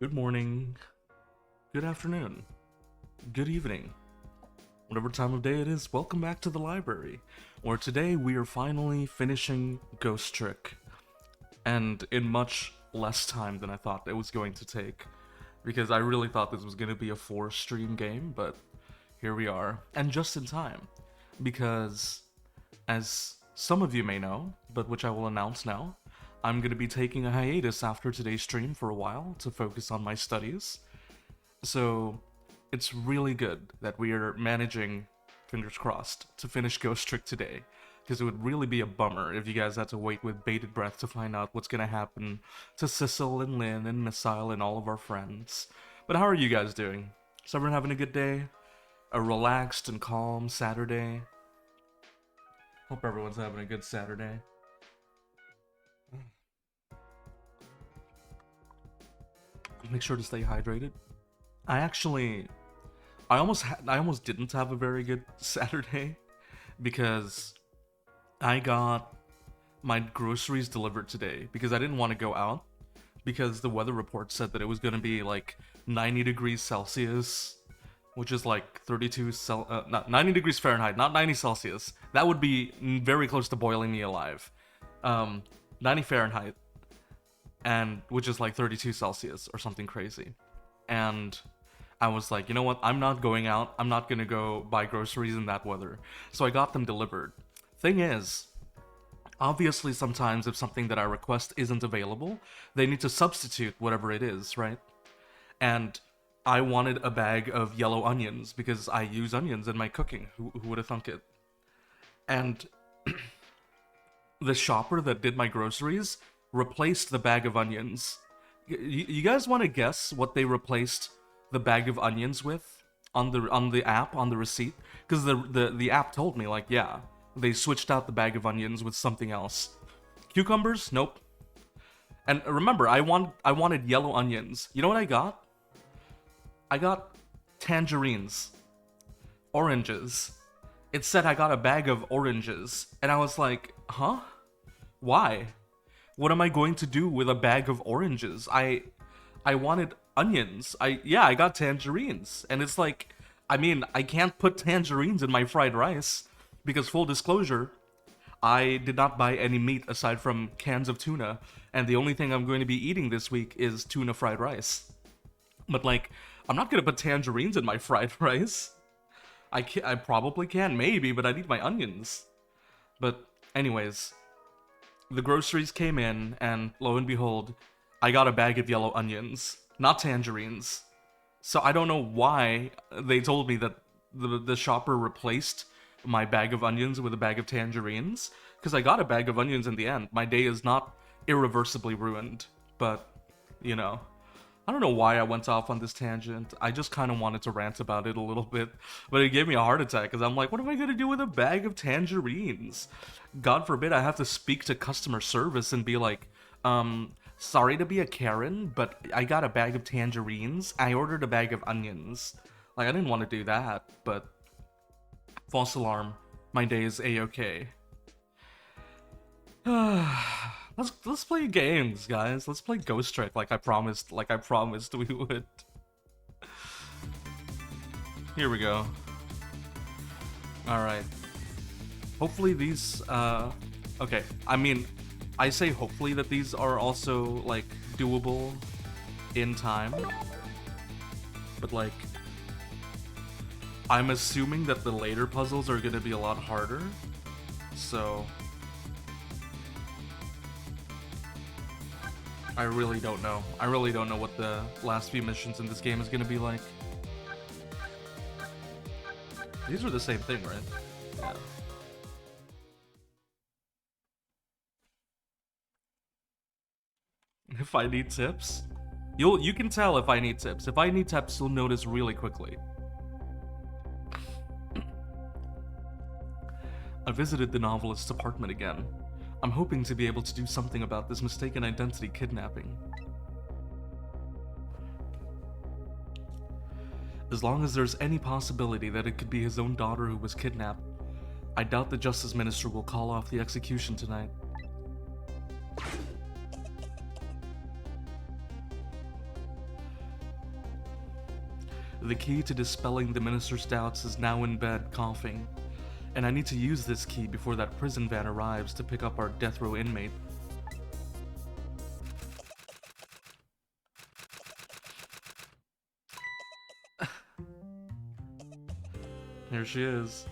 Good morning, good afternoon, good evening, whatever time of day it is. Welcome back to the library, where today we are finally finishing Ghost Trick, and in much less time than I thought it was going to take, because I really thought this was going to be a 4-stream game, but here we are, and just in time, because as some of you may know, but which I will announce now, I'm going to be taking a hiatus after today's stream for a while to focus on my studies. So it's really good that we are managing, fingers crossed, to finish Ghost Trick today. Because it would really be a bummer if you guys had to wait with bated breath to find out what's going to happen to Sissel and Lynn and Missile and all of our friends. But how are you guys doing? Is everyone having a good day? A relaxed and calm Saturday? Hope everyone's having a good Saturday. Make sure to stay hydrated. I almost didn't have a very good Saturday because I got my groceries delivered today because I didn't want to go out because the weather report said that it was going to be like 90 degrees Celsius, which is like 90 degrees Fahrenheit, not 90 Celsius. That would be very close to boiling me alive. 90 Fahrenheit. And which is like 32 Celsius or something crazy. And I was like, you know what? I'm not going out. I'm not gonna go buy groceries in that weather. So I got them delivered. Thing is, obviously sometimes if something that I request isn't available, they need to substitute whatever it is, right? And I wanted a bag of yellow onions because I use onions in my cooking. Who would have thunk it? And the shopper that did my groceries replaced the bag of onions. You guys want to guess what they replaced the bag of onions with on the app, on the receipt? Because the app told me, like, yeah, they switched out the bag of onions with something else. Cucumbers? Nope. And remember, I wanted yellow onions. You know what I got? I got tangerines. Oranges. It said I got a bag of oranges. And I was like, huh? Why? What am I going to do with a bag of oranges? I wanted onions. I got tangerines. And it's like, I mean, I can't put tangerines in my fried rice. Because full disclosure, I did not buy any meat aside from cans of tuna. And the only thing I'm going to be eating this week is tuna fried rice. But like, I'm not going to put tangerines in my fried rice. I probably can, maybe, but I need my onions. But anyways, the groceries came in, and lo and behold, I got a bag of yellow onions, not tangerines. So I don't know why they told me that the shopper replaced my bag of onions with a bag of tangerines, because I got a bag of onions in the end. My day is not irreversibly ruined, but, you know, I don't know why I went off on this tangent. I just kind of wanted to rant about it a little bit, but it gave me a heart attack, because I'm like, what am I going to do with a bag of tangerines? God forbid I have to speak to customer service and be like, sorry to be a Karen, but I got a bag of tangerines. I ordered a bag of onions. Like, I didn't want to do that, but false alarm. My day is a-okay. Let's play games, guys. Let's play Ghost Trick like I promised we would. Here we go. Alright. Hopefully these, okay. I mean, I say hopefully that these are also, like, doable in time. But, like, I'm assuming that the later puzzles are gonna be a lot harder. So I really don't know. I really don't know what the last few missions in this game is gonna be like. These are the same thing, right? Yeah. If I need tips? You can tell if I need tips. If I need tips, you'll notice really quickly. I visited the novelist's apartment again. I'm hoping to be able to do something about this mistaken identity kidnapping. As long as there's any possibility that it could be his own daughter who was kidnapped, I doubt the Justice Minister will call off the execution tonight. The key to dispelling the minister's doubts is now in bed, coughing. And I need to use this key before that prison van arrives to pick up our death row inmate. Here she is.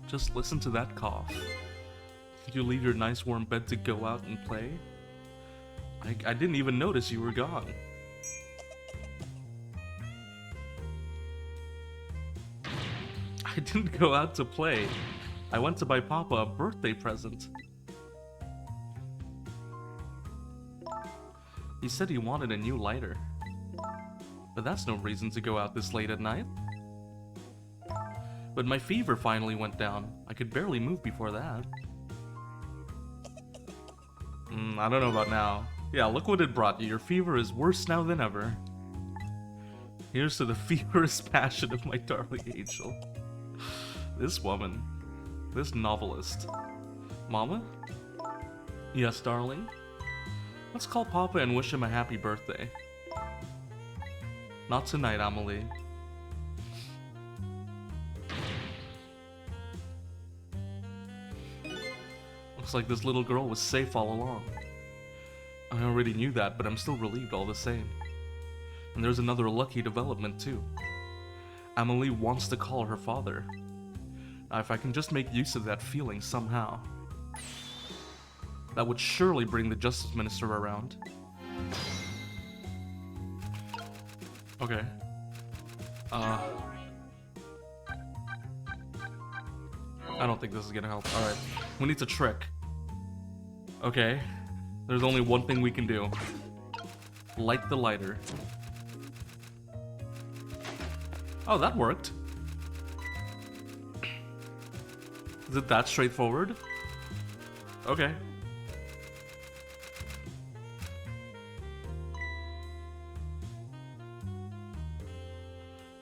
Just listen to that cough. Did you leave your nice warm bed to go out and play? I didn't even notice you were gone. I didn't go out to play. I went to buy Papa a birthday present. He said he wanted a new lighter. But that's no reason to go out this late at night. But my fever finally went down. I could barely move before that. I don't know about now. Yeah, look what it brought you. Your fever is worse now than ever. Here's to the feverish passion of my darling angel. This woman. This novelist. Mama? Yes, darling? Let's call Papa and wish him a happy birthday. Not tonight, Amelie. Looks like this little girl was safe all along. I already knew that, but I'm still relieved all the same. And there's another lucky development too. Amelie wants to call her father. Now, if I can just make use of that feeling somehow, that would surely bring the Justice Minister around. Okay. I don't think this is gonna help. Alright. We need to trick. Okay. There's only one thing we can do. Light the lighter. Oh, that worked. Is it that straightforward? Okay.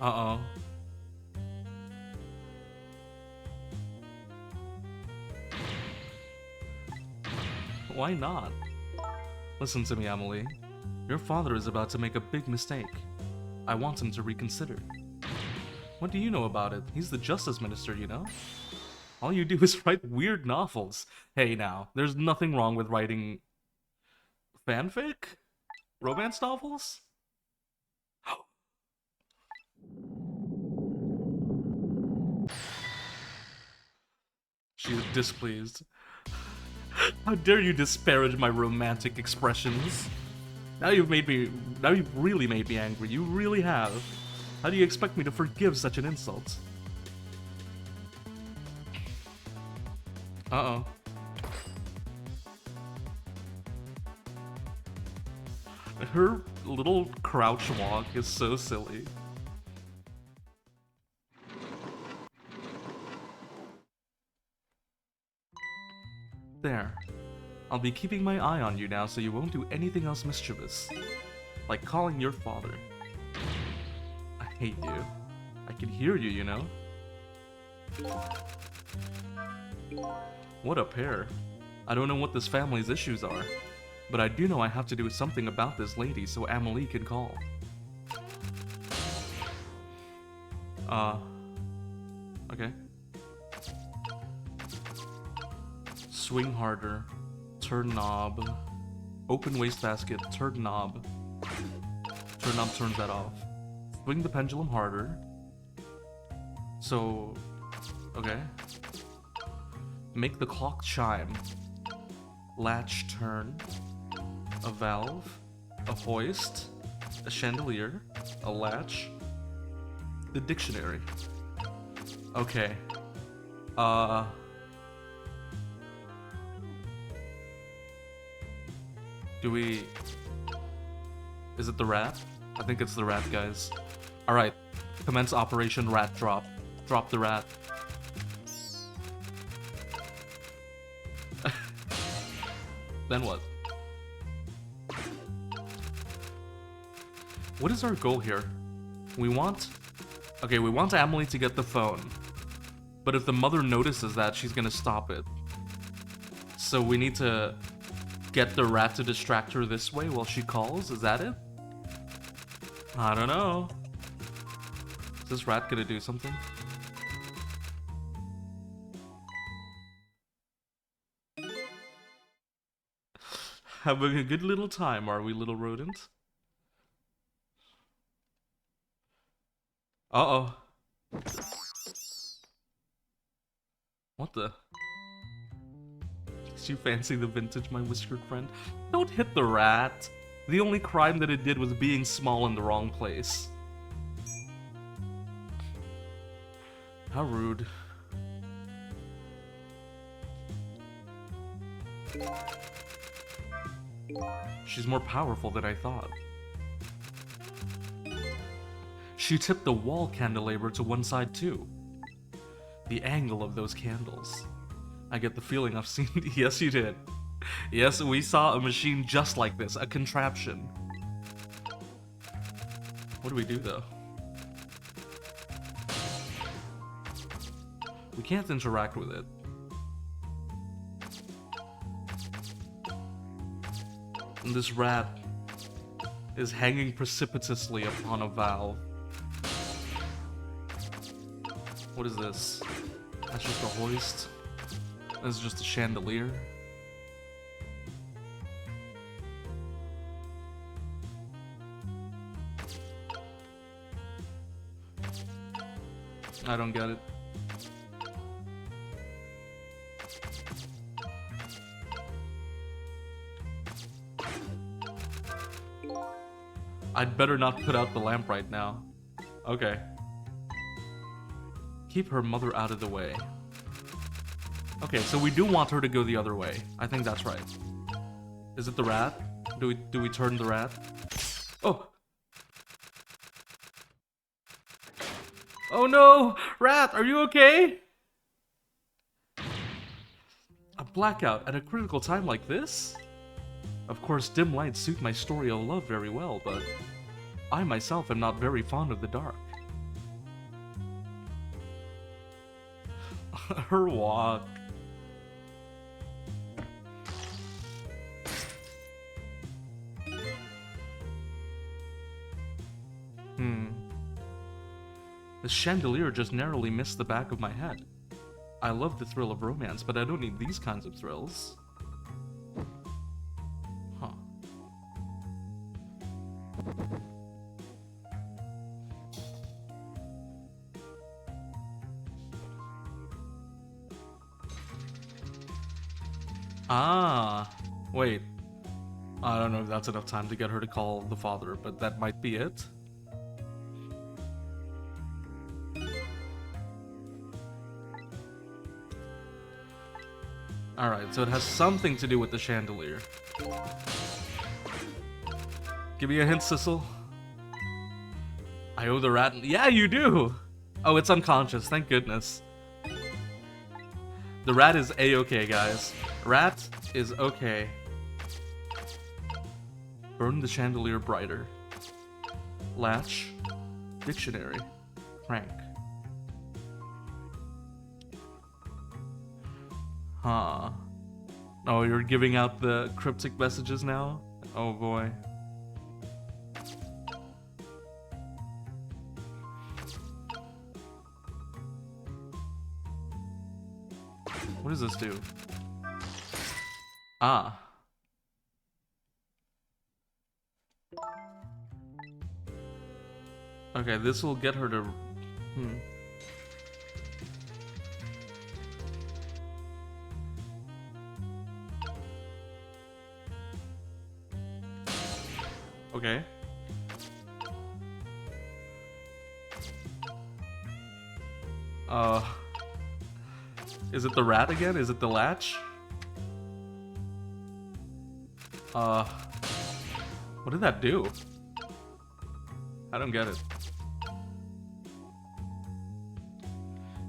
Uh-oh. Why not? Listen to me, Amelie. Your father is about to make a big mistake. I want him to reconsider. What do you know about it? He's the Justice Minister, you know? All you do is write weird novels. Hey now, there's nothing wrong with writing fanfic? Romance novels? She's displeased. How dare you disparage my romantic expressions? Now you've really made me angry. You really have. How do you expect me to forgive such an insult? Uh-oh. Her little crouch walk is so silly. There. I'll be keeping my eye on you now so you won't do anything else mischievous. Like calling your father. I hate you. I can hear you, you know? What a pair. I don't know what this family's issues are, but I do know I have to do something about this lady so Amelie can call. Okay. Swing harder. Turn knob. Open wastebasket. Turn knob. Turn knob turns that off. Swing the pendulum harder. So... okay. Make the clock chime. Latch turn. A valve. A hoist. A chandelier. A latch. The dictionary. Okay. Do we... is it the rat? I think it's the rat, guys. Alright. Commence Operation Rat Drop. Drop the rat. Then what? What is our goal here? We want... okay, we want Amelie to get the phone. But if the mother notices that, she's gonna stop it. So we need to Get the rat to distract her this way while she calls? Is that it? I don't know. Is this rat gonna do something? Having a good little time, are we, little rodent? Uh-oh. What the? You fancy the vintage, my whiskered friend? Don't hit the rat. The only crime that it did was being small in the wrong place. How rude. She's more powerful than I thought. She tipped the wall candelabra to one side too. The angle of those candles. I get the feeling I've seen... Yes, you did. Yes, we saw a machine just like this. A contraption. What do we do, though? We can't interact with it. And this rat is hanging precipitously upon a valve. What is this? That's just a hoist. This is just a chandelier. I don't get it. I'd better not put out the lamp right now. Okay. Keep her mother out of the way. Okay, so we do want her to go the other way. I think that's right. Is it the rat? Do we turn the rat? Oh! Oh no! Rat, are you okay? A blackout at a critical time like this? Of course, dim lights suit my story of love very well, but I myself am not very fond of the dark. Her walk. The chandelier just narrowly missed the back of my head. I love the thrill of romance, but I don't need these kinds of thrills. Huh. Ah, wait. I don't know if that's enough time to get her to call the father, but that might be it. Alright, so it has something to do with the chandelier. Give me a hint, Sissel. I owe the rat... Yeah, you do! Oh, it's unconscious, thank goodness. The rat is A-okay, guys. Rat is okay. Burn the chandelier brighter. Latch. Dictionary. Crank. Huh. Oh, you're giving out the cryptic messages now? Oh boy. What does this do? Ah. Okay, this will get her to... Okay. Is it the rat again? Is it the latch? What did that do? I don't get it.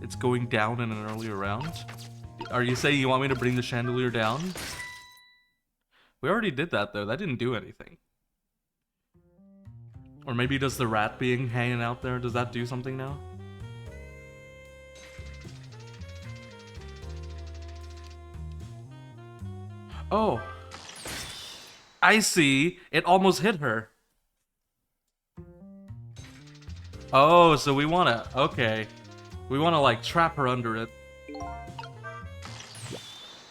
It's going down in an earlier round? Are you saying you want me to bring the chandelier down? We already did that though, that didn't do anything. Or maybe does the rat being hanging out there, does that do something now? Oh! I see. It almost hit her. Oh, so we wanna... Okay. We wanna, like, trap her under it.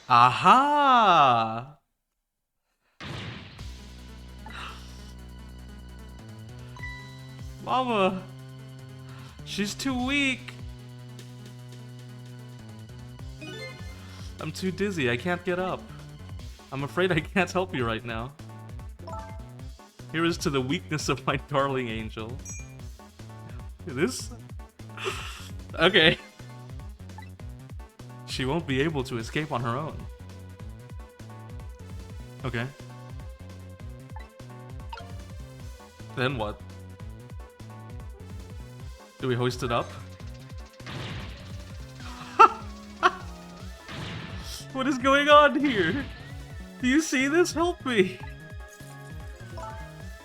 Aha! Mama! She's too weak! I'm too dizzy, I can't get up. I'm afraid I can't help you right now. Here is to the weakness of my darling angel. This? Okay. She won't be able to escape on her own. Okay. Then what? Do we hoist it up? What is going on here? Do you see this? Help me!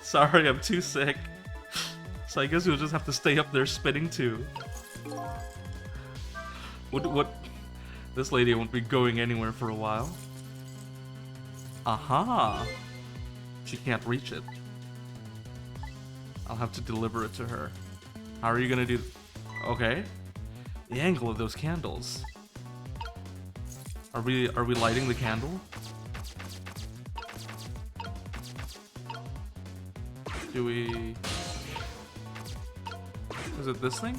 Sorry, I'm too sick. So I guess you'll just have to stay up there spinning too. What? This lady won't be going anywhere for a while. Aha! She can't reach it. I'll have to deliver it to her. How are you gonna do... Okay. The angle of those candles. Are we lighting the candle? Do we... Is it this thing?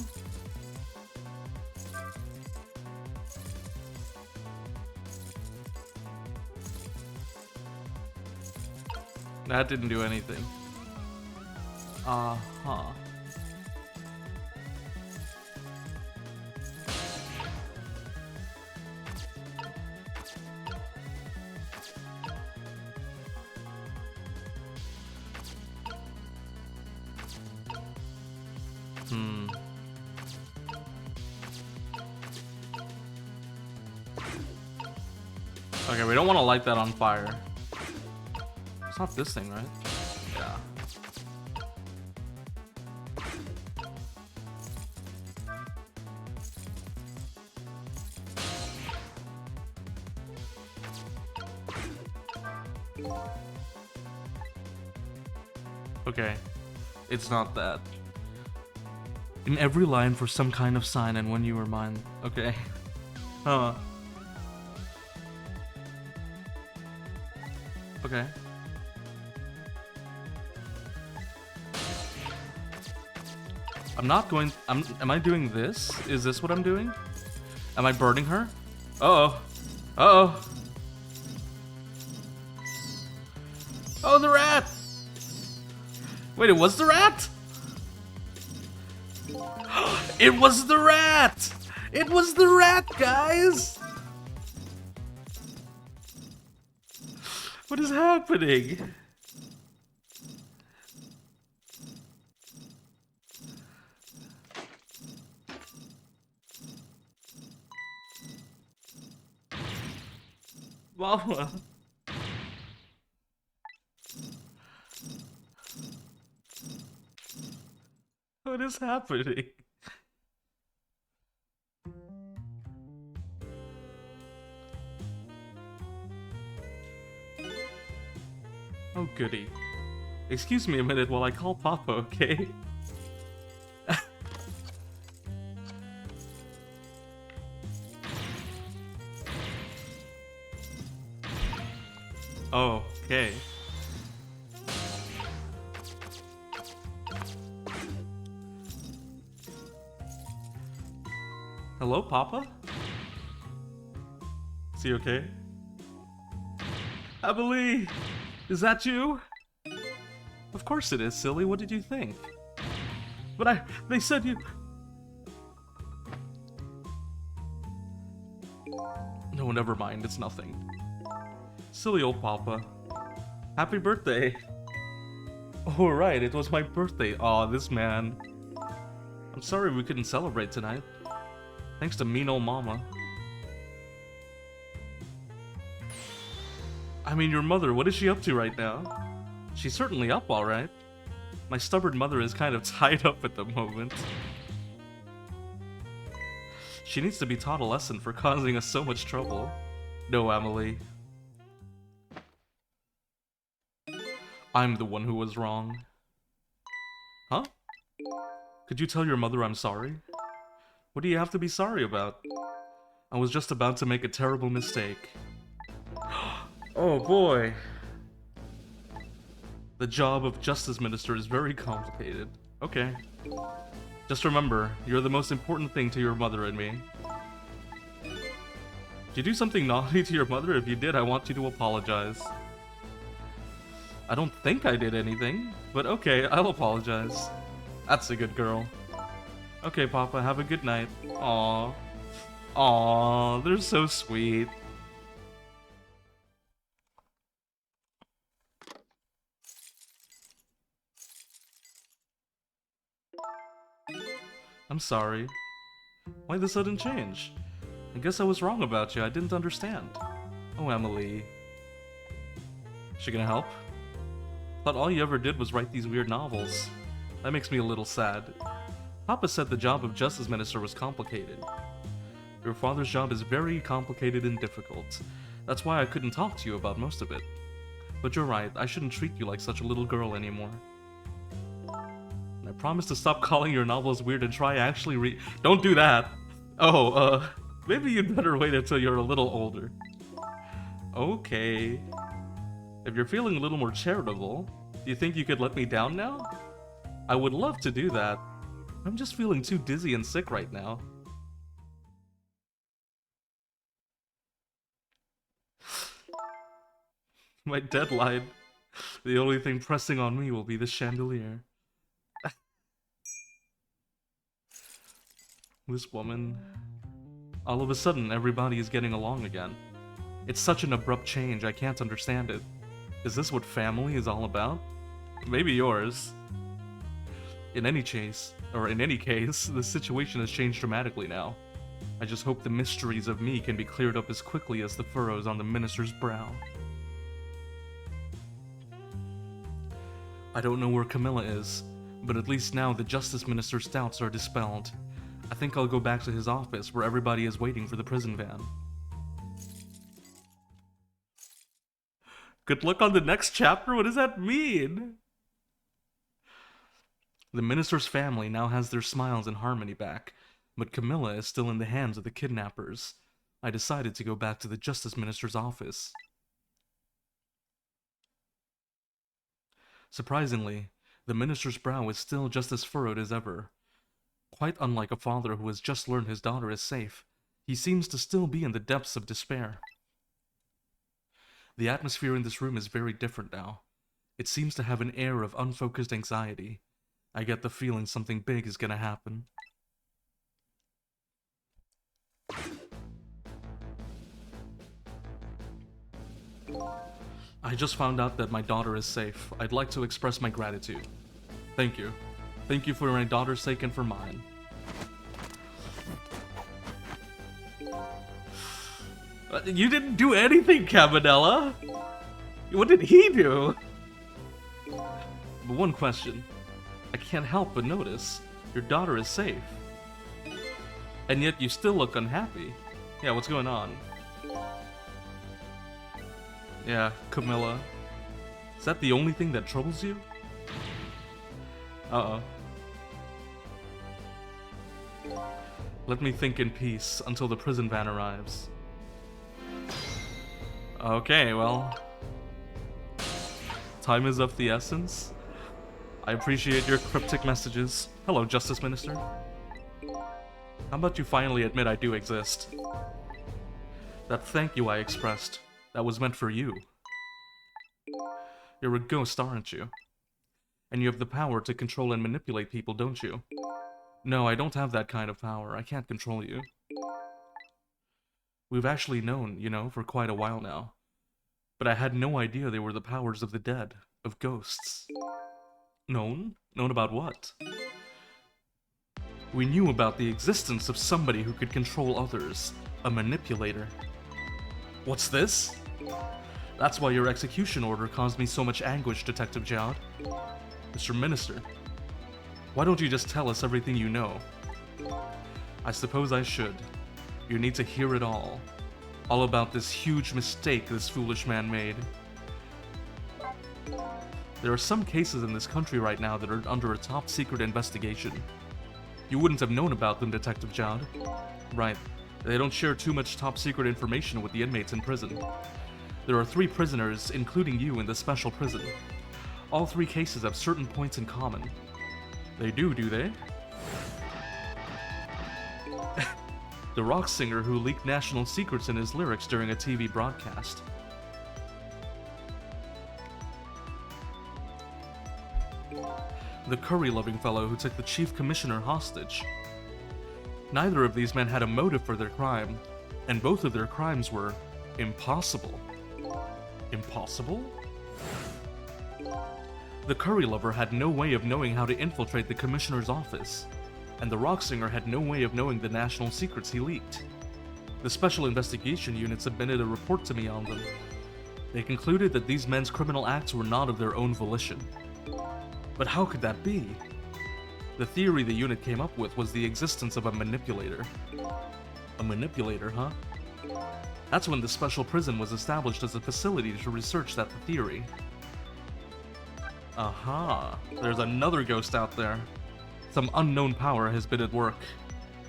That didn't do anything. Uh-huh. Okay, we don't want to light that on fire. It's not this thing, right? Yeah. Okay. It's not that. In every line for some kind of sign and when you were mine. Okay. Huh. Okay. I'm not going... Am I doing this? Is this what I'm doing? Am I burning her? Uh-oh. Uh-oh. Oh, the rat! Wait, it was the rat? It was the rat! It was the rat, guys! What is happening? Mama. What is happening? Oh, goody. Excuse me a minute while I call Papa, okay? Oh, okay. Hello, Papa? Is he okay? Emily! Is that you? Of course it is, silly. What did you think? But they said you... No, never mind. It's nothing. Silly old Papa. Happy birthday. Oh, right. It was my birthday. Aw, this man. I'm sorry we couldn't celebrate tonight. Thanks to mean old Mama. I mean, your mother, what is she up to right now? She's certainly up, alright. My stubborn mother is kind of tied up at the moment. She needs to be taught a lesson for causing us so much trouble. No, Emily. I'm the one who was wrong. Huh? Could you tell your mother I'm sorry? What do you have to be sorry about? I was just about to make a terrible mistake. Oh boy. The job of Justice Minister is very complicated. Okay. Just remember, you're the most important thing to your mother and me. Did you do something naughty to your mother? If you did, I want you to apologize. I don't think I did anything, but okay, I'll apologize. That's a good girl. Okay, Papa, have a good night. Aww. Aww, they're so sweet. I'm sorry. Why the sudden change? I guess I was wrong about you, I didn't understand. Oh, Emily. She gonna help? Thought all you ever did was write these weird novels. That makes me a little sad. Papa said the job of Justice Minister was complicated. Your father's job is very complicated and difficult. That's why I couldn't talk to you about most of it. But you're right, I shouldn't treat you like such a little girl anymore. And I promise to stop calling your novels weird and try actually read— Don't do that! Oh, maybe you'd better wait until you're a little older. Okay. If you're feeling a little more charitable, do you think you could let me down now? I would love to do that. I'm just feeling too dizzy and sick right now. My deadline. The only thing pressing on me will be the chandelier. This woman... All of a sudden, everybody is getting along again. It's such an abrupt change, I can't understand it. Is this what family is all about? Maybe yours. In any case, the situation has changed dramatically now. I just hope the mysteries of me can be cleared up as quickly as the furrows on the minister's brow. I don't know where Camilla is, but at least now the Justice Minister's doubts are dispelled. I think I'll go back to his office where everybody is waiting for the prison van. Good luck on the next chapter? What does that mean? The minister's family now has their smiles and harmony back, but Camilla is still in the hands of the kidnappers. I decided to go back to the Justice Minister's office. Surprisingly, the minister's brow is still just as furrowed as ever. Quite unlike a father who has just learned his daughter is safe, he seems to still be in the depths of despair. The atmosphere in this room is very different now. It seems to have an air of unfocused anxiety. I get the feeling something big is gonna happen. I just found out that my daughter is safe. I'd like to express my gratitude. Thank you. Thank you for my daughter's sake and for mine. You didn't do anything, Cabanella! What did he do? But one question. I can't help but notice. Your daughter is safe. And yet you still look unhappy. Yeah, what's going on? Yeah, Camilla. Is that the only thing that troubles you? Uh-oh. Let me think in peace until the prison van arrives. Okay, well... Time is of the essence. I appreciate your cryptic messages. Hello, Justice Minister. How about you finally admit I do exist? That thank you I expressed, that was meant for you. You're a ghost, aren't you? And you have the power to control and manipulate people, don't you? No, I don't have that kind of power. I can't control you. We've actually known, you know, for quite a while now. But I had no idea they were the powers of the dead, of ghosts. Known? Known about what? We knew about the existence of somebody who could control others, a manipulator. What's this? That's why your execution order caused me so much anguish, Detective Jowd. Mr. Minister, why don't you just tell us everything you know? I suppose I should. You need to hear it all. All about this huge mistake this foolish man made. There are some cases in this country right now that are under a top secret investigation. You wouldn't have known about them, Detective Jowd. Right. They don't share too much top secret information with the inmates in prison. There are 3 prisoners, including you, in the special prison. All 3 cases have certain points in common. They do they? The rock singer who leaked national secrets in his lyrics during a TV broadcast. The curry-loving fellow who took the chief commissioner hostage. Neither of these men had a motive for their crime, and both of their crimes were impossible. Impossible? The curry lover had no way of knowing how to infiltrate the commissioner's office, and the rock singer had no way of knowing the national secrets he leaked. The Special Investigation Unit submitted a report to me on them. They concluded that these men's criminal acts were not of their own volition. But how could that be? The theory the unit came up with was the existence of a manipulator. A manipulator, huh? That's when the special prison was established as a facility to research that theory. Aha, there's another ghost out there. Some unknown power has been at work.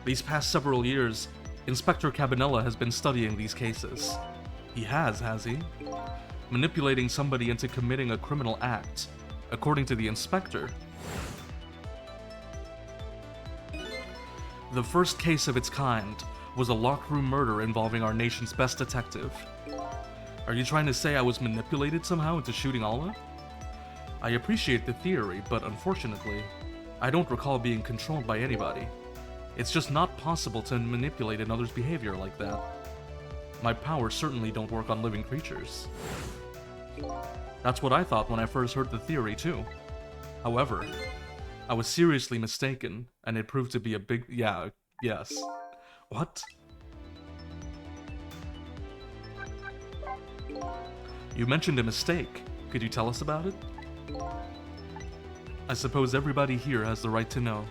These past several years, Inspector Cabanella has been studying these cases. He has he? Manipulating somebody into committing a criminal act. According to the inspector, the first case of its kind was a locked room murder involving our nation's best detective. Are you trying to say I was manipulated somehow into shooting Alla? I appreciate the theory, but unfortunately, I don't recall being controlled by anybody. It's just not possible to manipulate another's behavior like that. My powers certainly don't work on living creatures. That's what I thought when I first heard the theory, too. However, I was seriously mistaken, and it proved to be a big... yes. What? You mentioned a mistake. Could you tell us about it? I suppose everybody here has the right to know.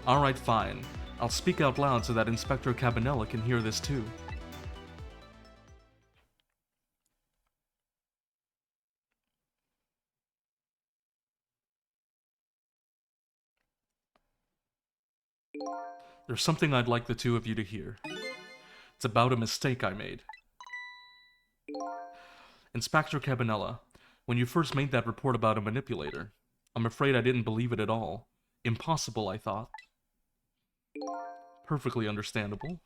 Alright, fine. I'll speak out loud so that Inspector Cabanella can hear this too. There's something I'd like the two of you to hear. It's about a mistake I made. Inspector Cabanella, when you first made that report about a manipulator, I'm afraid I didn't believe it at all. Impossible, I thought. Perfectly understandable.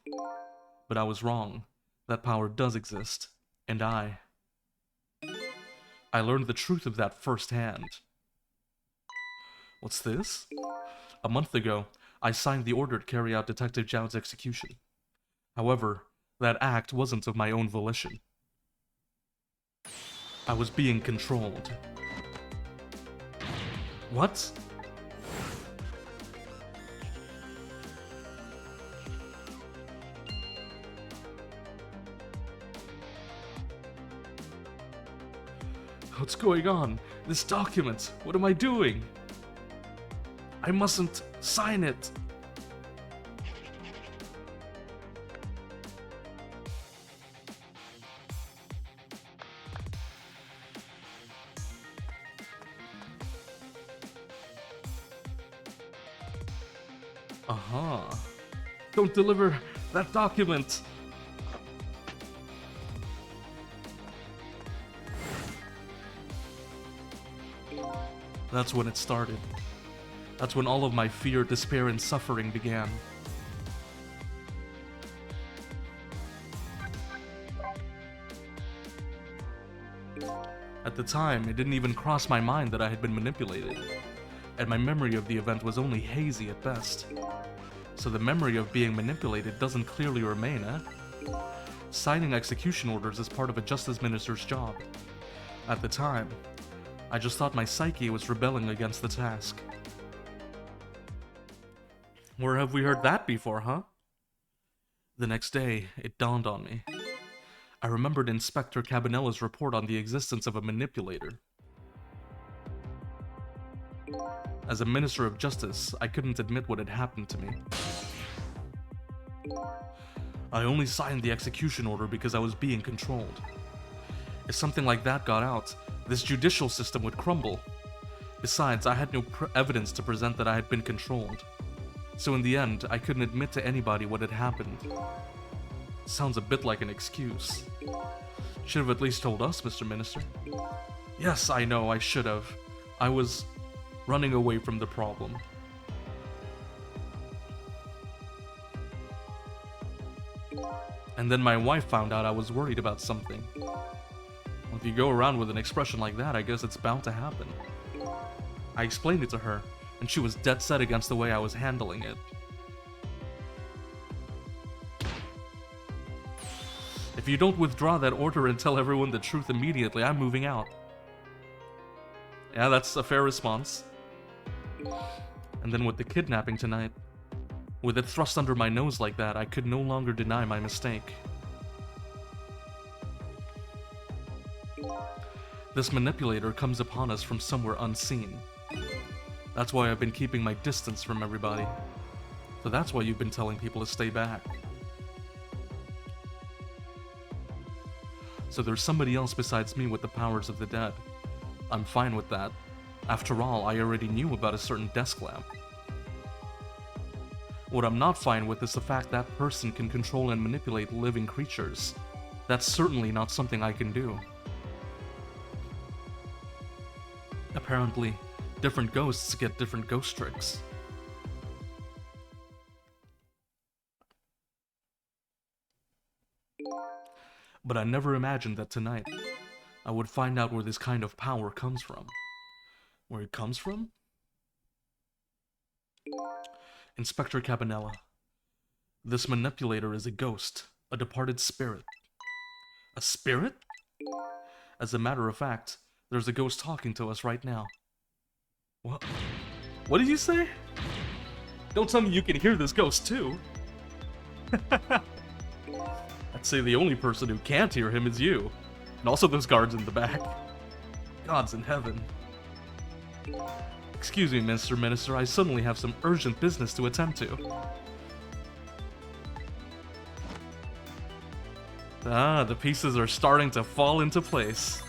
But I was wrong. That power does exist. And I learned the truth of that firsthand. What's this? A month ago, I signed the order to carry out Detective Jowd's execution. However, that act wasn't of my own volition. I was being controlled. What? What's going on? This document, what am I doing? I mustn't sign it. Don't deliver that document. That's when it started. That's when all of my fear, despair, and suffering began. At the time, it didn't even cross my mind that I had been manipulated, and my memory of the event was only hazy at best. So the memory of being manipulated doesn't clearly remain, eh? Signing execution orders is part of a justice minister's job. At the time, I just thought my psyche was rebelling against the task. Where have we heard that before, huh? The next day, it dawned on me. I remembered Inspector Cabanella's report on the existence of a manipulator. As a minister of justice, I couldn't admit what had happened to me. I only signed the execution order because I was being controlled. If something like that got out, this judicial system would crumble. Besides, I had no evidence to present that I had been controlled. So in the end, I couldn't admit to anybody what had happened. Sounds a bit like an excuse. Should have at least told us, Mr. Minister. Yes, I know, I should have. I was running away from the problem. And then my wife found out I was worried about something. If you go around with an expression like that, I guess it's bound to happen. I explained it to her, and she was dead set against the way I was handling it. If you don't withdraw that order and tell everyone the truth immediately, I'm moving out. Yeah, that's a fair response. And then with the kidnapping tonight, with it thrust under my nose like that, I could no longer deny my mistake. This manipulator comes upon us from somewhere unseen. That's why I've been keeping my distance from everybody. So that's why you've been telling people to stay back. So there's somebody else besides me with the powers of the dead. I'm fine with that. After all, I already knew about a certain desk lamp. What I'm not fine with is the fact that person can control and manipulate living creatures. That's certainly not something I can do. Apparently, different ghosts get different ghost tricks. But I never imagined that tonight, I would find out where this kind of power comes from. Where it comes from? Inspector Cabanela. This manipulator is a ghost, a departed spirit. A spirit? As a matter of fact, there's a ghost talking to us right now. What? What did you say? Don't tell me you can hear this ghost too. I'd say the only person who can't hear him is you. And also those guards in the back. Gods in heaven. Excuse me, Mr. Minister, I suddenly have some urgent business to attend to. Ah, the pieces are starting to fall into place.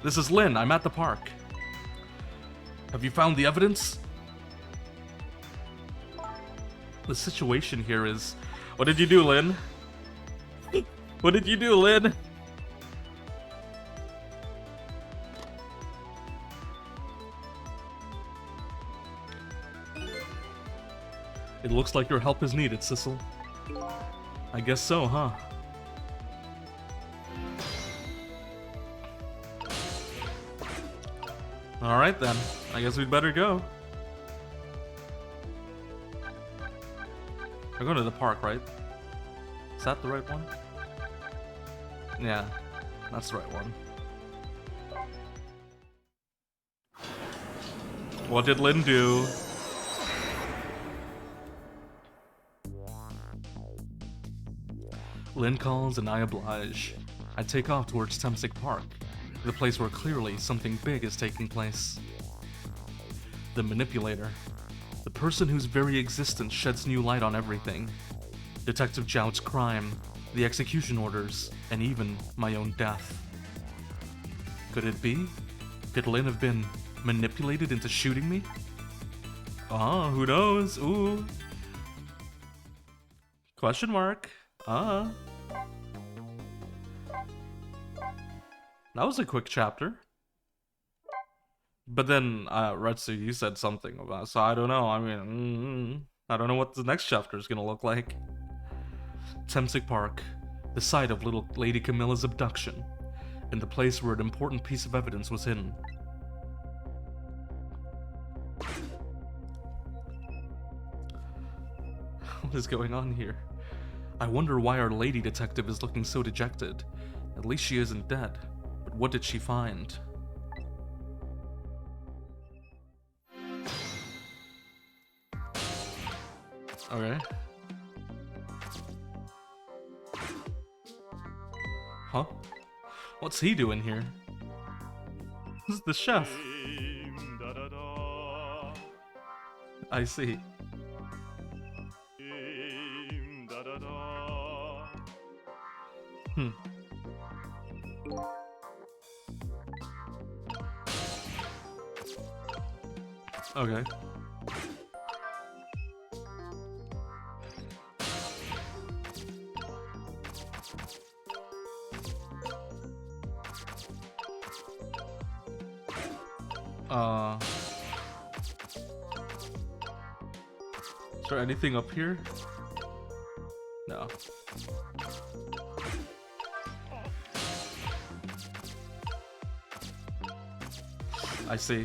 This is Lynn, I'm at the park. Have you found the evidence? The situation here is... What did you do, Lynn? What did you do, Lynn? It looks like your help is needed, Sissel. I guess so, huh? Alright then, I guess we'd better go. We're going to the park, right? Is that the right one? Yeah, that's the right one. What did Lynn do? Lynn calls and I oblige. I take off towards Temsic Park, the place where clearly something big is taking place. The manipulator. The person whose very existence sheds new light on everything. Detective Jout's crime, the execution orders, and even my own death. Could it be? Could Lynn have been manipulated into shooting me? Ah, who knows? Ooh. Question mark. Ah. That was a quick chapter. But then, Retsu, you said something about, so I don't know. I mean, I don't know what the next chapter is gonna look like. Temsic Park, the site of little Lady Camilla's abduction, and the place where an important piece of evidence was hidden. What is going on here? I wonder why our lady detective is looking so dejected. At least she isn't dead. But what did she find? Okay. Huh? What's he doing here? This is the chef. I see. Okay. Is there anything up here? No. I see.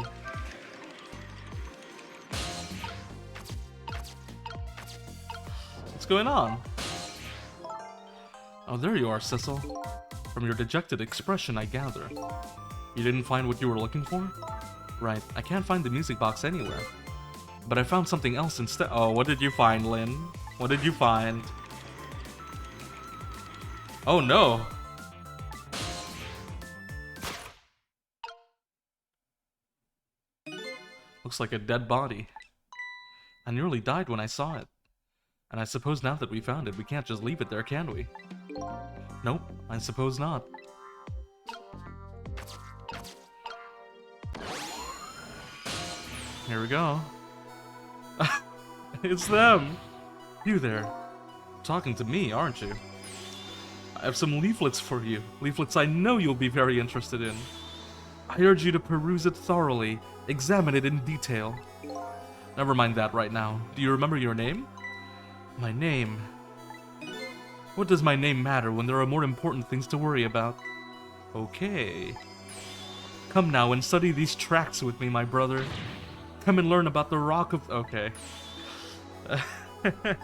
What's going on? Oh, there you are, Cecil. From your dejected expression, I gather. You didn't find what you were looking for? Right, I can't find the music box anywhere. But I found something else instead. Oh, what did you find, Lynn? What did you find? Oh no! Looks like a dead body. I nearly died when I saw it. And I suppose now that we found it, we can't just leave it there, can we? Nope, I suppose not. Here we go. It's them! You there. Talking to me, aren't you? I have some leaflets for you. Leaflets I know you'll be very interested in. I urge you to peruse it thoroughly, examine it in detail. Never mind that right now. Do you remember your name? My name? What does my name matter when there are more important things to worry about? Okay. Come now and study these tracks with me, my brother. Come and learn about the Rock of... Okay. I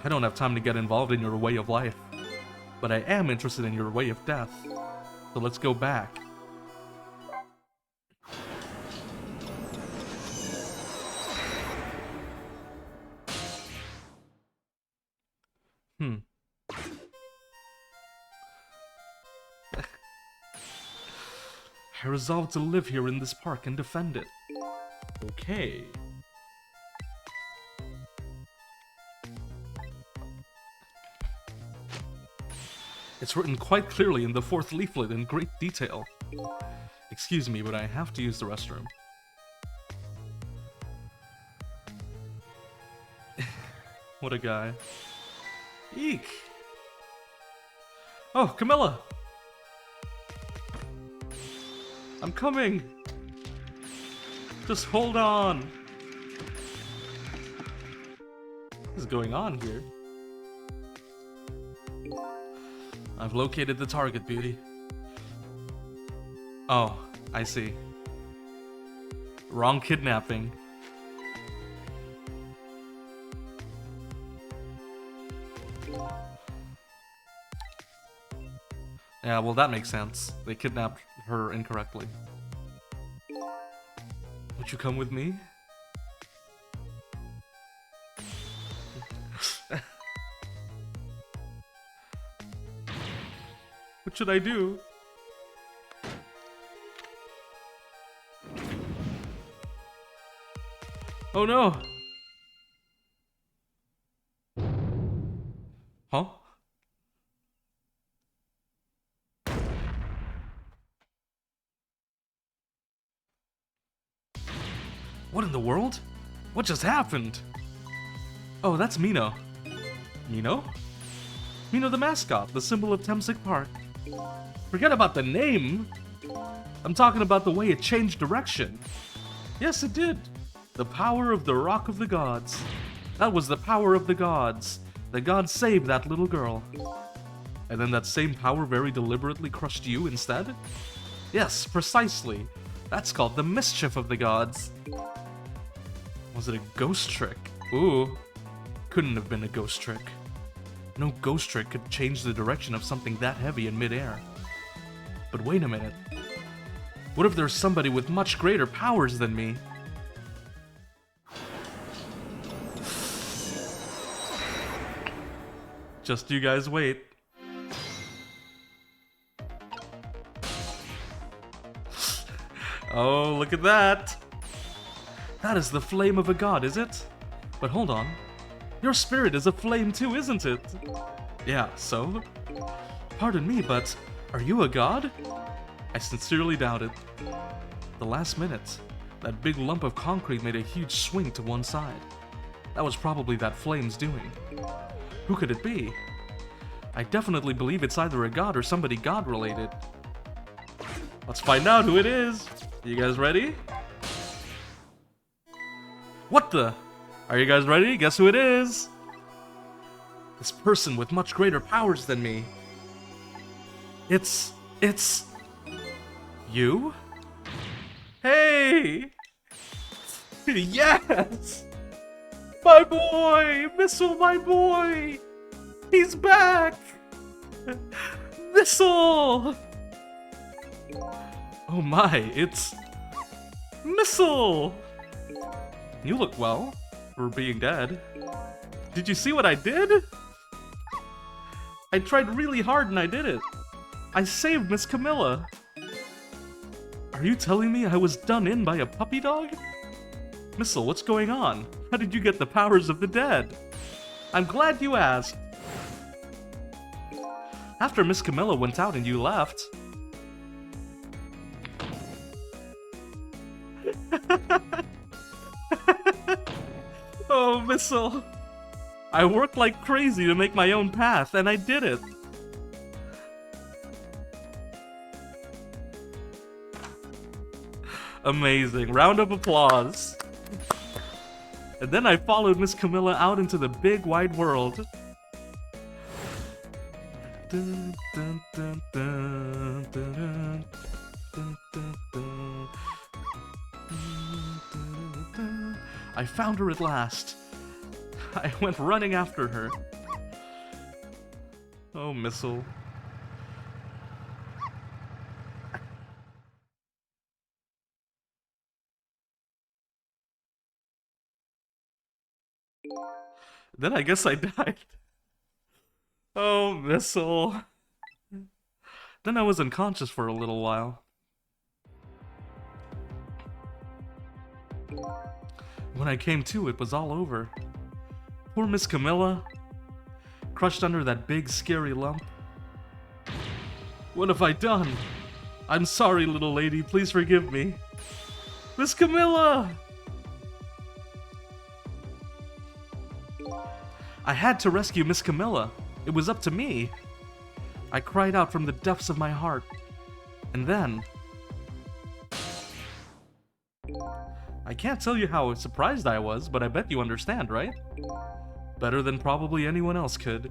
don't have time to get involved in your way of life, but I am interested in your way of death. So let's go back. I resolved to live here in this park and defend it. Okay. It's written quite clearly in the fourth leaflet in great detail. Excuse me, but I have to use the restroom. What a guy. Eek! Oh, Camilla! I'm coming! Just hold on! What is going on here? I've located the target, Beauty. Oh, I see. Wrong kidnapping. Yeah, well that makes sense. They kidnapped her incorrectly. Would you come with me? What should I do? Oh no! Huh? What in the world? What just happened? Oh, that's Mino. Mino? Mino the mascot, the symbol of Temsic Park. Forget about the name! I'm talking about the way it changed direction. Yes, it did. The power of the Rock of the Gods. That was the power of the gods. The gods saved that little girl. And then that same power very deliberately crushed you instead? Yes, precisely. That's called the mischief of the gods. Was it a ghost trick? Ooh. Couldn't have been a ghost trick. No ghost trick could change the direction of something that heavy in midair. But wait a minute. What if there's somebody with much greater powers than me? Just you guys wait. Oh, look at that! That is the flame of a god, is it? But hold on. Your spirit is a flame too, isn't it? Yeah, so? Pardon me, but are you a god? I sincerely doubt it. The last minute. That big lump of concrete made a huge swing to one side. That was probably that flame's doing. Who could it be? I definitely believe it's either a god or somebody god-related. Let's find out who it is! You guys ready? What the? Are you guys ready? Guess who it is? This person with much greater powers than me. It's... you? Hey! Yes! My boy! Missile, my boy! He's back! Missile! Oh my, it's... Missile! You look well, for being dead. Did you see what I did? I tried really hard and I did it. I saved Miss Camilla. Are you telling me I was done in by a puppy dog? Missile, what's going on? How did you get the powers of the dead? I'm glad you asked. After Miss Camilla went out and you left... Oh, Missile. I worked like crazy to make my own path, and I did it. Amazing. Round of applause. And then I followed Miss Camilla out into the big wide world. Dun, dun, dun, dun, dun, dun, dun, dun. I found her at last. I went running after her. Oh, Missile. Then I guess I died. Oh, Missile. Then I was unconscious for a little while. When I came to, it was all over. Poor Miss Camilla, crushed under that big, scary lump. What have I done? I'm sorry, little lady. Please forgive me. Miss Camilla! I had to rescue Miss Camilla. It was up to me. I cried out from the depths of my heart. And then... I can't tell you how surprised I was, but I bet you understand, right? Better than probably anyone else could.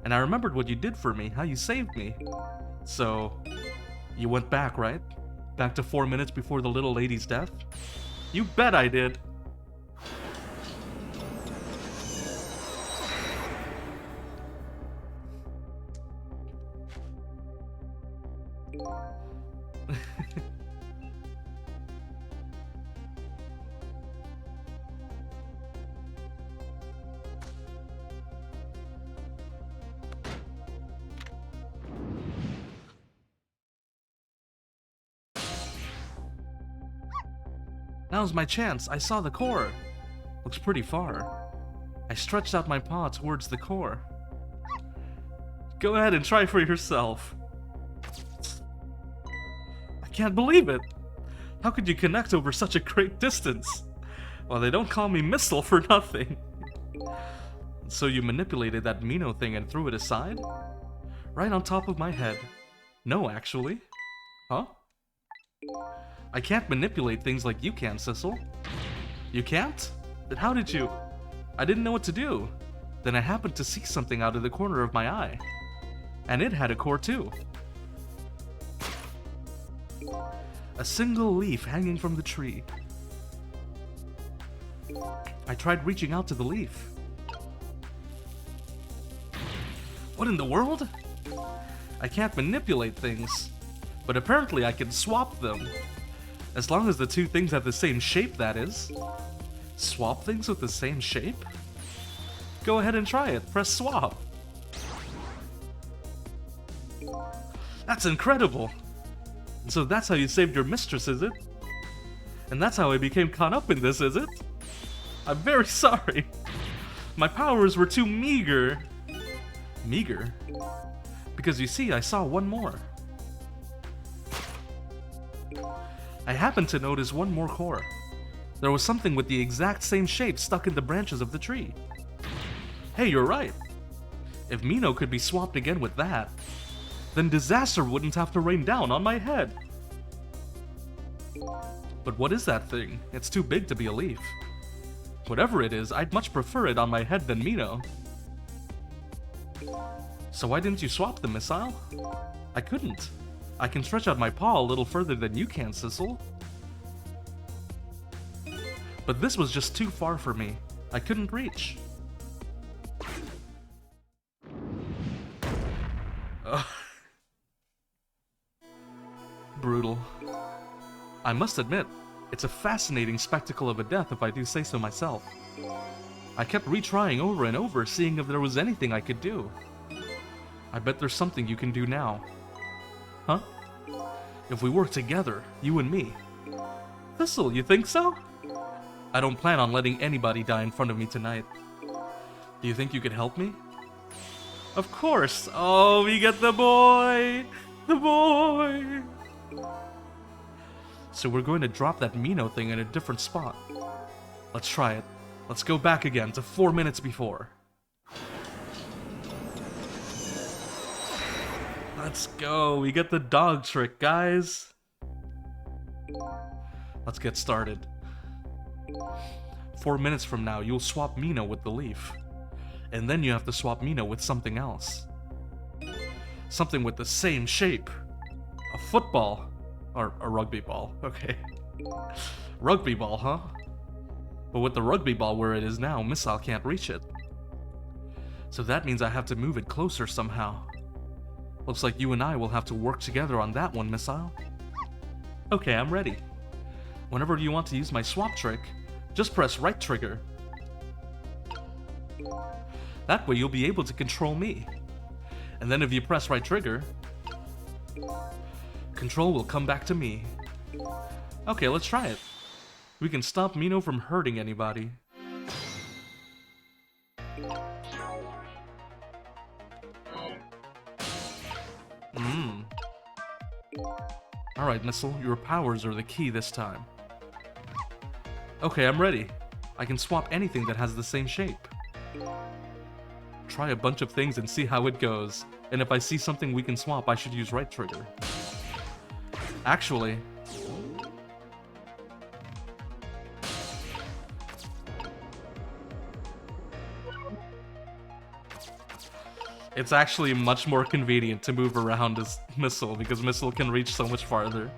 And I remembered what you did for me, how you saved me. So, you went back, right? Back to 4 minutes before the little lady's death? You bet I did! Now's my chance. I saw the core. Looks pretty far. I stretched out my paw towards the core. Go ahead and try for yourself. I can't believe it. How could you connect over such a great distance? Well, they don't call me Missile for nothing. So you manipulated that Mino thing and threw it aside? Right on top of my head. No, actually. Huh? I can't manipulate things like you can, Sissel. You can't? Then how did you? I didn't know what to do. Then I happened to see something out of the corner of my eye. And it had a core too. A single leaf hanging from the tree. I tried reaching out to the leaf. What in the world? I can't manipulate things. But apparently I can swap them. As long as the two things have the same shape, that is. Swap things with the same shape? Go ahead and try it. Press swap. That's incredible! And so that's how you saved your mistress, is it? And that's how I became caught up in this, is it? I'm very sorry. My powers were too meager. Meager? Because you see, I saw one more. I happened to notice one more core. There was something with the exact same shape stuck in the branches of the tree. Hey, you're right. If Mino could be swapped again with that, then disaster wouldn't have to rain down on my head. But what is that thing? It's too big to be a leaf. Whatever it is, I'd much prefer it on my head than Mino. So why didn't you swap them, Missile? I couldn't. I can stretch out my paw a little further than you can, Sissel. But this was just too far for me. I couldn't reach. Ugh. Brutal. I must admit, it's a fascinating spectacle of a death if I do say so myself. I kept retrying over and over, seeing if there was anything I could do. I bet there's something you can do now. Huh? If we work together, you and me. Thistle, you think so? I don't plan on letting anybody die in front of me tonight. Do you think you could help me? Of course! Oh, we get the boy! The boy! So we're going to drop that Mino thing in a different spot. Let's try it. Let's go back again to 4 minutes before. Let's go. We get the dog trick, guys. Let's get started. 4 minutes from now, you'll swap Mino with the leaf. And then you have to swap Mino with something else. Something with the same shape. A football. Or a rugby ball. Okay. Rugby ball, huh? But with the rugby ball where it is now, Missile can't reach it. So that means I have to move it closer somehow. Looks like you and I will have to work together on that one, Missile. Okay, I'm ready. Whenever you want to use my swap trick, just press right trigger. That way you'll be able to control me. And then if you press right trigger, control will come back to me. Okay, let's try it. We can stop Mino from hurting anybody. Alright, Missile, your powers are the key this time. Okay, I'm ready. I can swap anything that has the same shape. Try a bunch of things and see how it goes. And if I see something we can swap, I should use right trigger. Actually, it's actually much more convenient to move around as Missile, because Missile can reach so much farther.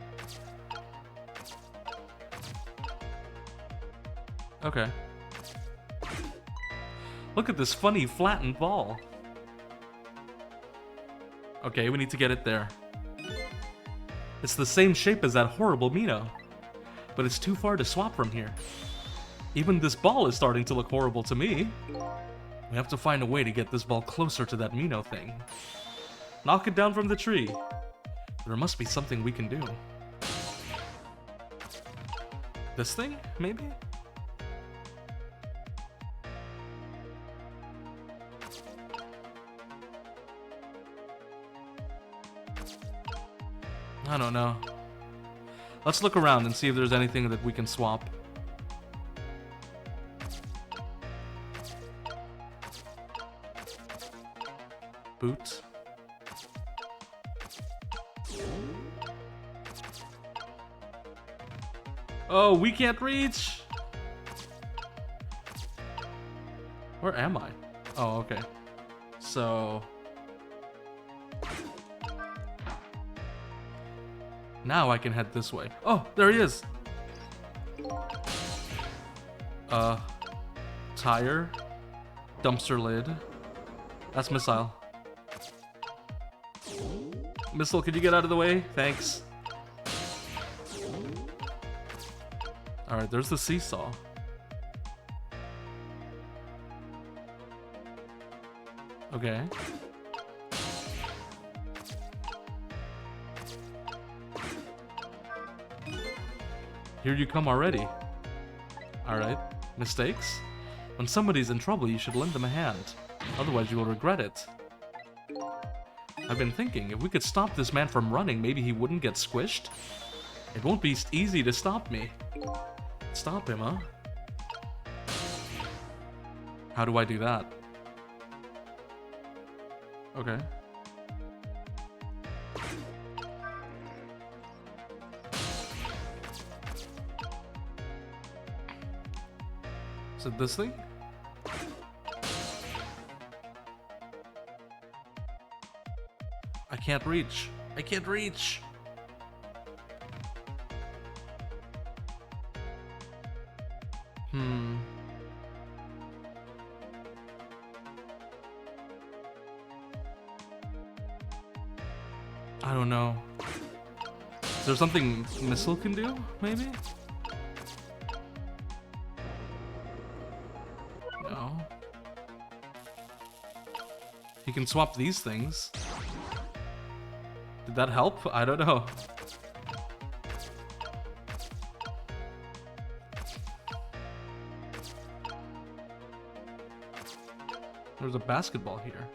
Okay. Look at this funny flattened ball. Okay, we need to get it there. It's the same shape as that horrible Mino, but it's too far to swap from here. Even this ball is starting to look horrible to me. We have to find a way to get this ball closer to that Mino thing. Knock it down from the tree. There must be something we can do. This thing, maybe? I don't know. Let's look around and see if there's anything that we can swap. Boot. Oh, we can't reach! Where am I? Oh, okay. So... now I can head this way. Oh, there he is! Tire. Dumpster lid. That's Missile. Missile, could you get out of the way? Thanks. Alright, there's the seesaw. Okay. Here you come already. Alright. Mistakes? When somebody's in trouble, you should lend them a hand. Otherwise, you will regret it. I've been thinking, if we could stop this man from running, maybe he wouldn't get squished? It won't be easy to stop me. Stop him, huh? How do I do that? Okay. Is it this thing? I can't reach. I can't reach. I don't know. Is there something Missile can do, maybe? No. He can swap these things. Did that help? I don't know. There's a basketball here.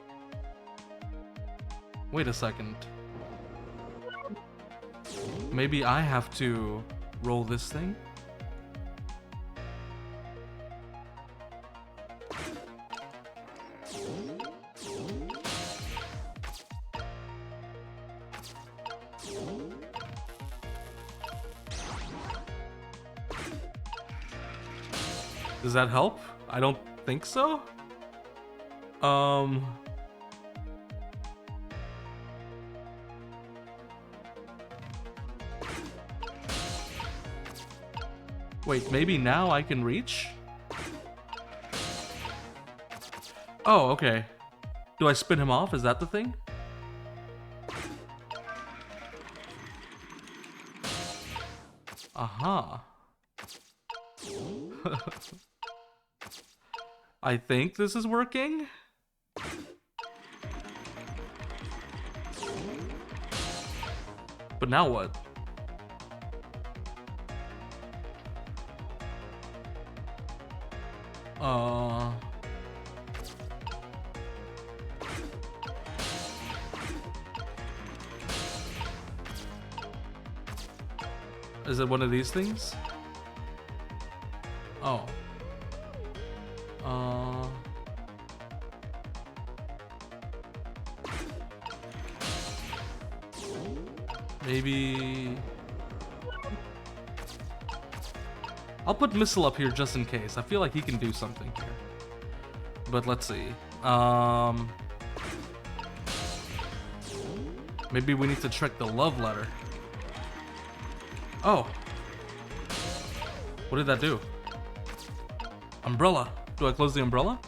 Wait a second. Maybe I have to roll this thing? Does that help? I don't think so. Wait, maybe now I can reach? Oh, okay. Do I spin him off? Is that the thing? Aha. I think this is working? But now what? Is it one of these things? Oh. Maybe... I'll put Missile up here just in case. I feel like he can do something here. But let's see. Maybe we need to trick the love letter. Oh. What did that do? Umbrella. Do I close the umbrella?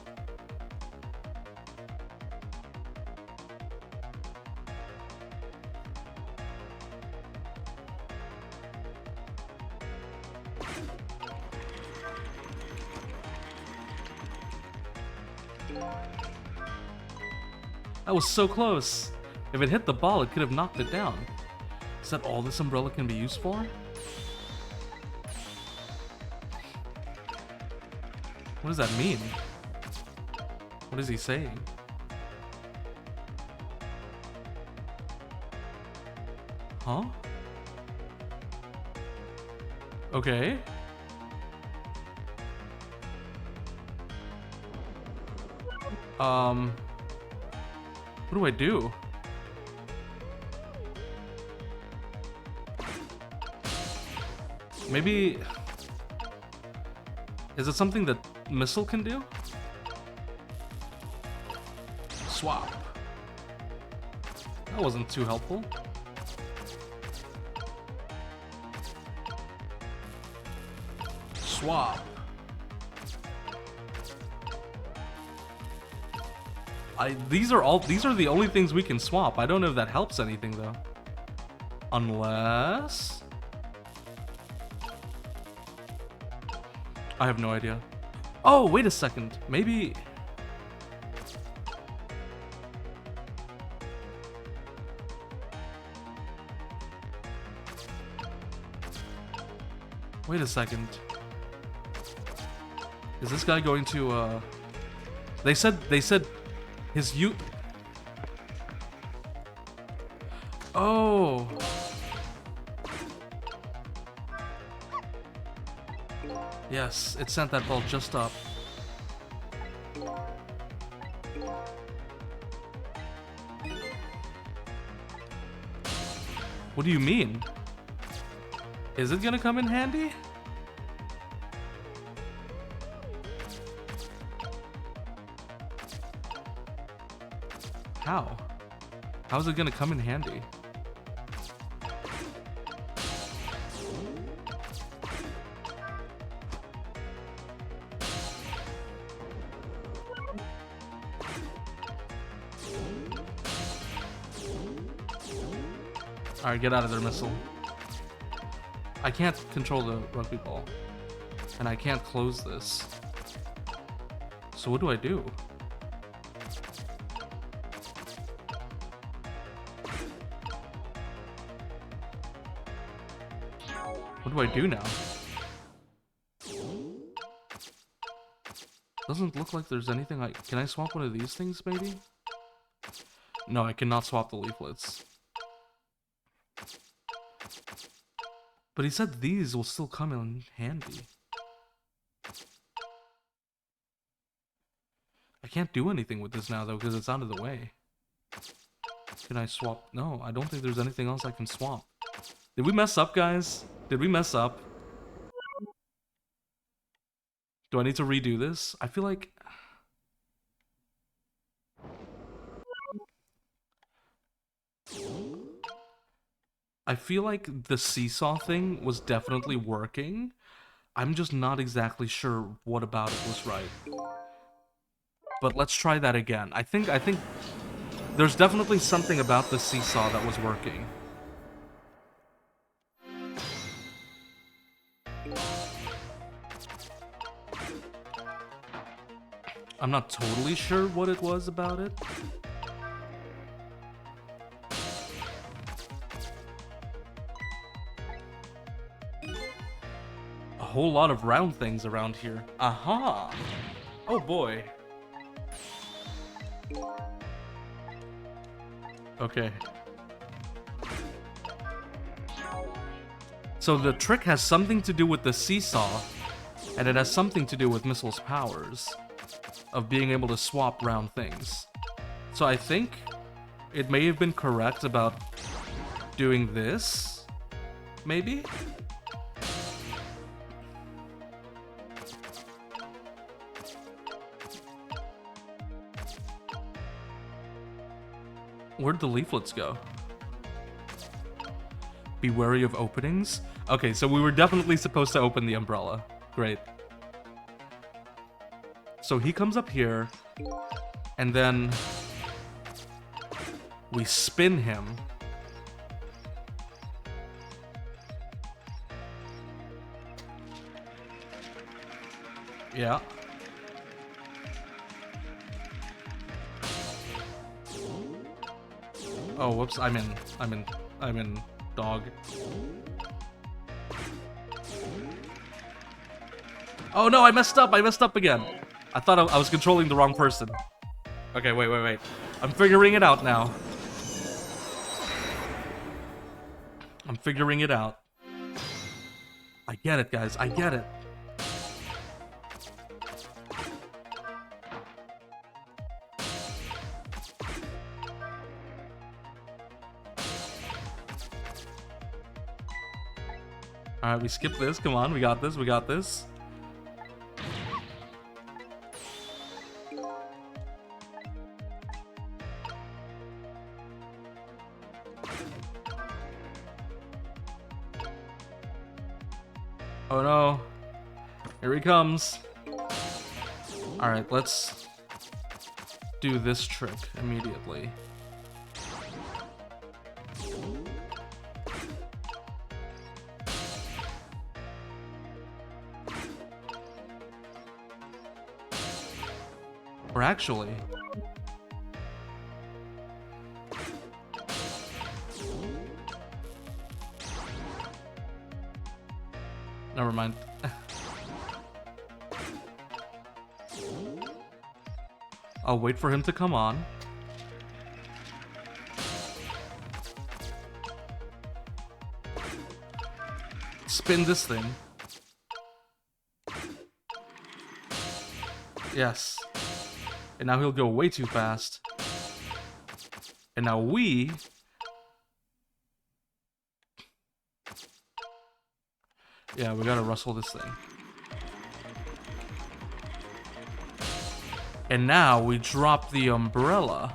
That was so close. If it hit the ball, it could have knocked it down. Is that all this umbrella can be used for? What does that mean? What is he saying? Huh? Okay. What do I do? Maybe... Is it something that Missile can do? Swap. That wasn't too helpful. Swap. These are the only things we can swap. I don't know if that helps anything though. Unless... I have no idea. Oh, wait a second. Maybe... Wait a second. Is this guy going to, They said his Oh. Yes, it sent that ball just up. What do you mean? Is it gonna come in handy? How? How is it gonna come in handy? Alright, get out of there, missile. I can't control the rugby ball. And I can't close this. So what do I do? What do I do now? Doesn't look like there's anything I... Can I swap one of these things, maybe? No, I cannot swap the leaflets. But he said these will still come in handy. I can't do anything with this now, though, because it's out of the way. Can I swap? No, I don't think there's anything else I can swap. Did we mess up, guys? Did we mess up? Do I need to redo this? I feel like... I feel like the seesaw thing was definitely working. I'm just not exactly sure what about it was right. But let's try that again. I think there's definitely something about the seesaw that was working. I'm not totally sure what it was about it. A whole lot of round things around here. Aha! Oh boy. Okay. So the trick has something to do with the seesaw, and it has something to do with Missile's powers of being able to swap round things. So I think it may have been correct about doing this, maybe? Where'd the leaflets go? Be wary of openings? Okay, so we were definitely supposed to open the umbrella. Great. So he comes up here, and then we spin him. Yeah. Oh, whoops, I'm in dog. Oh no, I messed up again. I thought I was controlling the wrong person. Okay, wait. I'm figuring it out now. I'm figuring it out. I get it, guys, I get it. Alright, we skip this. Come on, we got this, we got this. Oh no. Here he comes. Alright, let's do this trick immediately. Or actually... Never mind. I'll wait for him to come on. Spin this thing. Yes. And now he'll go way too fast. And now we... Yeah, we gotta rustle this thing. And now we drop the umbrella.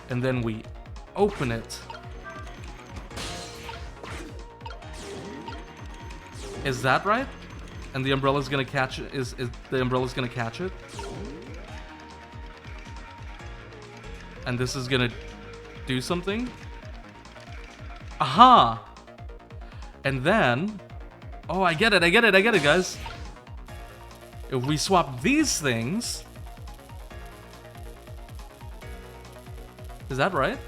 And then we open it. Is that right? And the umbrella's gonna catch it? Is the umbrella's gonna catch it? And this is gonna do something? Aha! And then... Oh, I get it, guys. If we swap these things... Is that right?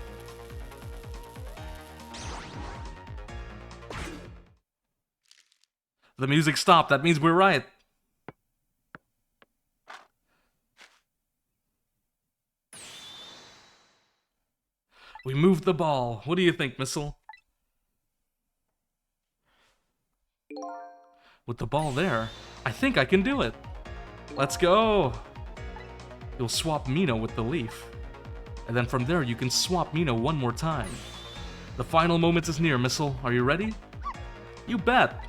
The music stopped. That means we're right. We moved the ball. What do you think, Missile? With the ball there, I think I can do it. Let's go. You'll swap Mino with the leaf. And then from there, you can swap Mino one more time. The final moment is near, Missile. Are you ready? You bet.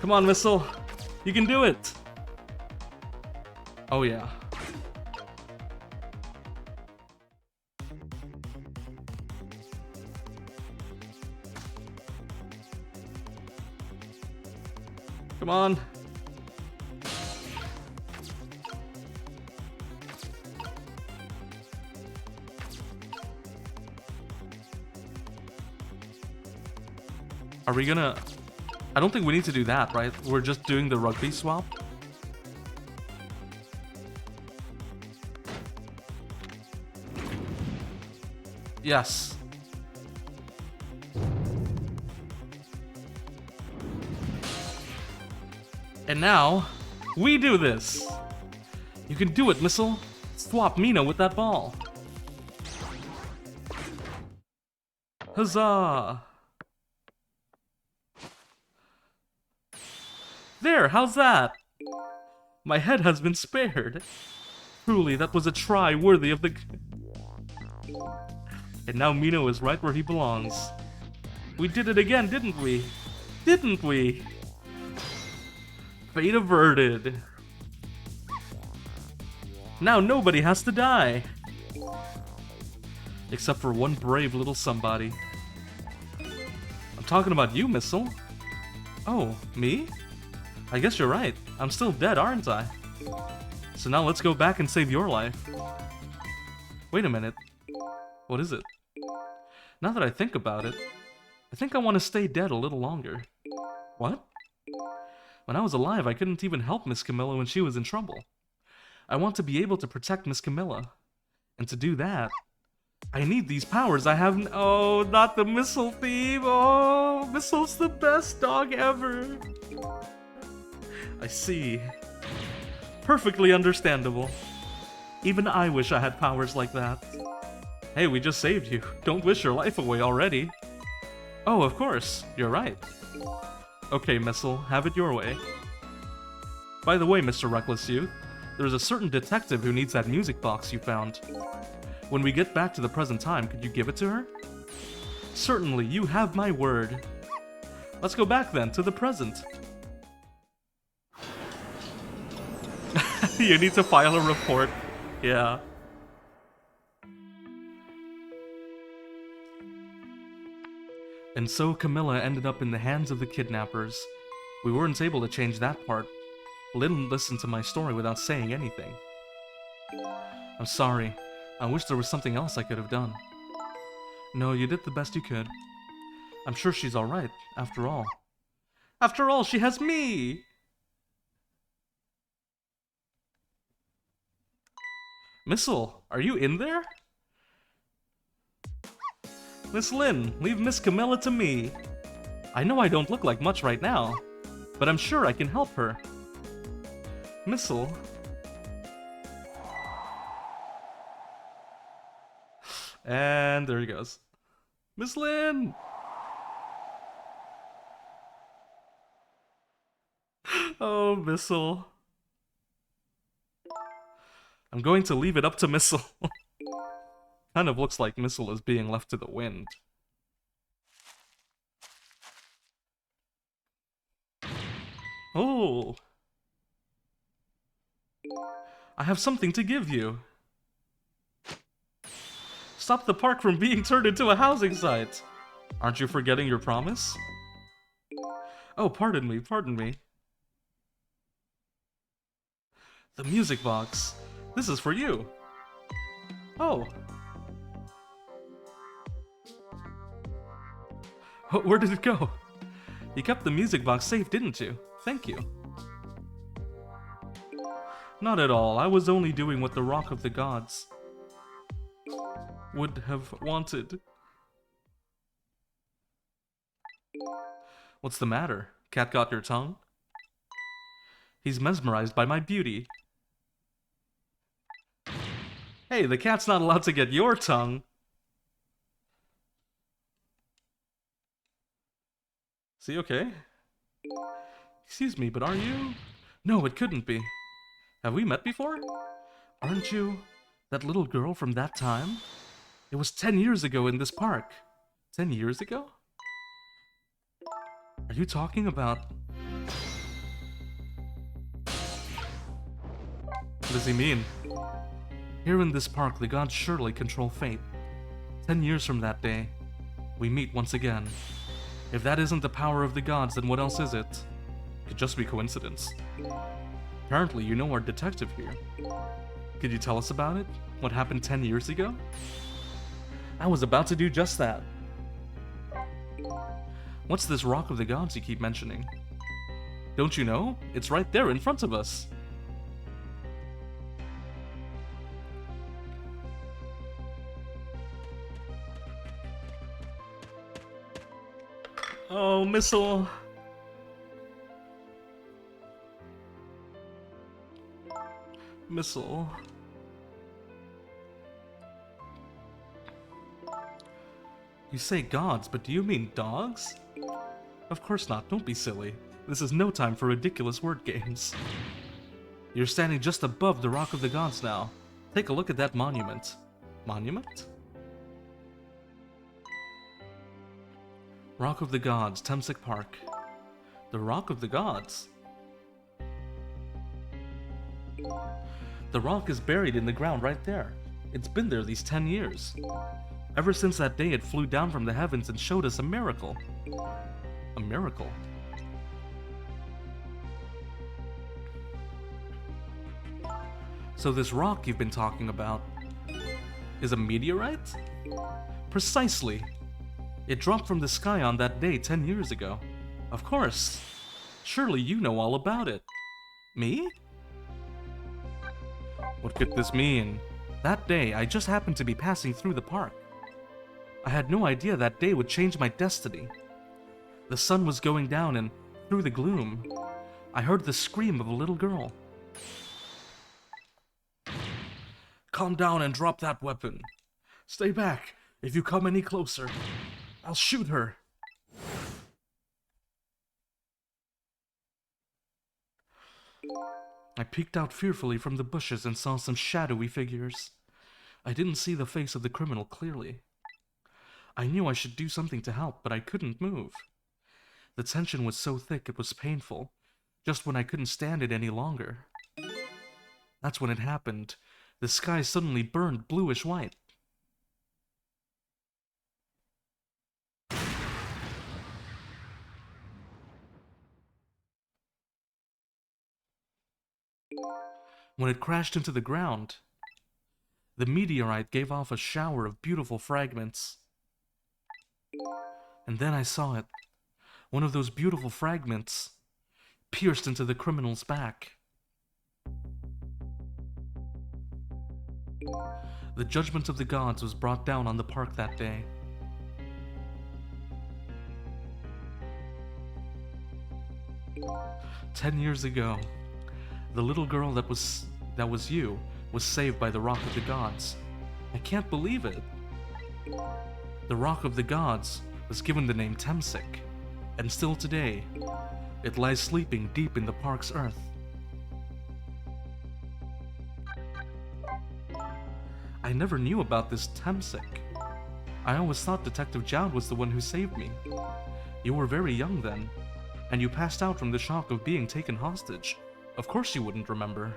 Come on, Missile. You can do it. Oh, yeah. Come on. Are we gonna... I don't think we need to do that, right? We're just doing the rugby swap. Yes. And now, we do this. You can do it, Missile. Swap Mino with that ball. Huzzah! There, how's that? My head has been spared. Truly, that was a try worthy of the... And now Mino is right where he belongs. We did it again, didn't we? Didn't we? Fate averted. Now nobody has to die. Except for one brave little somebody. I'm talking about you, Missile. Oh, me? I guess you're right. I'm still dead, aren't I? So now let's go back and save your life. Wait a minute. What is it? Now that I think about it, I think I want to stay dead a little longer. What? When I was alive, I couldn't even help Miss Camilla when she was in trouble. I want to be able to protect Miss Camilla. And to do that, I need these powers I have... Oh, not the Missile theme! Oh, Missile's the best dog ever! I see. Perfectly understandable. Even I wish I had powers like that. Hey, we just saved you. Don't wish your life away already. Oh, of course. You're right. Okay, Missile, have it your way. By the way, Mr. Reckless Youth, there's a certain detective who needs that music box you found. When we get back to the present time, could you give it to her? Certainly, you have my word. Let's go back then, to the present. You need to file a report. Yeah. And so Camilla ended up in the hands of the kidnappers. We weren't able to change that part. Lynn listened to my story without saying anything. I'm sorry. I wish there was something else I could have done. No, you did the best you could. I'm sure she's alright, after all. After all, she has me! Missile, are you in there? Miss Lynn, leave Miss Camilla to me. I know I don't look like much right now, but I'm sure I can help her. Missile. And there he goes. Miss Lynn! Oh, Missile. I'm going to leave it up to Missile. Kind of looks like Missile is being left to the wind. Oh. I have something to give you. Stop the park from being turned into a housing site. Aren't you forgetting your promise? Oh, pardon me, pardon me. The music box. This is for you. Oh. Where did it go? You kept the music box safe, didn't you? Thank you. Not at all. I was only doing what the Rock of the Gods would have wanted. What's the matter? Cat got your tongue? He's mesmerized by my beauty. Hey, the cat's not allowed to get your tongue. See, okay. Excuse me, but are you? No, it couldn't be. Have we met before? Aren't you that little girl from that time? It was 10 years ago in this park. 10 years ago? Are you talking about... What does he mean? Here in this park, the gods surely control fate. 10 years from that day, we meet once again. If that isn't the power of the gods, then what else is it? Could just be coincidence. Apparently, you know our detective here. Could you tell us about it? What happened 10 years ago? I was about to do just that. What's this Rock of the Gods you keep mentioning? Don't you know? It's right there in front of us. Oh, Missile. Missile. You say gods, but do you mean dogs? Of course not, don't be silly. This is no time for ridiculous word games. You're standing just above the Rock of the Gods now. Take a look at that monument. Monument? Rock of the Gods, Temsic Park. The Rock of the Gods? The rock is buried in the ground right there. It's been there these 10 years. Ever since that day it flew down from the heavens and showed us a miracle. A miracle? So this rock you've been talking about is a meteorite? Precisely. It dropped from the sky on that day 10 years ago. Of course. Surely you know all about it. Me? What could this mean? That day, I just happened to be passing through the park. I had no idea that day would change my destiny. The sun was going down and, through the gloom, I heard the scream of a little girl. Calm down and drop that weapon. Stay back. If you come any closer, I'll shoot her. I peeked out fearfully from the bushes and saw some shadowy figures. I didn't see the face of the criminal clearly. I knew I should do something to help, but I couldn't move. The tension was so thick it was painful, just when I couldn't stand it any longer. That's when it happened. The sky suddenly burned bluish white. When it crashed into the ground, the meteorite gave off a shower of beautiful fragments. And then I saw it. One of those beautiful fragments pierced into the criminal's back. The judgment of the gods was brought down on the park that day. "10 years ago, the little girl that was you was saved by the Rock of the Gods. I can't believe it. The Rock of the Gods was given the name Temsic, and still today, It lies sleeping deep in the park's earth. I never knew about this Temsik. I always thought Detective Jowd was the one who saved me. You were very young then, and you passed out from the shock of being taken hostage. Of course you wouldn't remember.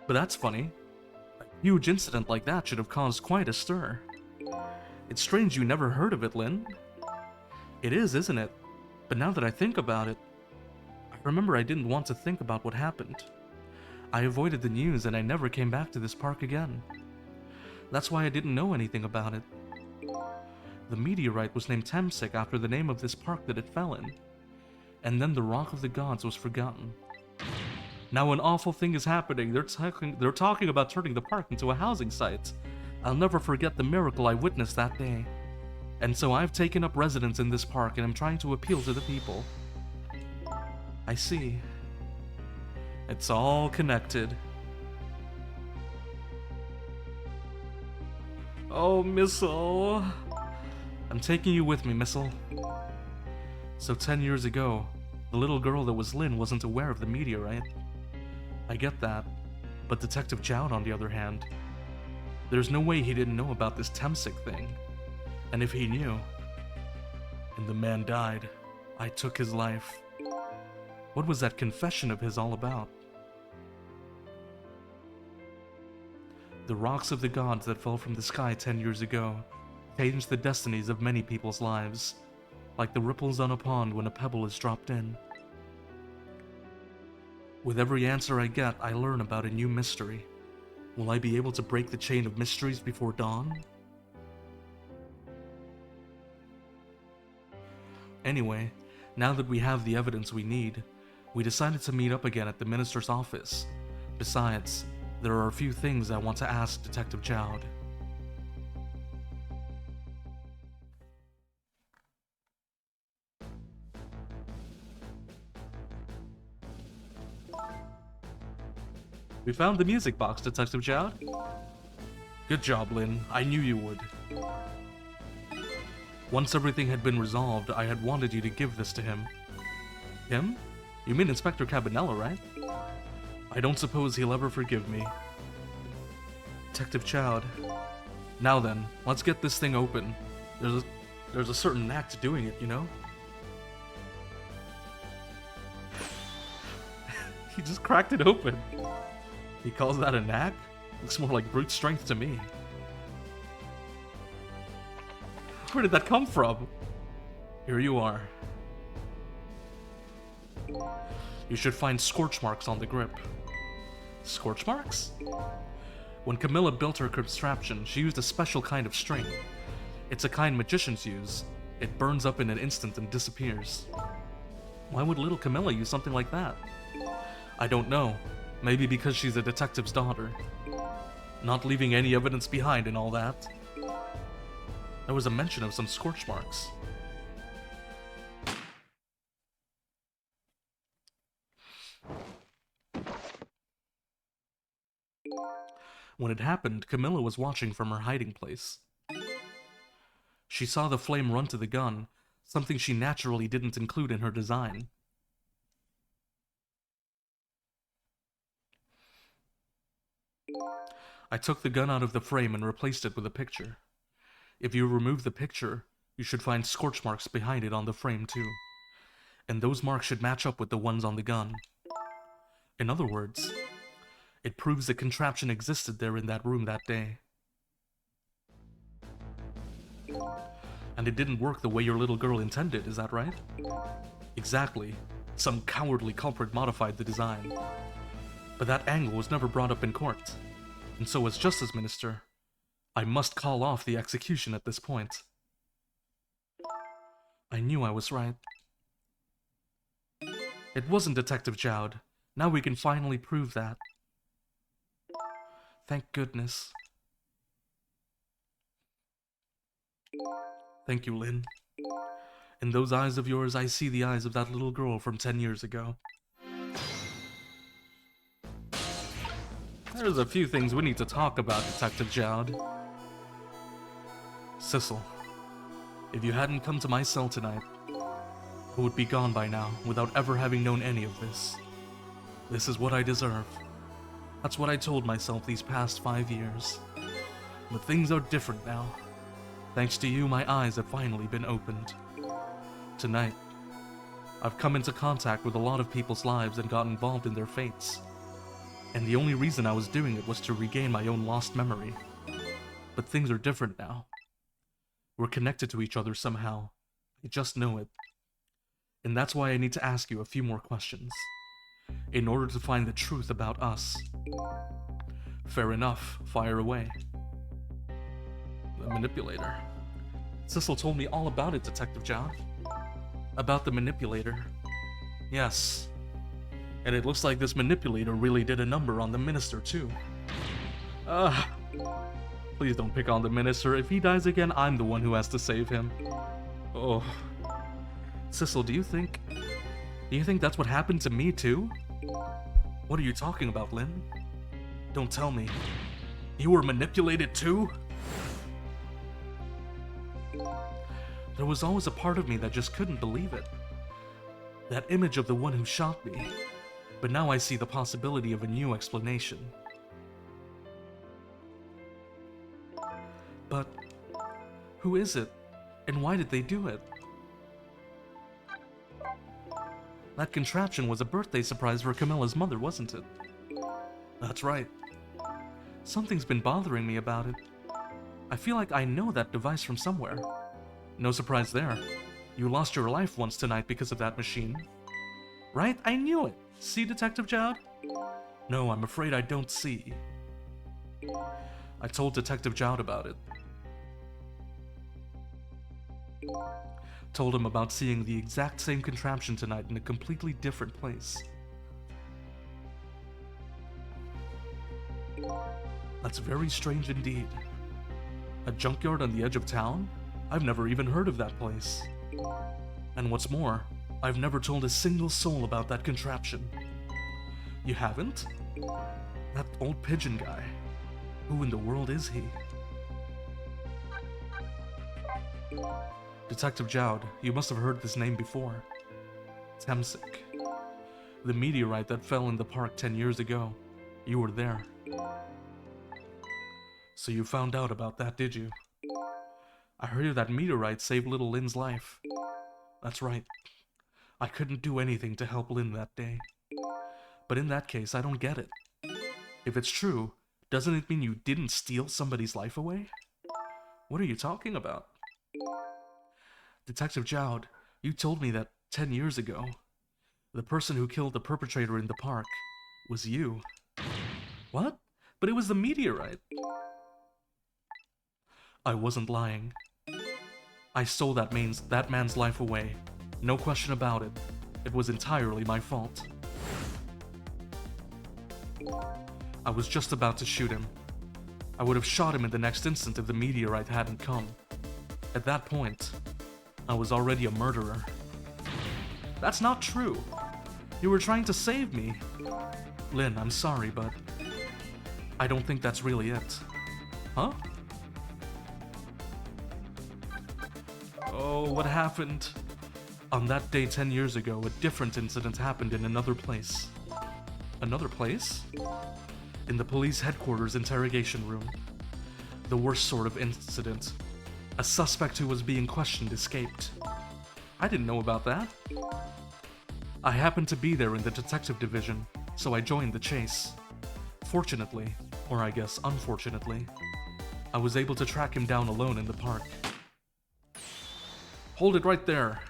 But that's funny. A huge incident like that should have caused quite a stir. It's strange you never heard of it, Lynn. It is, isn't it? But now that I think about it, I remember I didn't want to think about what happened. I avoided the news and I never came back to this park again. That's why I didn't know anything about it. The meteorite was named Temsik after the name of this park that it fell in. And then the Rock of the Gods was forgotten. Now an awful thing is happening. They're talking about turning the park into a housing site. I'll never forget the miracle I witnessed that day. And so I've taken up residence in this park and I'm trying to appeal to the people. I see. It's all connected. Oh, Missile. I'm taking you with me, Missile. So 10 years ago, the little girl that was Lynn wasn't aware of the meteorite. I get that, but Detective Jowd, on the other hand, there's no way he didn't know about this Temsik thing. And if he knew, and the man died, I took his life. What was that confession of his all about? The rocks of the gods that fell from the sky 10 years ago changed the destinies of many people's lives, like the ripples on a pond when a pebble is dropped in. With every answer I get, I learn about a new mystery. Will I be able to break the chain of mysteries before dawn? Anyway, now that we have the evidence we need, we decided to meet up again at the minister's office. Besides, there are a few things I want to ask Detective Jowd. We found the music box, Detective Jowd. Good job, Lynn. I knew you would. Once everything had been resolved, I had wanted you to give this to him. Him? You mean Inspector Cabanela, right? I don't suppose he'll ever forgive me. Detective Jowd. Now then, let's get this thing open. There's a certain knack to doing it, you know? He just cracked it open. He calls that a knack? Looks more like brute strength to me. Where did that come from? Here you are. You should find scorch marks on the grip. Scorch marks? When Camilla built her contraption, she used a special kind of string. It's a kind magicians use. It burns up in an instant and disappears. Why would little Camilla use something like that? I don't know. Maybe because she's a detective's daughter. Not leaving any evidence behind and all that. There was a mention of some scorch marks. When it happened, Camilla was watching from her hiding place. She saw the flame run to the gun, something she naturally didn't include in her design. I took the gun out of the frame and replaced it with a picture. If you remove the picture, you should find scorch marks behind it on the frame too. And those marks should match up with the ones on the gun. In other words, it proves the contraption existed there in that room that day. And it didn't work the way your little girl intended, is that right? Exactly. Some cowardly culprit modified the design. But that angle was never brought up in court. And so as Justice Minister, I must call off the execution at this point. I knew I was right. It wasn't Detective Jowd. Now we can finally prove that. Thank goodness. Thank you, Lynn. In those eyes of yours, I see the eyes of that little girl from 10 years ago. There's a few things we need to talk about, Detective Jowd. Sissel, if you hadn't come to my cell tonight, I would be gone by now without ever having known any of this. This is what I deserve. That's what I told myself these past 5 years. But things are different now. Thanks to you, my eyes have finally been opened. Tonight, I've come into contact with a lot of people's lives and got involved in their fates. And the only reason I was doing it was to regain my own lost memory. But things are different now. We're connected to each other somehow. I just know it. And that's why I need to ask you a few more questions. In order to find the truth about us. Fair enough, fire away. The manipulator. Cecil told me all about it, Detective John. About the manipulator. Yes. And it looks like this manipulator really did a number on the minister, too. Please don't pick on the minister. If he dies again, I'm the one who has to save him. Oh. Cecil, do you think that's what happened to me, too? What are you talking about, Lynn? Don't tell me. You were manipulated, too? There was always a part of me that just couldn't believe it. That image of the one who shot me. But now I see the possibility of a new explanation. But who is it? And why did they do it? That contraption was a birthday surprise for Camilla's mother, wasn't it? That's right. Something's been bothering me about it. I feel like I know that device from somewhere. No surprise there. You lost your life once tonight because of that machine. Right? I knew it. See, Detective Jowd? No, I'm afraid I don't see. I told Detective Jowd about it. Told him about seeing the exact same contraption tonight in a completely different place. That's very strange indeed. A junkyard on the edge of town? I've never even heard of that place. And what's more, I've never told a single soul about that contraption. You haven't? That old pigeon guy. Who in the world is he? Detective Jowd, you must have heard this name before. Temsik. The meteorite that fell in the park 10 years ago. You were there. So you found out about that, did you? I heard that meteorite saved little Lynn's life. That's right. I couldn't do anything to help Lynn that day. But in that case, I don't get it. If it's true, doesn't it mean you didn't steal somebody's life away? What are you talking about? Detective Jowd, you told me that 10 years ago, the person who killed the perpetrator in the park was you. What? But it was the meteorite. I wasn't lying. I stole that man's life away. No question about it. It was entirely my fault. I was just about to shoot him. I would have shot him in the next instant if the meteorite hadn't come. At that point, I was already a murderer. That's not true. You were trying to save me. Lynn, I'm sorry, but I don't think that's really it. Huh? Oh, what happened? On that day 10 years ago, a different incident happened in another place. Another place? In the police headquarters interrogation room. The worst sort of incident. A suspect who was being questioned escaped. I didn't know about that. I happened to be there in the detective division, so I joined the chase. Fortunately, or I guess unfortunately, I was able to track him down alone in the park. Hold it right there.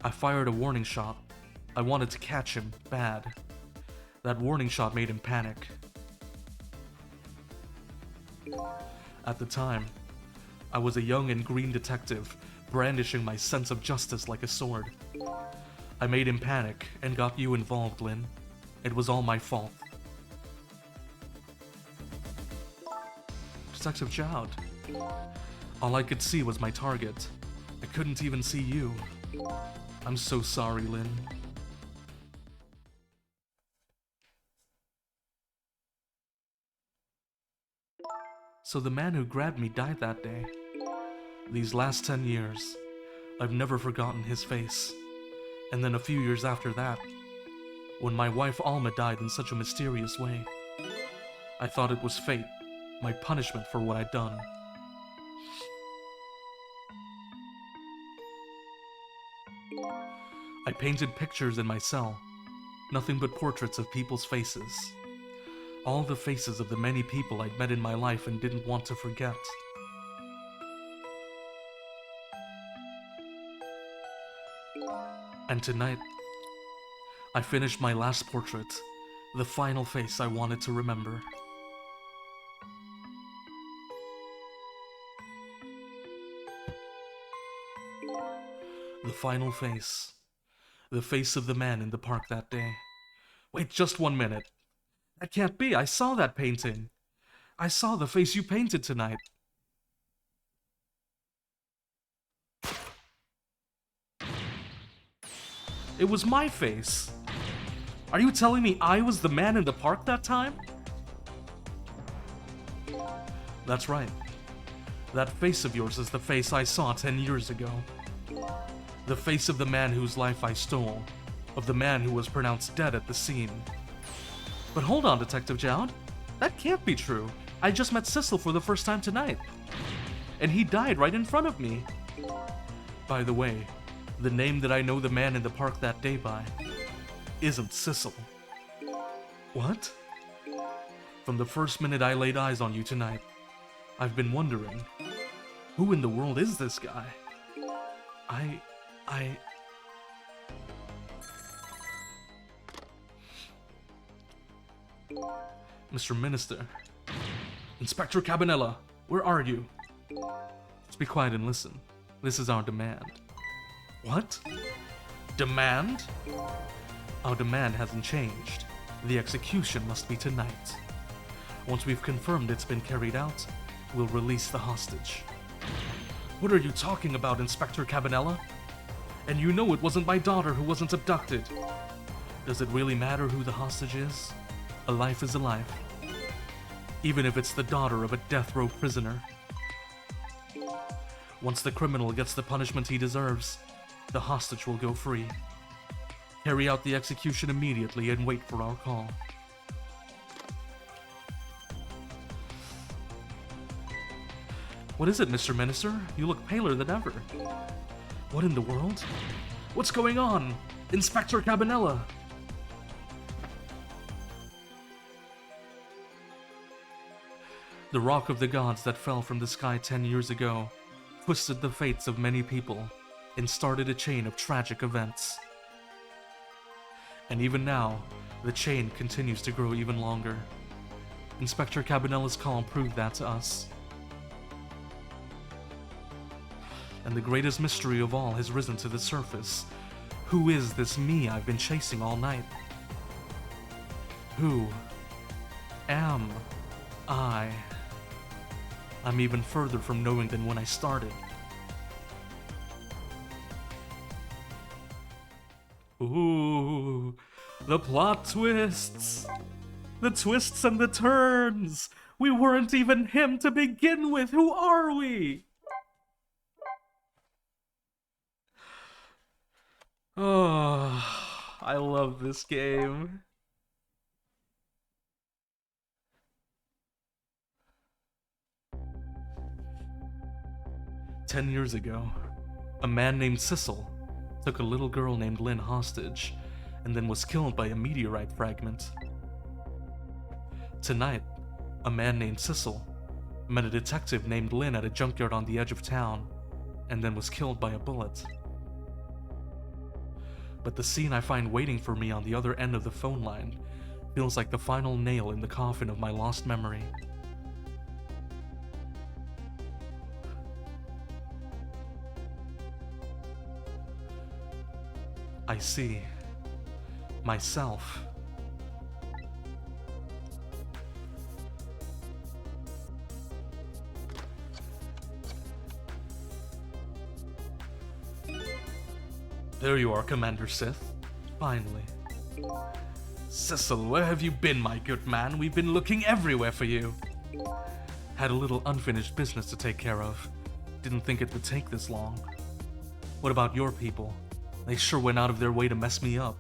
I fired a warning shot. I wanted to catch him, bad. That warning shot made him panic. At the time, I was a young and green detective, brandishing my sense of justice like a sword. I made him panic and got you involved, Lynn. It was all my fault. Detective Jowd. All I could see was my target. I couldn't even see you. I'm so sorry, Lynn. So the man who grabbed me died that day. These last 10 years, I've never forgotten his face. And then a few years after that, when my wife Alma died in such a mysterious way, I thought it was fate, my punishment for what I'd done. I painted pictures in my cell, nothing but portraits of people's faces. All the faces of the many people I'd met in my life and didn't want to forget. And tonight, I finished my last portrait, the final face I wanted to remember. The final face. The face of the man in the park that day. Wait just 1 minute. That can't be. I saw that painting. I saw the face you painted tonight. It was my face. Are you telling me I was the man in the park that time? That's right. That face of yours is the face I saw 10 years ago. The face of the man whose life I stole. Of the man who was pronounced dead at the scene. But hold on, Detective Jowd. That can't be true. I just met Cecil for the first time tonight. And he died right in front of me. By the way, the name that I know the man in the park that day by isn't Cecil. What? From the first minute I laid eyes on you tonight, I've been wondering, who in the world is this guy? Mr. Minister. Inspector Cabanela, where are you? Just be quiet and listen. This is our demand. What? Demand? Our demand hasn't changed. The execution must be tonight. Once we've confirmed it's been carried out, we'll release the hostage. What are you talking about, Inspector Cabanela? And you know it wasn't my daughter who wasn't abducted. Does it really matter who the hostage is? A life is a life. Even if it's the daughter of a death row prisoner. Once the criminal gets the punishment he deserves, the hostage will go free. Carry out the execution immediately and wait for our call. What is it, Mr. Minister? You look paler than ever. What in the world? What's going on? Inspector Cabanela! The rock of the gods that fell from the sky 10 years ago twisted the fates of many people and started a chain of tragic events. And even now, the chain continues to grow even longer. Inspector Cabanela's call proved that to us. And the greatest mystery of all has risen to the surface. Who is this me I've been chasing all night? Who am I? I'm even further from knowing than when I started. Ooh, the plot twists! The twists and the turns! We weren't even him to begin with! Who are we? Oh, I love this game. "10 years ago, a man named Cecil took a little girl named Lynn hostage and then was killed by a meteorite fragment. Tonight, a man named Cecil met a detective named Lynn at a junkyard on the edge of town and then was killed by a bullet. But the scene I find waiting for me on the other end of the phone line feels like the final nail in the coffin of my lost memory. I see myself. There you are, Commander Sith. Finally. Cecil, where have you been, my good man? We've been looking everywhere for you. Had a little unfinished business to take care of. Didn't think it would take this long. What about your people? They sure went out of their way to mess me up.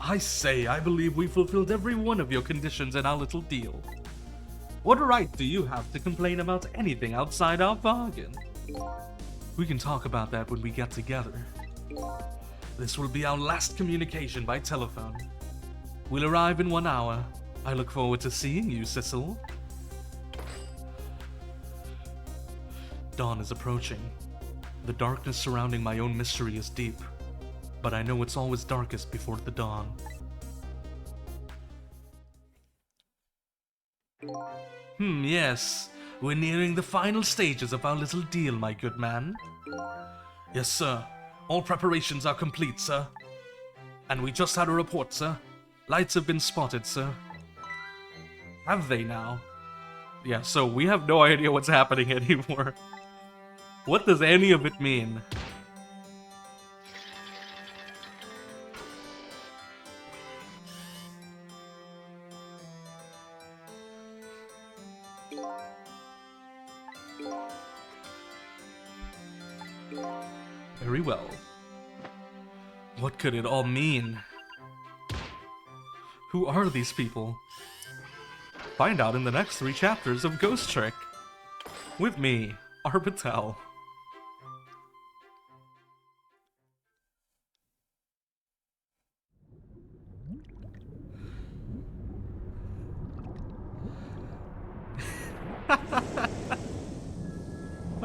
I say, I believe we fulfilled every one of your conditions in our little deal. What right do you have to complain about anything outside our bargain? We can talk about that when we get together. This will be our last communication by telephone. We'll arrive in 1 hour. I look forward to seeing you, Cecil. Dawn is approaching. The darkness surrounding my own mystery is deep, but I know it's always darkest before the dawn. Yes. We're nearing the final stages of our little deal, my good man. Yes, sir. All preparations are complete, sir. And we just had a report, sir. Lights have been spotted, sir. Have they now? Yeah, so we have no idea what's happening anymore. What does any of it mean? Very well. What could it all mean? Who are these people? Find out in the next 3 chapters of Ghost Trick. With me, Arbi.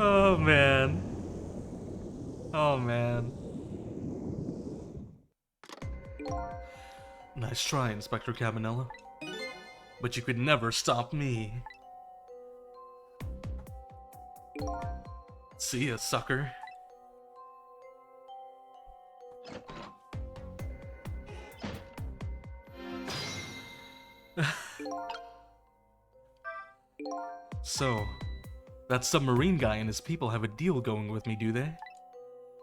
Oh man. Oh man. Nice try, Inspector Cabanela. But you could never stop me. See ya, sucker. So, that submarine guy and his people have a deal going with me, do they?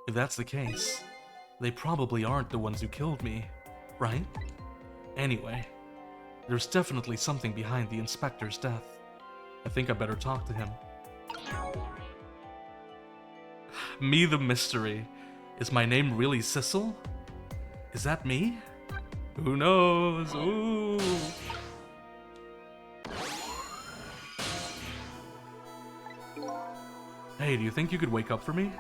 If that's the case, they probably aren't the ones who killed me, right? Anyway, there's definitely something behind the inspector's death. I think I better talk to him. Me the mystery. Is my name really Cecil? Is that me? Who knows? Ooh. Hey, do you think you could wake up for me?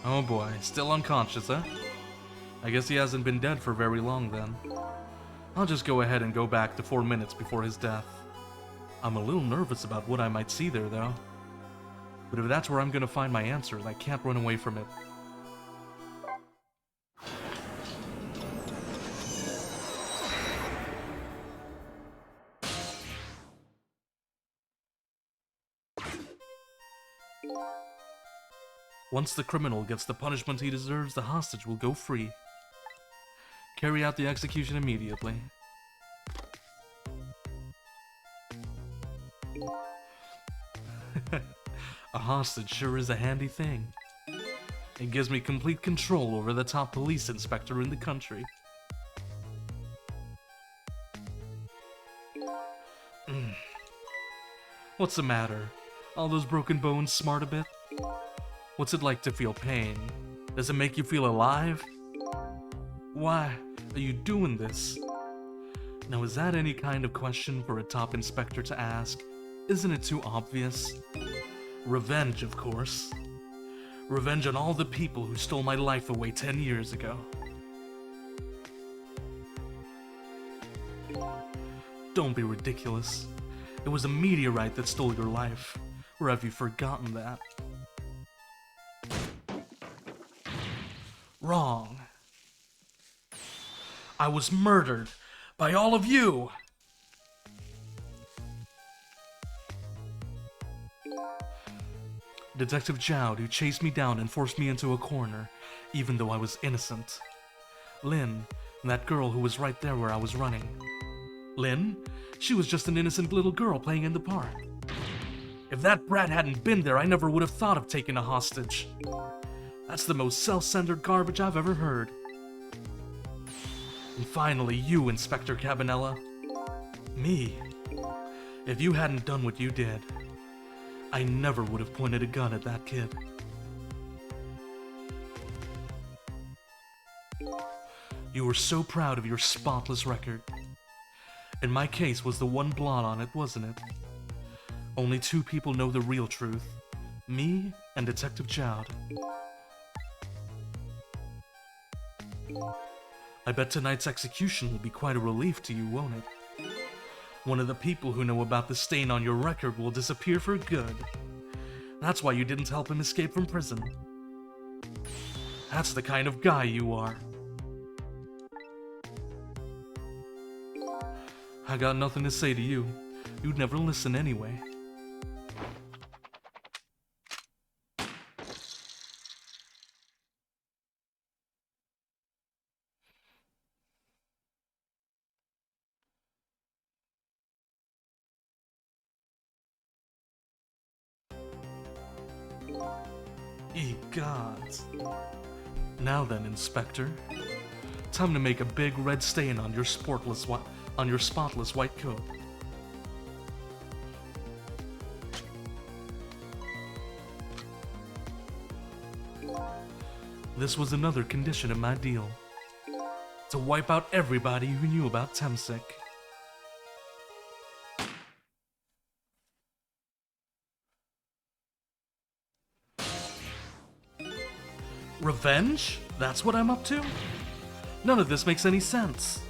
Oh boy, still unconscious, huh? I guess he hasn't been dead for very long then. I'll just go ahead and go back to 4 minutes before his death. I'm a little nervous about what I might see there, though. But if that's where I'm gonna find my answers, I can't run away from it. Once the criminal gets the punishment he deserves, the hostage will go free. Carry out the execution immediately. A hostage sure is a handy thing. It gives me complete control over the top police inspector in the country. What's the matter? All those broken bones smart a bit? What's it like to feel pain? Does it make you feel alive? Why are you doing this? Now, is that any kind of question for a top inspector to ask? Isn't it too obvious? Revenge, of course. Revenge on all the people who stole my life away 10 years ago. Don't be ridiculous. It was a meteorite that stole your life. Or have you forgotten that? Wrong. I was murdered by all of you! Detective Jowd, who chased me down and forced me into a corner, even though I was innocent. Lynn, that girl who was right there where I was running. Lynn? She was just an innocent little girl playing in the park. If that brat hadn't been there, I never would have thought of taking a hostage. That's the most self-centered garbage I've ever heard. And finally, you, Inspector Cabanela. Me. If you hadn't done what you did, I never would have pointed a gun at that kid. You were so proud of your spotless record. And my case was the one blot on it, wasn't it? Only 2 people know the real truth. Me and Detective Chowd. I bet tonight's execution will be quite a relief to you, won't it? One of the people who know about the stain on your record will disappear for good. That's why you didn't help him escape from prison. That's the kind of guy you are. I got nothing to say to you. You'd never listen anyway. Egods. Now then, Inspector. Time to make a big red stain on your spotless white coat. This was another condition of my deal. To wipe out everybody who knew about Temsic. Revenge? That's what I'm up to? None of this makes any sense.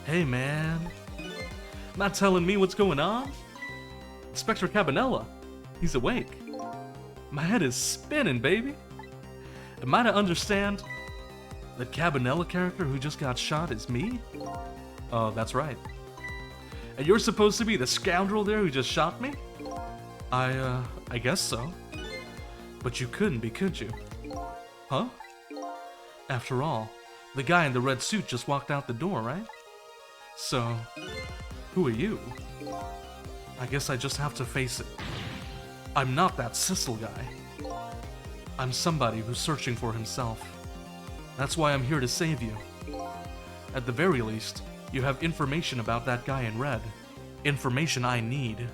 Hey man, not telling me what's going on? Inspector Cabanela, he's awake. My head is spinning, baby. Am I to understand that Cabanela character who just got shot is me? Oh, that's right. And you're supposed to be the scoundrel there who just shot me? I guess so. But you couldn't be, could you? Huh? After all, the guy in the red suit just walked out the door, right? So, who are you? I guess I just have to face it. I'm not that Sissel guy. I'm somebody who's searching for himself. That's why I'm here to save you. At the very least, you have information about that guy in red. Information I need.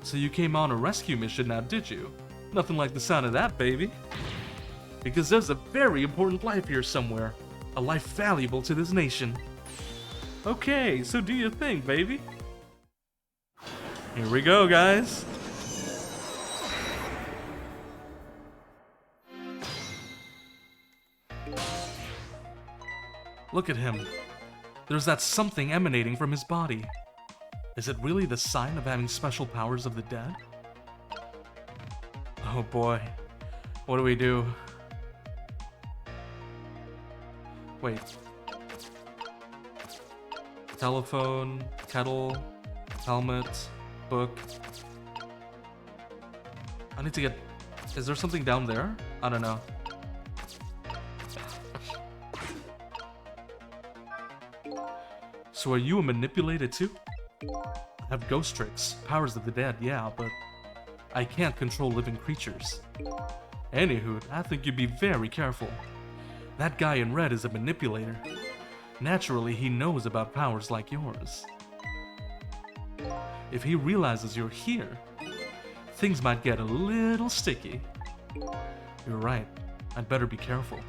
So you came on a rescue mission now, did you? Nothing like the sound of that, baby. Because there's a very important life here somewhere. A life valuable to this nation. Okay, so do your thing, baby. Here we go, guys. Look at him. There's that something emanating from his body. Is it really the sign of having special powers of the dead? Oh boy. What do we do? Wait. Telephone, kettle, helmet, book. I need to get... Is there something down there? I don't know. So are you a manipulator too? I have ghost tricks, powers of the dead, yeah, but I can't control living creatures. Anywho, I think you'd be very careful. That guy in red is a manipulator. Naturally, he knows about powers like yours. If he realizes you're here, things might get a little sticky. You're right, I'd better be careful.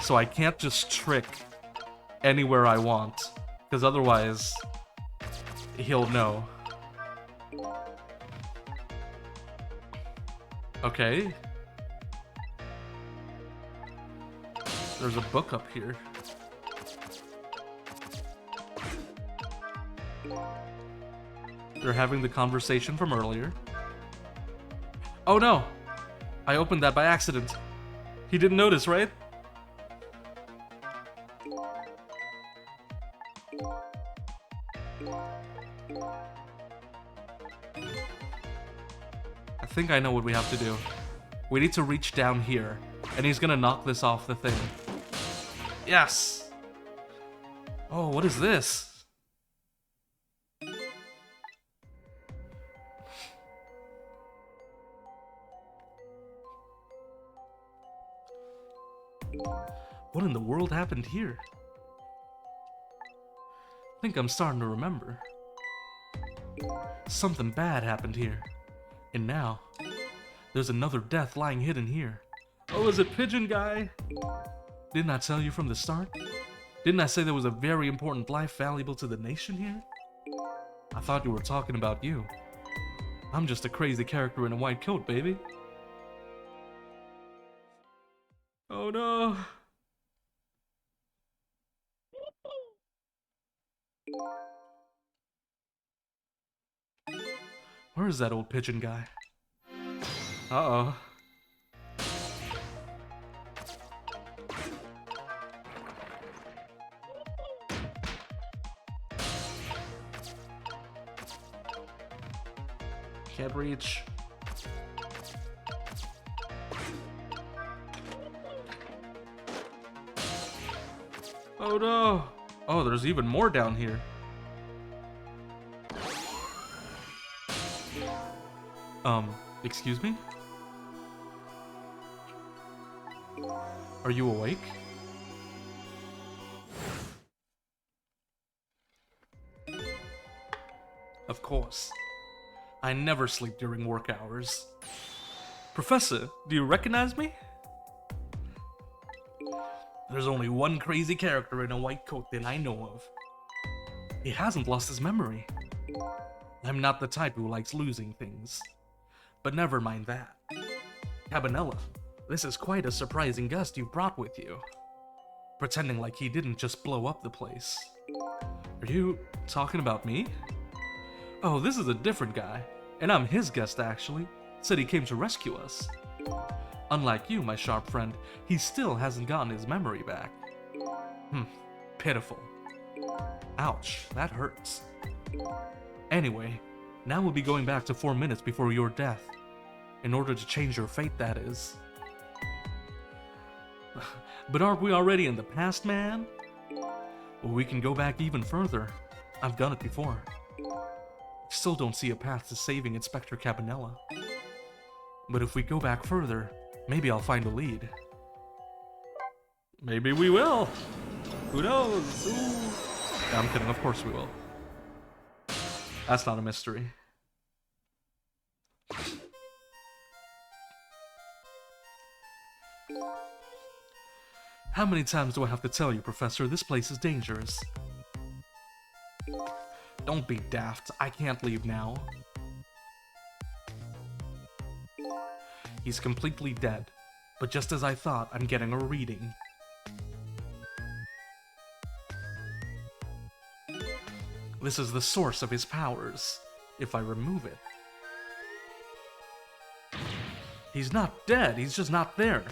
So I can't just trick anywhere I want, because otherwise, he'll know. Okay. There's a book up here. They're having the conversation from earlier. Oh no! I opened that by accident. He didn't notice, right? I think I know what we have to do. We need to reach down here, and he's gonna knock this off the thing. Yes! Oh, what is this? What in the world happened here? I think I'm starting to remember. Something bad happened here. And now, there's another death lying hidden here. Oh, is it Pigeon Guy? Didn't I tell you from the start? Didn't I say there was a very important life valuable to the nation here? I thought you were talking about you. I'm just a crazy character in a white coat, baby. Oh no. Where is that old pigeon guy? Uh-oh. Can't reach. Oh no! Oh, there's even more down here. Excuse me? Are you awake? Of course. I never sleep during work hours. Professor, do you recognize me? There's only one crazy character in a white coat that I know of. He hasn't lost his memory. I'm not the type who likes losing things. But never mind that. Cabanela, this is quite a surprising guest you brought with you. Pretending like he didn't just blow up the place. Are you talking about me? Oh, this is a different guy. And I'm his guest, actually. Said he came to rescue us. Unlike you, my sharp friend, he still hasn't gotten his memory back. Pitiful. Ouch, that hurts. Anyway, now we'll be going back to 4 minutes before your death. In order to change your fate, that is. But aren't we already in the past, man? Well, we can go back even further. I've done it before. Still don't see a path to saving Inspector Cabanela. But if we go back further, maybe I'll find a lead. Maybe we will. Who knows? Ooh. No, I'm kidding, of course we will. That's not a mystery. How many times do I have to tell you, Professor, this place is dangerous? Don't be daft. I can't leave now. He's completely dead. But just as I thought, I'm getting a reading. This is the source of his powers. If I remove it. He's not dead, he's just not there.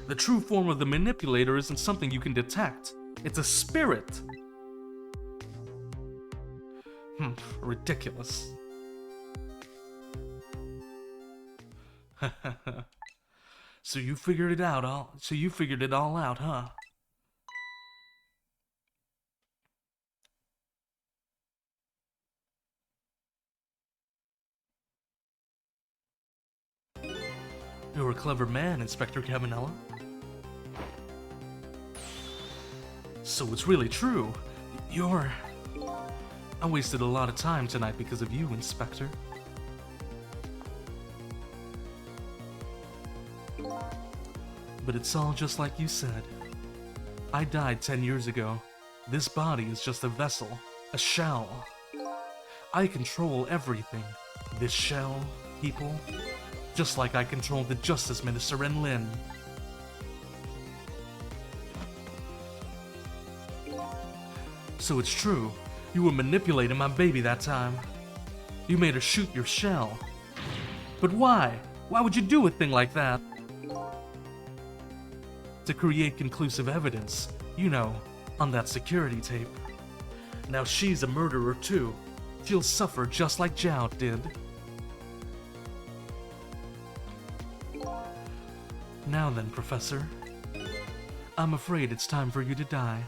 The true form of the manipulator isn't something you can detect. It's a spirit. Ridiculous. So you figured it out, all out, huh? You're a clever man, Inspector Cabanela. So it's really true. I wasted a lot of time tonight because of you, Inspector. But it's all just like you said. I died 10 years ago. This body is just a vessel, a shell. I control everything. This shell, people, just like I control the Justice Minister and Lynn. So it's true. You were manipulating my baby that time. You made her shoot your shell. But why? Why would you do a thing like that? To create conclusive evidence, you know, on that security tape. Now she's a murderer too. She'll suffer just like Jout did. Now then, Professor. I'm afraid it's time for you to die.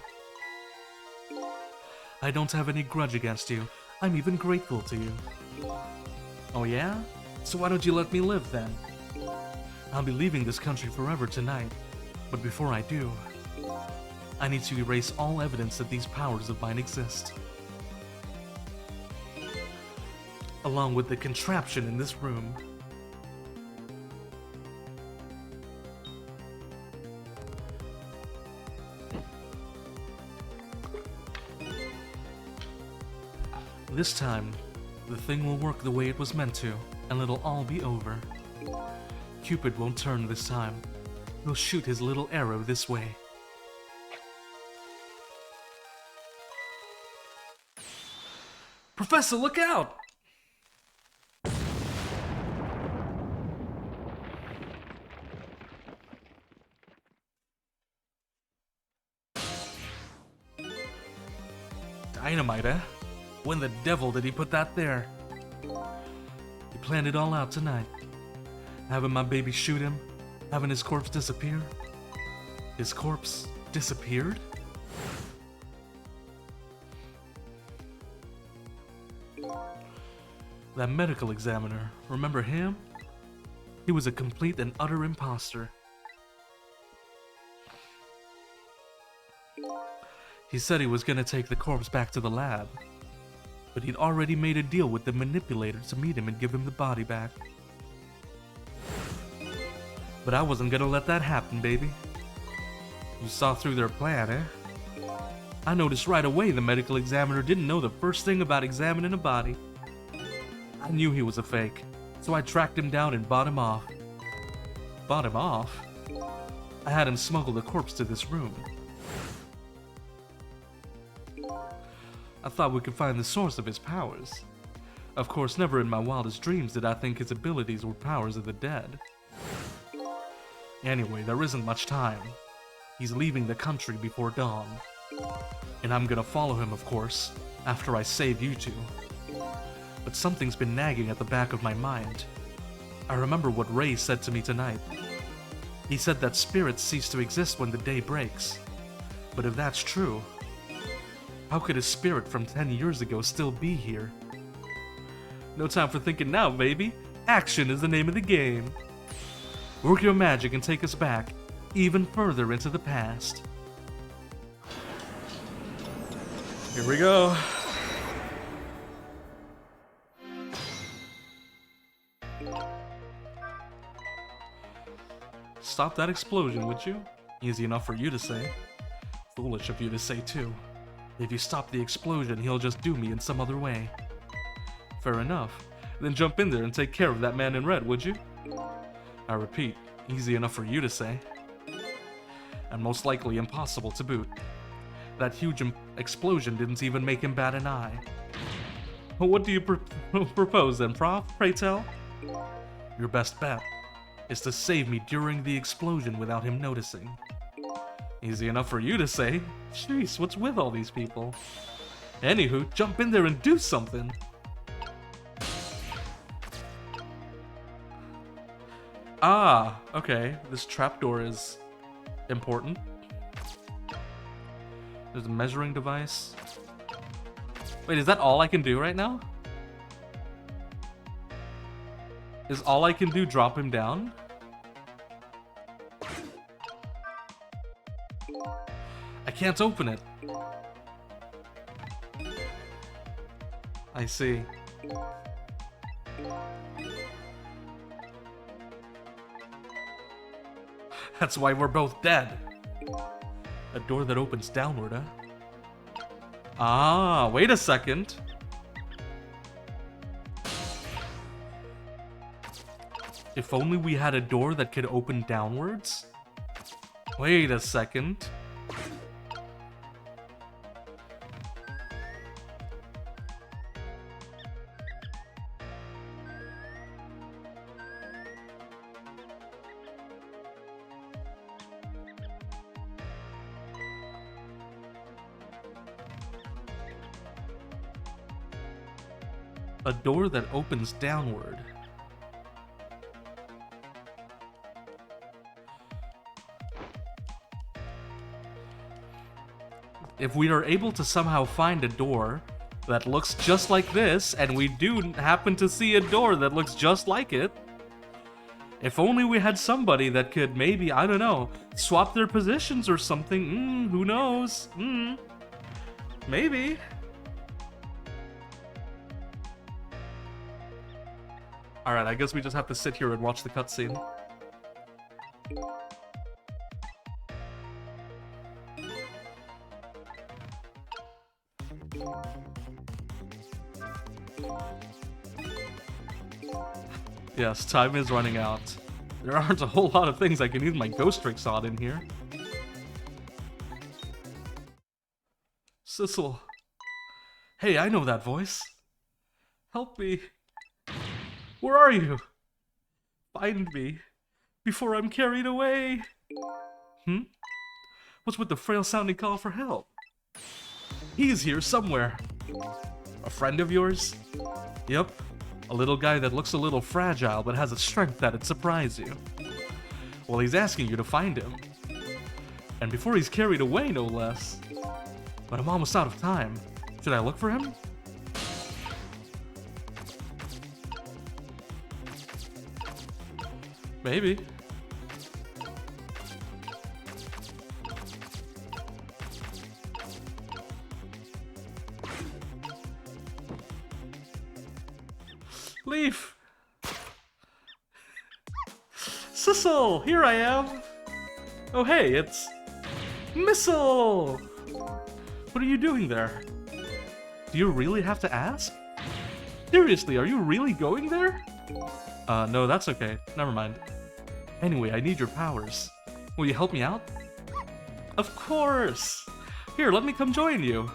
I don't have any grudge against you. I'm even grateful to you. Oh yeah? So why don't you let me live then? I'll be leaving this country forever tonight. But before I do, I need to erase all evidence that these powers of mine exist. Along with the contraption in this room. This time, the thing will work the way it was meant to, and it'll all be over. Cupid won't turn this time. He'll shoot his little arrow this way. Professor, look out! Dynamite, eh? When the devil did he put that there? He planned it all out tonight. Having my baby shoot him, having his corpse disappear. His corpse disappeared? That medical examiner, remember him? He was a complete and utter imposter. He said he was gonna take the corpse back to the lab, but he'd already made a deal with the manipulator to meet him and give him the body back. But I wasn't gonna let that happen, baby. You saw through their plan, eh? I noticed right away the medical examiner didn't know the first thing about examining a body. I knew he was a fake, so I tracked him down and bought him off. Bought him off? I had him smuggle the corpse to this room. I thought we could find the source of his powers. Of course, never in my wildest dreams did I think his abilities were powers of the dead. Anyway, there isn't much time. He's leaving the country before dawn. And I'm gonna follow him, of course, after I save you two. But something's been nagging at the back of my mind. I remember what Ray said to me tonight. He said that spirits cease to exist when the day breaks. But if that's true, how could a spirit from 10 years ago still be here? No time for thinking now, baby. Action is the name of the game. Work your magic and take us back, even further into the past. Here we go. Stop that explosion, would you? Easy enough for you to say. Foolish of you to say, too. If you stop the explosion, he'll just do me in some other way. Fair enough. Then jump in there and take care of that man in red, would you? I repeat, easy enough for you to say. And most likely impossible to boot. That huge explosion didn't even make him bat an eye. What do you propose then, Prof? Pray tell? Your best bet is to save me during the explosion without him noticing. Easy enough for you to say. Jeez, what's with all these people? Anywho, jump in there and do something. Ah, okay. This trapdoor is important. There's a measuring device. Wait, is that all I can do right now? Is all I can do drop him down? I can't open it. I see. That's why we're both dead. A door that opens downward, huh? Ah, wait a second. If only we had a door that could open downwards? Wait a second. A door that opens downward. If we are able to somehow find a door that looks just like this, and we do happen to see a door that looks just like it, if only we had somebody that could maybe, I don't know, swap their positions or something. Who knows? Maybe. Alright, I guess we just have to sit here and watch the cutscene. Yes, time is running out. There aren't a whole lot of things I can use my ghost tricks on in here. Sissel. Hey, I know that voice. Help me. Where are you? Find me before I'm carried away. What's with the frail-sounding call for help? He's here somewhere. A friend of yours? Yep. A little guy that looks a little fragile but has a strength that'd surprise you. Well, he's asking you to find him. And before he's carried away, no less. But I'm almost out of time. Should I look for him? Maybe. Leaf! Sissel! Here I am! Oh hey, it's... Missile! What are you doing there? Do you really have to ask? Seriously, are you really going there? No, that's okay. Never mind. Anyway, I need your powers. Will you help me out? Of course! Here, let me come join you.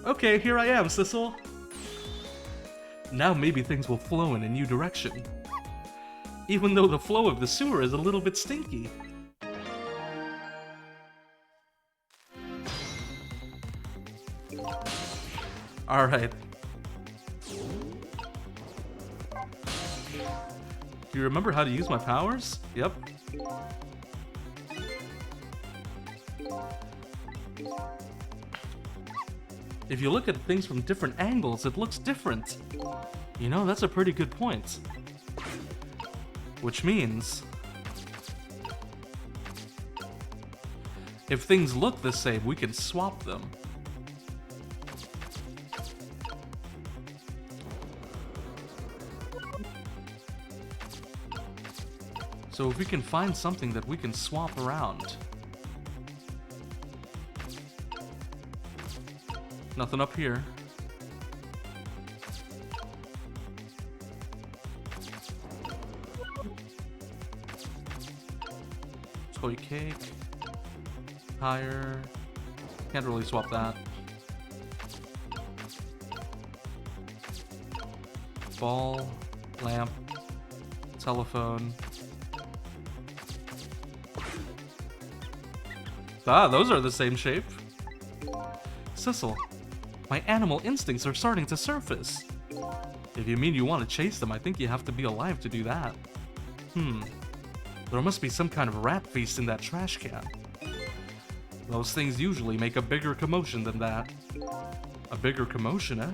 Okay, here I am, Sissel. Now maybe things will flow in a new direction. Even though the flow of the sewer is a little bit stinky. Alright. Do you remember how to use my powers? Yep. If you look at things from different angles, it looks different. You know, that's a pretty good point. Which means... if things look the same, we can swap them. So if we can find something that we can swap around. Nothing up here. Toy cake. Tire. Can't really swap that. Ball. Lamp. Telephone. Ah, those are the same shape. Sissel, my animal instincts are starting to surface. If you mean you want to chase them, I think you have to be alive to do that. There must be some kind of rat feast in that trash can. Those things usually make a bigger commotion than that. A bigger commotion, eh?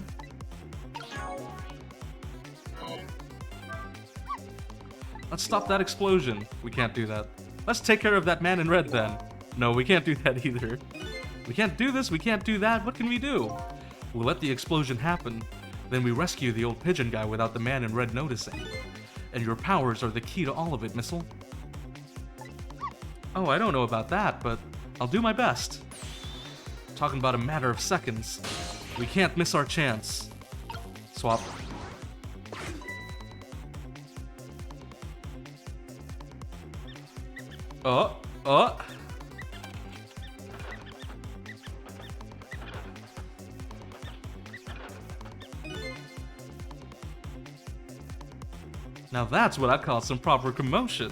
Let's stop that explosion. We can't do that. Let's take care of that man in red then. No, we can't do that either. We can't do this, we can't do that, what can we do? We'll let the explosion happen, then we rescue the old pigeon guy without the man in red noticing. And your powers are the key to all of it, Missile. Oh, I don't know about that, but I'll do my best. Talking about a matter of seconds. We can't miss our chance. Swap. Oh. Now that's what I call some proper commotion.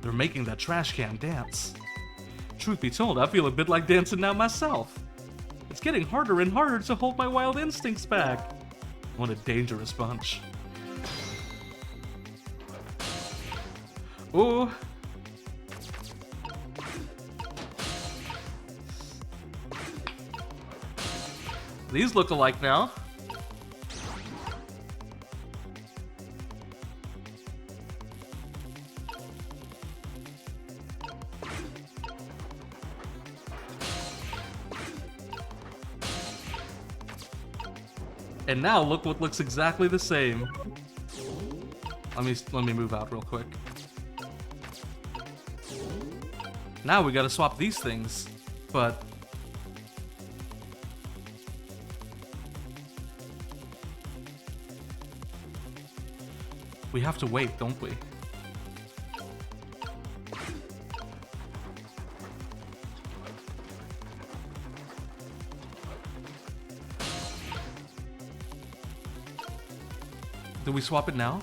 They're making that trash can dance. Truth be told, I feel a bit like dancing now myself. It's getting harder and harder to hold my wild instincts back. What a dangerous bunch. Ooh. These look alike now. And now look what looks exactly the same. Let me move out real quick. Now we gotta swap these things. But... we have to wait, don't we? Do we swap it now?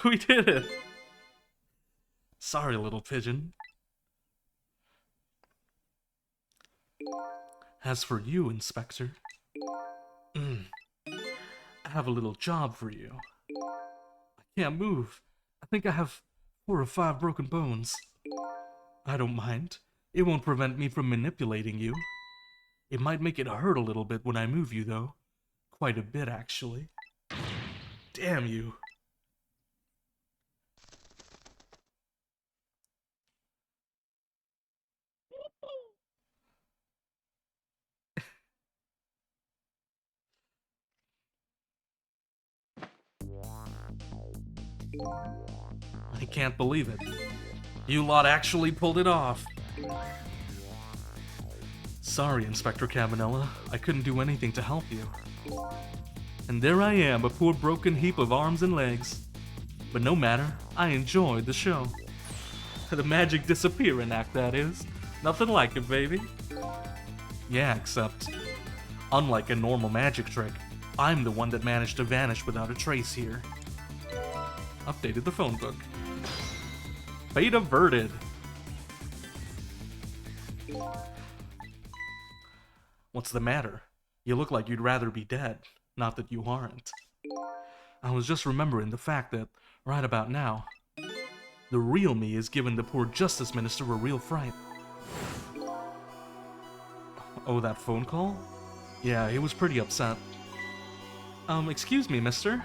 We did it! Sorry, little pigeon. As for you, Inspector, I have a little job for you. I can't move. I think I have 4 or 5 broken bones. I don't mind. It won't prevent me from manipulating you. It might make it hurt a little bit when I move you, though. Quite a bit, actually. Damn you. I can't believe it. You lot actually pulled it off. Sorry, Inspector Cabanela. I couldn't do anything to help you. And there I am, a poor broken heap of arms and legs. But no matter, I enjoyed the show. The magic disappearing act, that is. Nothing like it, baby. Yeah, except, unlike a normal magic trick, I'm the one that managed to vanish without a trace here. Updated the phone book. Fate averted. What's the matter? You look like you'd rather be dead. Not that you aren't. I was just remembering the fact that, right about now, the real me is giving the poor Justice Minister a real fright. Oh, that phone call? Yeah, he was pretty upset. Excuse me, mister?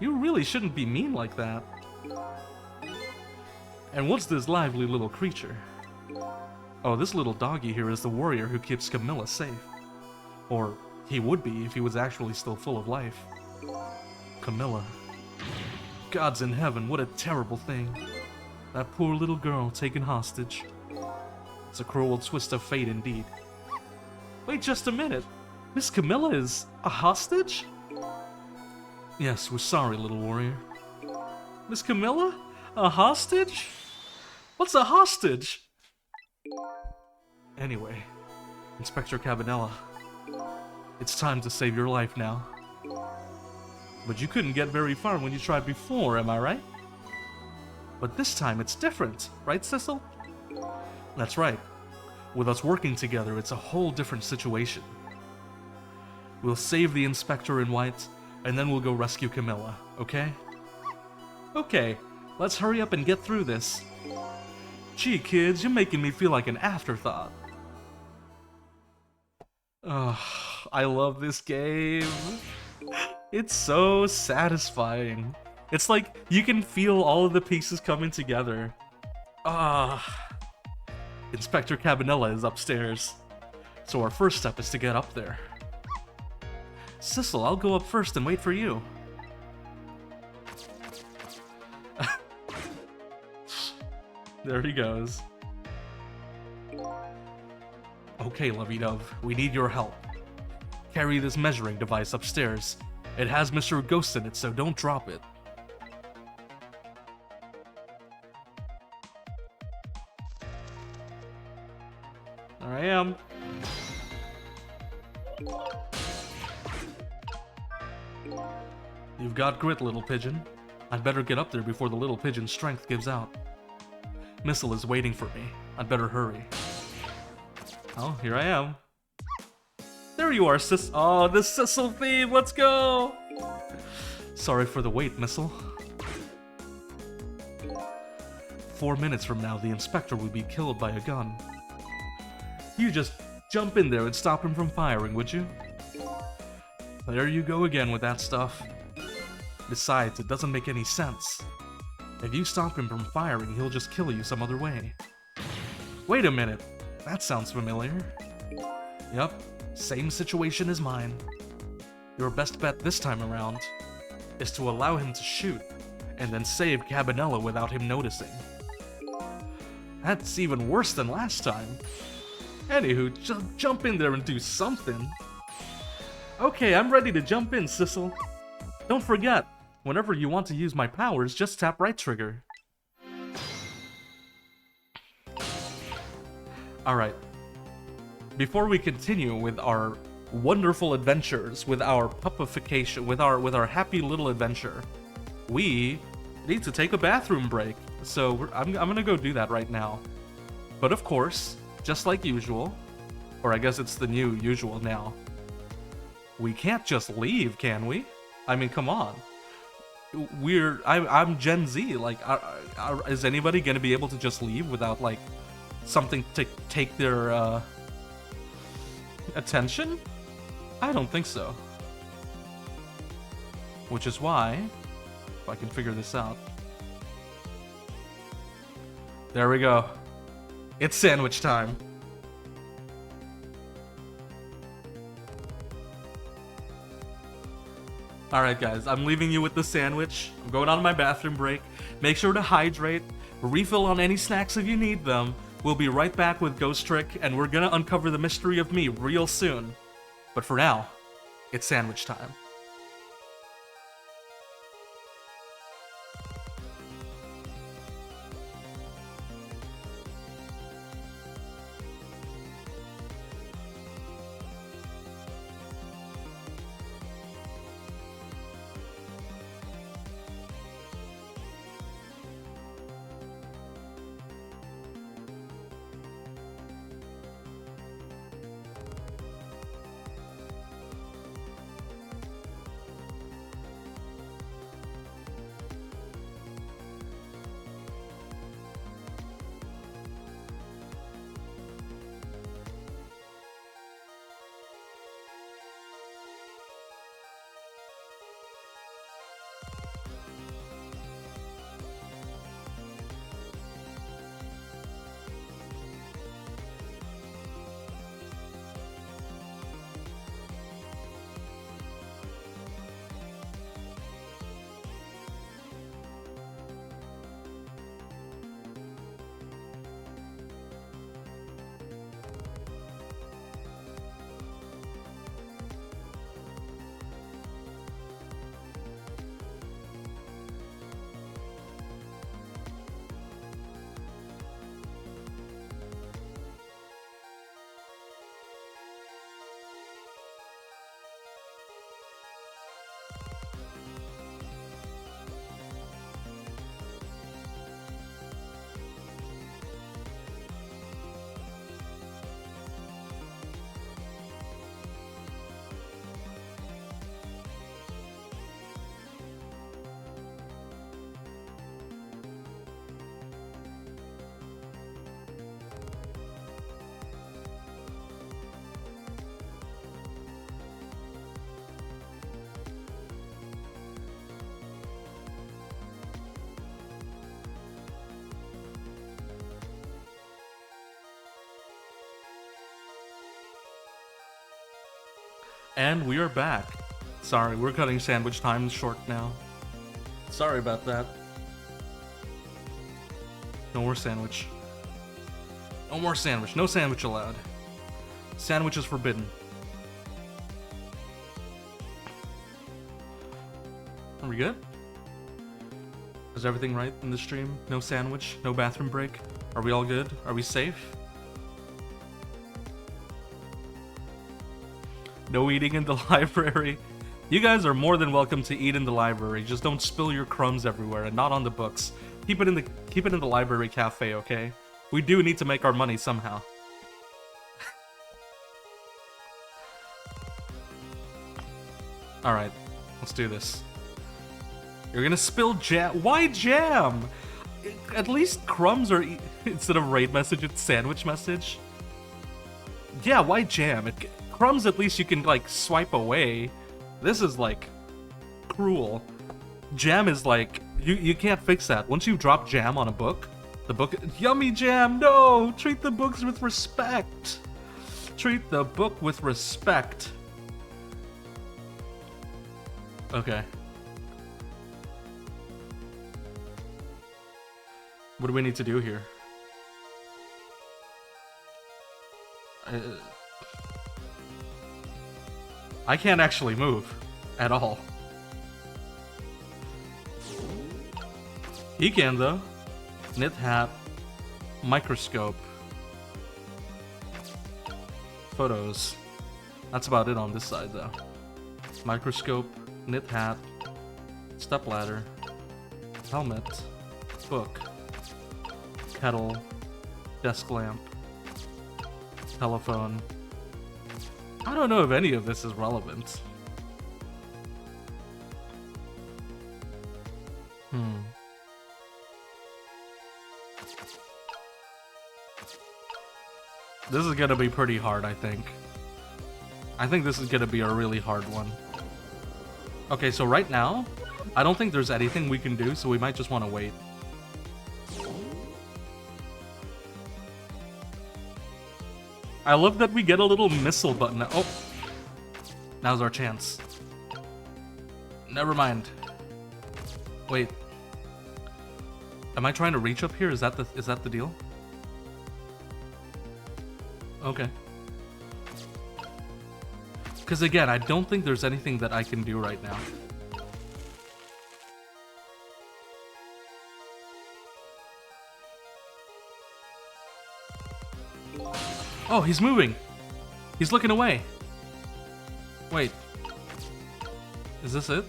You really shouldn't be mean like that. And what's this lively little creature? Oh, this little doggy here is the warrior who keeps Camilla safe. Or he would be if he was actually still full of life. Camilla. Gods in heaven, what a terrible thing. That poor little girl taken hostage. It's a cruel twist of fate indeed. Wait just a minute. Miss Camilla is a hostage? Yes, we're sorry, little warrior. Miss Camilla? A hostage? What's a hostage? Anyway, Inspector Cabanela, it's time to save your life now. But you couldn't get very far when you tried before, am I right? But this time it's different, right, Cecil? That's right. With us working together, it's a whole different situation. We'll save the Inspector in white, and then we'll go rescue Camilla, okay? Okay, let's hurry up and get through this. Gee, kids, you're making me feel like an afterthought. Ugh, I love this game. It's so satisfying. It's like you can feel all of the pieces coming together. Inspector Cabanela is upstairs. So our first step is to get up there. Cecil, I'll go up first and wait for you. There he goes. Okay, lovey-dove, we need your help. Carry this measuring device upstairs. It has Mr. Ghost in it, so don't drop it. There I am. You've got grit, little pigeon. I'd better get up there before the little pigeon's strength gives out. Missile is waiting for me. I'd better hurry. Oh, here I am. There you are, Oh, the Cecil theme, let's go! Sorry for the wait, Missile. 4 minutes from now, the Inspector will be killed by a gun. You just jump in there and stop him from firing, would you? There you go again with that stuff. Besides, it doesn't make any sense. If you stop him from firing, he'll just kill you some other way. Wait a minute. That sounds familiar. Yup, same situation as mine. Your best bet this time around is to allow him to shoot, and then save Cabanela without him noticing. That's even worse than last time. Anywho, just jump in there and do something. Okay, I'm ready to jump in, Sissel. Don't forget, whenever you want to use my powers, just tap right trigger. Alright. Before we continue with our wonderful adventures, with our puppification, with our happy little adventure, we need to take a bathroom break. So I'm gonna go do that right now. But of course, just like usual, or I guess it's the new usual now, we can't just leave, can we? I mean, come on. I'm Gen Z. Like, is anybody gonna be able to just leave without like something to take their attention? I don't think so. Which is why, if I can figure this out. There we go. It's sandwich time. Alright guys, I'm leaving you with the sandwich. I'm going on my bathroom break. Make sure to hydrate. Refill on any snacks if you need them. We'll be right back with Ghost Trick, and we're gonna uncover the mystery of me real soon. But for now, it's sandwich time. And we are back. Sorry, we're cutting sandwich time short now. Sorry about that. No more sandwich. No more sandwich. No sandwich allowed. Sandwich is forbidden. Are we good? Is everything right in the stream? No sandwich? No bathroom break? Are we all good? Are we safe? No eating in the library. You guys are more than welcome to eat in the library. Just don't spill your crumbs everywhere, and not on the books. Keep it in the library cafe, okay? We do need to make our money somehow. All right, let's do this. You're gonna spill jam. Why jam? At least crumbs are instead of raid message, it's sandwich message. Yeah, why jam? Crumbs, at least you can like swipe away. This is like cruel. Jam is like, you can't fix that. Once you drop jam on a book, the book... Yummy jam! No! Treat the books with respect! Treat the book with respect. Okay. What do we need to do here? I can't actually move at all. He can though. Knit hat, microscope, photos. That's about it on this side though. Microscope, knit hat, stepladder, helmet, book, kettle, desk lamp, telephone. I don't know if any of this is relevant. This is gonna be pretty hard, I think. I think this is gonna be a really hard one. Okay, so right now, I don't think there's anything we can do, so we might just want to wait. I love that we get a little missile button. Oh! Now's our chance. Never mind. Wait. Am I trying to reach up here? Is that the deal? Okay. Because again, I don't think there's anything that I can do right now. Oh, he's moving! He's looking away! Wait. Is this it?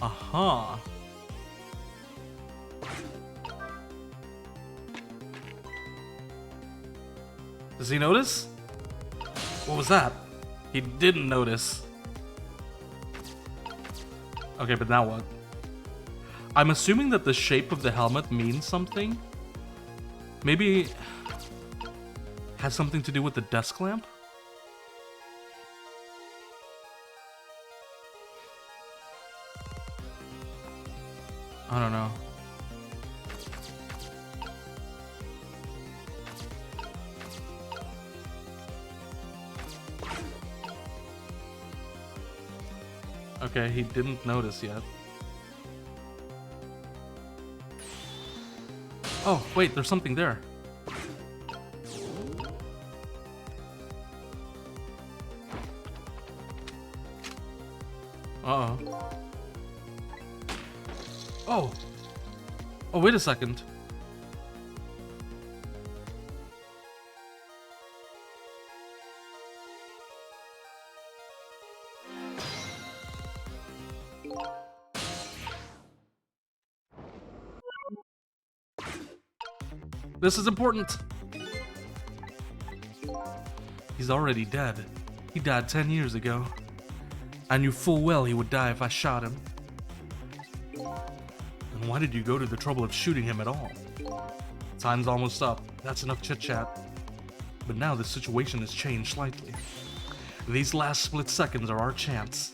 Aha! Does he notice? What was that? He didn't notice. Okay, but now what? I'm assuming that the shape of the helmet means something. Maybe has something to do with the desk lamp? I don't know. Okay, he didn't notice yet. Oh, wait, there's something there. Uh-oh. Oh! Oh, wait a second. This is important! He's already dead. He died 10 years ago. I knew full well he would die if I shot him. And why did you go to the trouble of shooting him at all? Time's almost up. That's enough chit-chat. But now the situation has changed slightly. These last split seconds are our chance.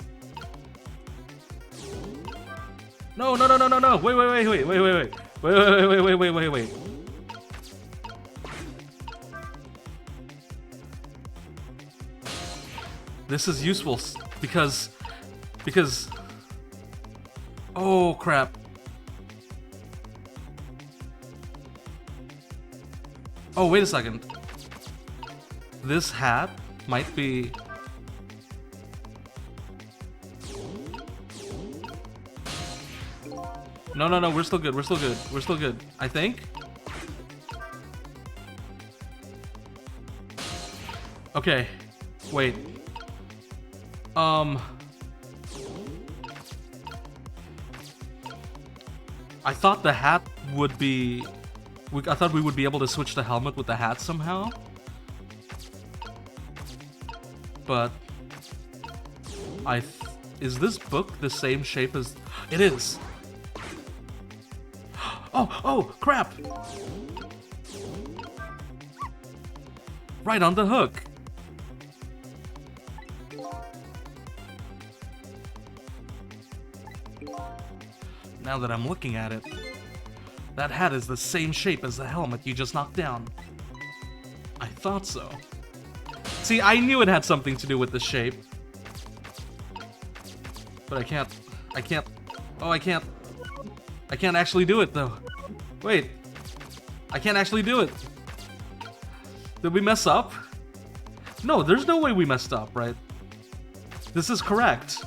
No, no, no, no, no, no! Wait, wait, wait, wait, wait, wait, wait. Wait, wait, wait, wait, wait, wait, wait. This is useful because oh crap. Oh, wait a second. This hat might be... No, no, no, we're still good, we're still good, we're still good. I think? Okay, wait. I thought the hat would be... I thought we would be able to switch the helmet with the hat somehow. But... Is this book the same shape as... It is! Oh, oh, crap! Right on the hook! Now that I'm looking at it, that hat is the same shape as the helmet you just knocked down. I thought so. See, I knew it had something to do with the shape. But I can't actually do it, though. Wait. I can't actually do it. Did we mess up? No, there's no way we messed up, right? This is correct.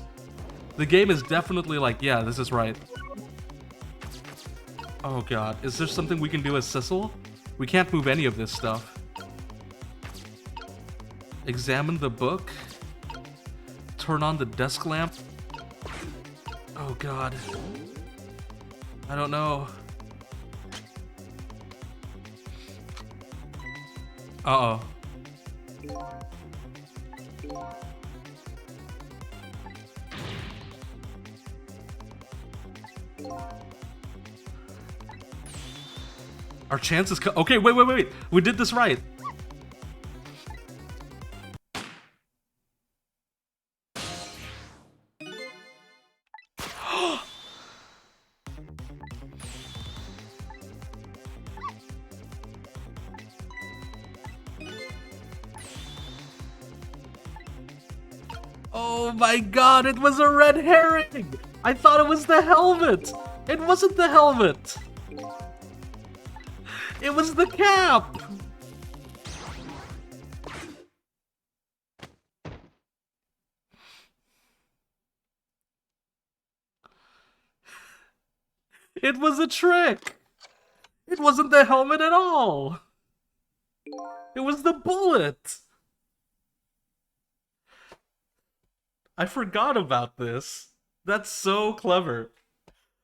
The game is definitely like, yeah, this is right. Oh god, is there something we can do as Sissel? We can't move any of this stuff. Examine the book. Turn on the desk lamp. Oh god. I don't know. Uh-oh. Our chances okay, wait. We did this right. Oh my god, it was a red herring! I thought it was the helmet! It wasn't the helmet! It was the cap! It was a trick! It wasn't the helmet at all! It was the bullet! I forgot about this. That's so clever.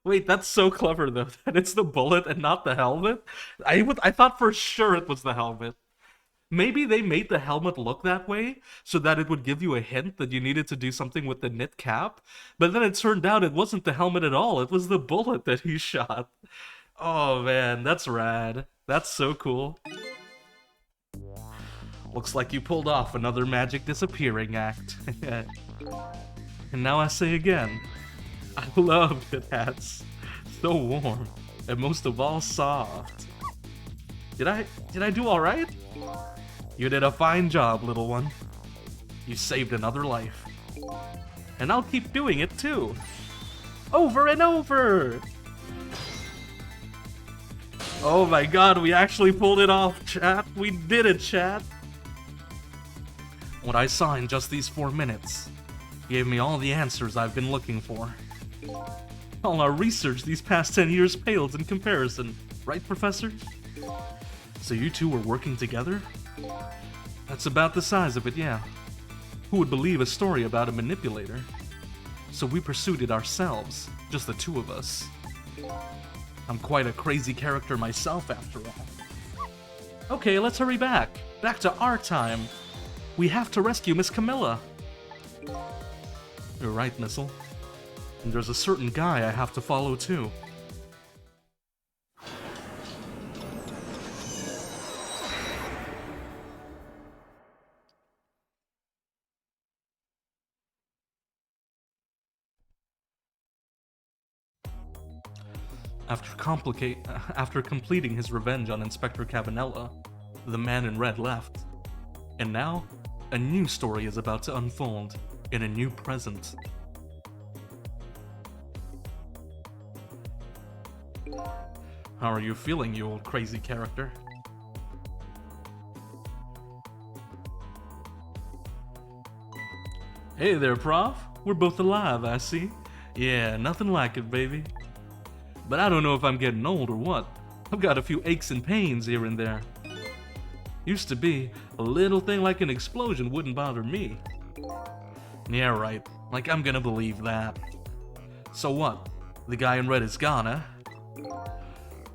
Wait, that's so clever though, that it's the bullet and not the helmet? I thought for sure it was the helmet. Maybe they made the helmet look that way so that it would give you a hint that you needed to do something with the knit cap, but then it turned out it wasn't the helmet at all, it was the bullet that he shot. Oh man, that's rad. That's so cool. Looks like you pulled off another magic disappearing act. And now I say again, I love it hats. So warm, and most of all soft. Did I do alright? You did a fine job, little one. You saved another life. And I'll keep doing it too. Over and over! Oh my god, we actually pulled it off, chat. We did it, chat. What I saw in just these 4 minutes gave me all the answers I've been looking for. All our research these past 10 years pales in comparison, right, Professor? So you two were working together? That's about the size of it, yeah. Who would believe a story about a manipulator? So we pursued it ourselves, just the two of us. I'm quite a crazy character myself, after all. Okay, let's hurry back. Back to our time. We have to rescue Miss Camilla. You're right, Missile. And there's a certain guy I have to follow too. After completing his revenge on Inspector Cabanella, the man in red left. And now, a new story is about to unfold in a new present. How are you feeling, you old crazy character? Hey there, Prof. We're both alive, I see. Yeah, nothing like it, baby. But I don't know if I'm getting old or what. I've got a few aches and pains here and there. Used to be, a little thing like an explosion wouldn't bother me. Yeah, right. Like I'm gonna believe that. So what? The guy in red is gone, huh?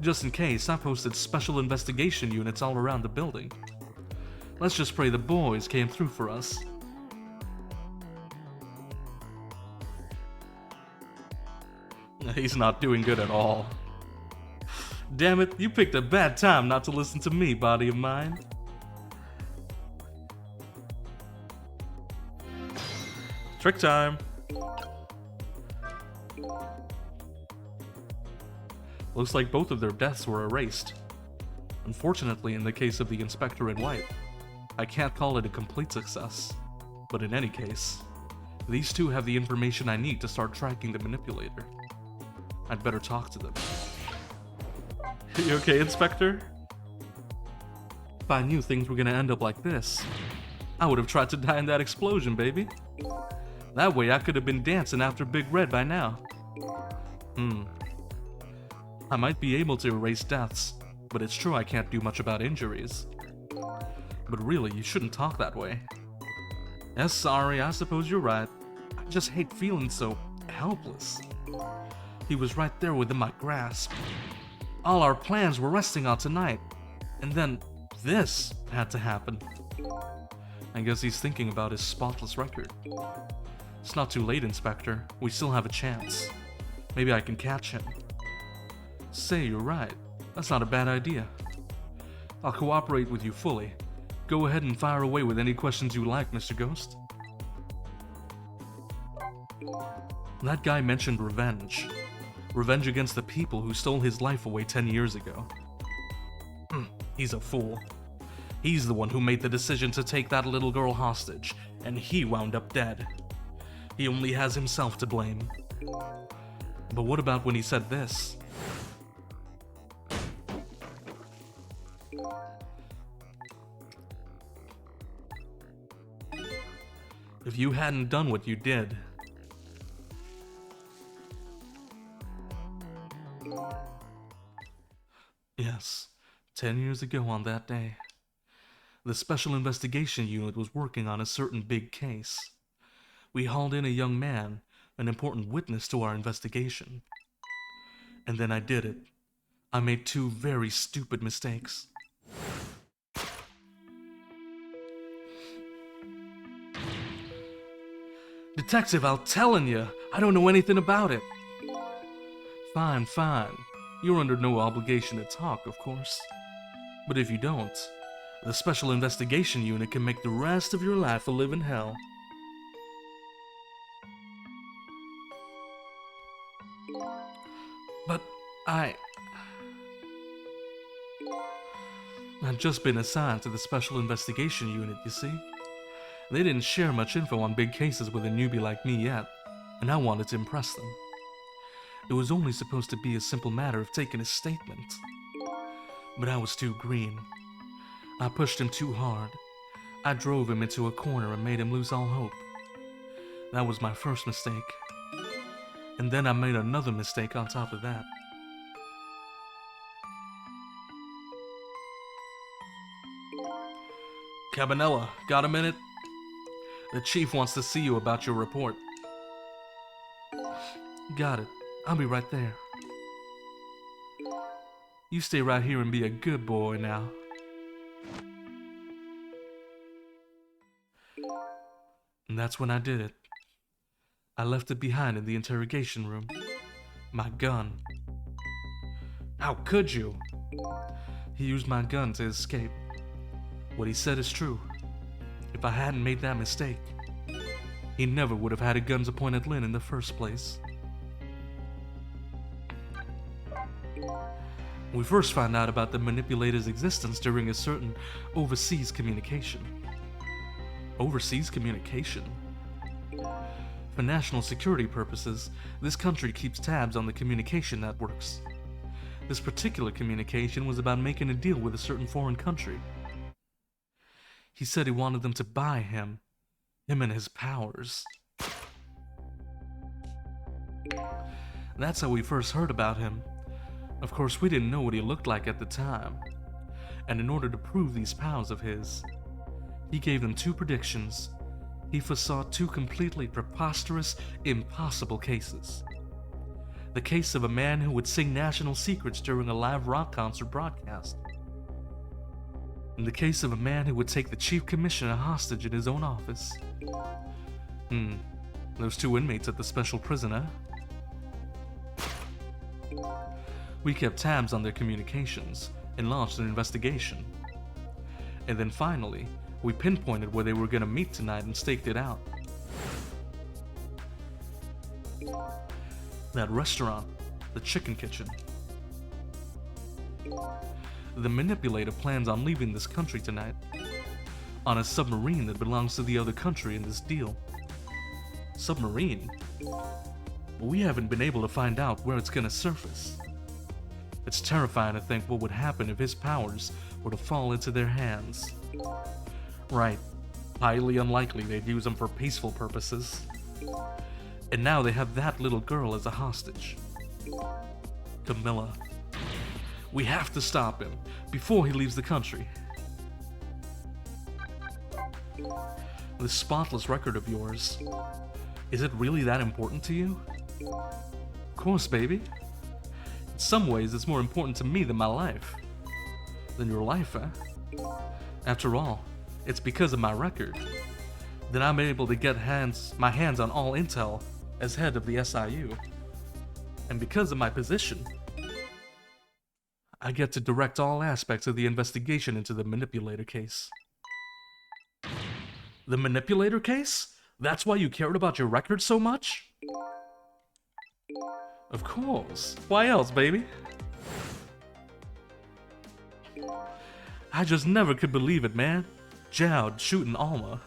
Just in case, I posted special investigation units all around the building. Let's just pray the boys came through for us. He's not doing good at all. Damn it, you picked a bad time not to listen to me, body of mine. Trick time. Looks like both of their deaths were erased. Unfortunately, in the case of the Inspector in White, I can't call it a complete success. But in any case, these two have the information I need to start tracking the manipulator. I'd better talk to them. You okay, Inspector? If I knew things were gonna end up like this, I would have tried to die in that explosion, baby. That way I could have been dancing after Big Red by now. I might be able to erase deaths, but it's true I can't do much about injuries. But really, you shouldn't talk that way. Yes, sorry, I suppose you're right. I just hate feeling so helpless. He was right there within my grasp. All our plans were resting on tonight, and then this had to happen. I guess he's thinking about his spotless record. It's not too late, Inspector. We still have a chance. Maybe I can catch him. Say, you're right. That's not a bad idea. I'll cooperate with you fully. Go ahead and fire away with any questions you like, Mr. Ghost. That guy mentioned revenge. Revenge against the people who stole his life away 10 years ago. He's a fool. He's the one who made the decision to take that little girl hostage, and he wound up dead. He only has himself to blame. But what about when he said this? If you hadn't done what you did, yes, 10 years ago on that day, the Special Investigation Unit was working on a certain big case. We hauled in a young man, an important witness to our investigation. And then I did it. I made two very stupid mistakes. Detective, I'm telling you, I don't know anything about it. Fine, fine. You're under no obligation to talk, of course. But if you don't, the Special Investigation Unit can make the rest of your life a living hell. But I'd just been assigned to the Special Investigation Unit, you see? They didn't share much info on big cases with a newbie like me yet, and I wanted to impress them. It was only supposed to be a simple matter of taking a statement. But I was too green. I pushed him too hard. I drove him into a corner and made him lose all hope. That was my first mistake. And then I made another mistake on top of that. Cabanella, got a minute? The chief wants to see you about your report. Got it. I'll be right there. You stay right here and be a good boy now. And that's when I did it. I left it behind in the interrogation room. My gun. How could you? He used my gun to escape. What he said is true. If I hadn't made that mistake, he never would have had a gun to point at Lynn in the first place. We first found out about the manipulator's existence during a certain overseas communication. Overseas communication? For national security purposes, this country keeps tabs on the communication networks. This particular communication was about making a deal with a certain foreign country. He said he wanted them to buy him and his powers. That's how we first heard about him. Of course, we didn't know what he looked like at the time. And in order to prove these powers of his, he gave them two predictions. He foresaw two completely preposterous, impossible cases. The case of a man who would sing national secrets during a live rock concert broadcast. And the case of a man who would take the chief commissioner hostage in his own office. Those two inmates at the special prison, huh? We kept tabs on their communications and launched an investigation. And then finally, we pinpointed where they were gonna meet tonight and staked it out. That restaurant, the Chicken Kitchen. The manipulator plans on leaving this country tonight on a submarine that belongs to the other country in this deal. Submarine? We haven't been able to find out where it's gonna surface. It's terrifying to think what would happen if his powers were to fall into their hands. Right. Highly unlikely they'd use them for peaceful purposes. And now they have that little girl as a hostage. Camilla. We have to stop him before he leaves the country. This spotless record of yours, is it really that important to you? Of course, baby. In some ways, it's more important to me than my life. Than your life, eh? After all, it's because of my record that I'm able to get my hands on all intel as head of the SIU. And because of my position, I get to direct all aspects of the investigation into the manipulator case. The manipulator case? That's why you cared about your record so much? Of course. Why else, baby? I just never could believe it, man. Jowd shooting Alma.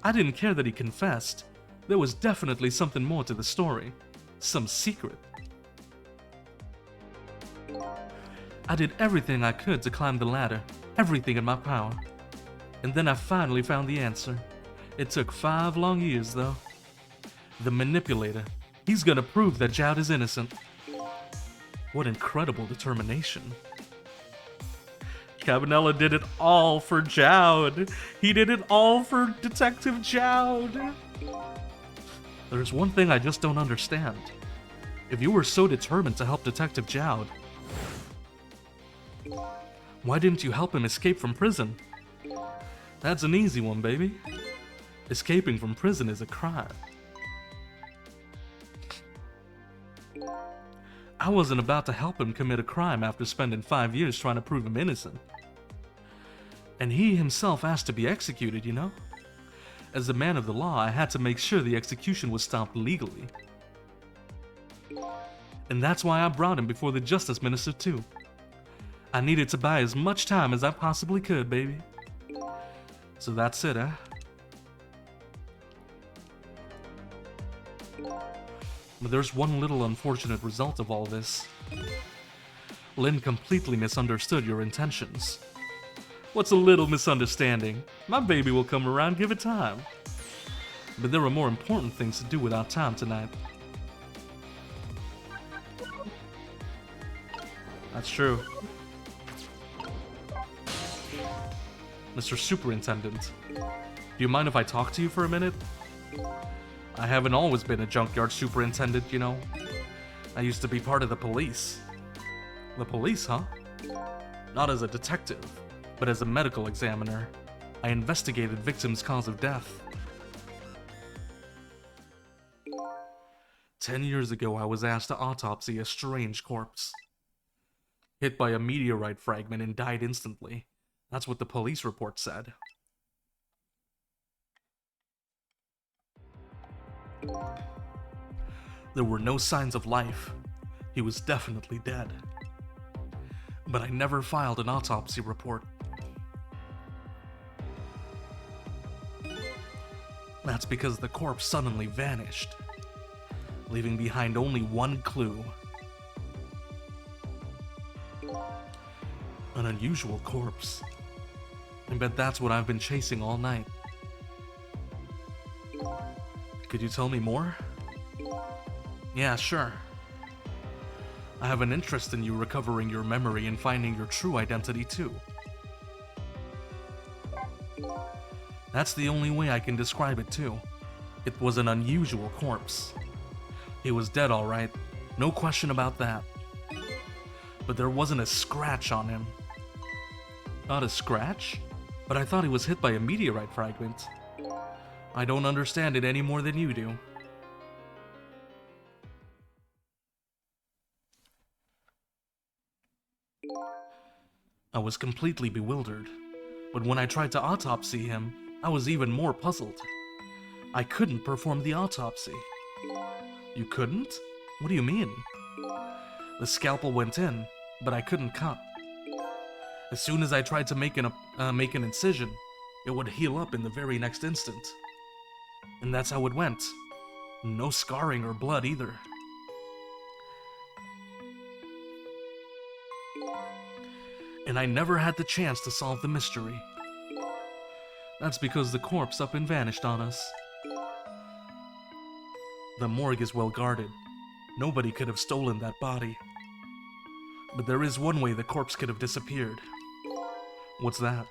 I didn't care that he confessed. There was definitely something more to the story. Some secret. I did everything I could to climb the ladder. Everything in my power. And then I finally found the answer. It took 5 long years, though. The manipulator. He's gonna prove that Jowd is innocent. What incredible determination. Cabanela did it all for Jowd. He did it all for Detective Jowd. There's one thing I just don't understand. If you were so determined to help Detective Jowd, why didn't you help him escape from prison? That's an easy one, baby. Escaping from prison is a crime. I wasn't about to help him commit a crime after spending 5 years trying to prove him innocent. And he himself asked to be executed, you know? As a man of the law, I had to make sure the execution was stopped legally. And that's why I brought him before the Justice Minister, too. I needed to buy as much time as I possibly could, baby. So that's it, eh? But there's one little unfortunate result of all this. Lynn completely misunderstood your intentions. What's a little misunderstanding? My baby will come around, give it time. But there are more important things to do with our time tonight. That's true. Mr. Superintendent, do you mind if I talk to you for a minute? I haven't always been a junkyard superintendent, you know. I used to be part of the police. The police, huh? Not as a detective, but as a medical examiner. I investigated victims' cause of death. 10 years ago, I was asked to autopsy a strange corpse. Hit by a meteorite fragment and died instantly. That's what the police report said. There were no signs of life. He was definitely dead. But I never filed an autopsy report. That's because the corpse suddenly vanished, leaving behind only one clue. An unusual corpse. I bet that's what I've been chasing all night. Could you tell me more? Yeah, sure. I have an interest in you recovering your memory and finding your true identity too. That's the only way I can describe it too. It was an unusual corpse. He was dead, all right. No question about that. But there wasn't a scratch on him. Not a scratch? But I thought he was hit by a meteorite fragment. I don't understand it any more than you do. I was completely bewildered, but when I tried to autopsy him, I was even more puzzled. I couldn't perform the autopsy. You couldn't? What do you mean? The scalpel went in, but I couldn't cut. As soon as I tried to make an incision, it would heal up in the very next instant. And that's how it went. No scarring or blood either. And I never had the chance to solve the mystery. That's because the corpse up and vanished on us. The morgue is well guarded. Nobody could have stolen that body. But there is one way the corpse could have disappeared. What's that?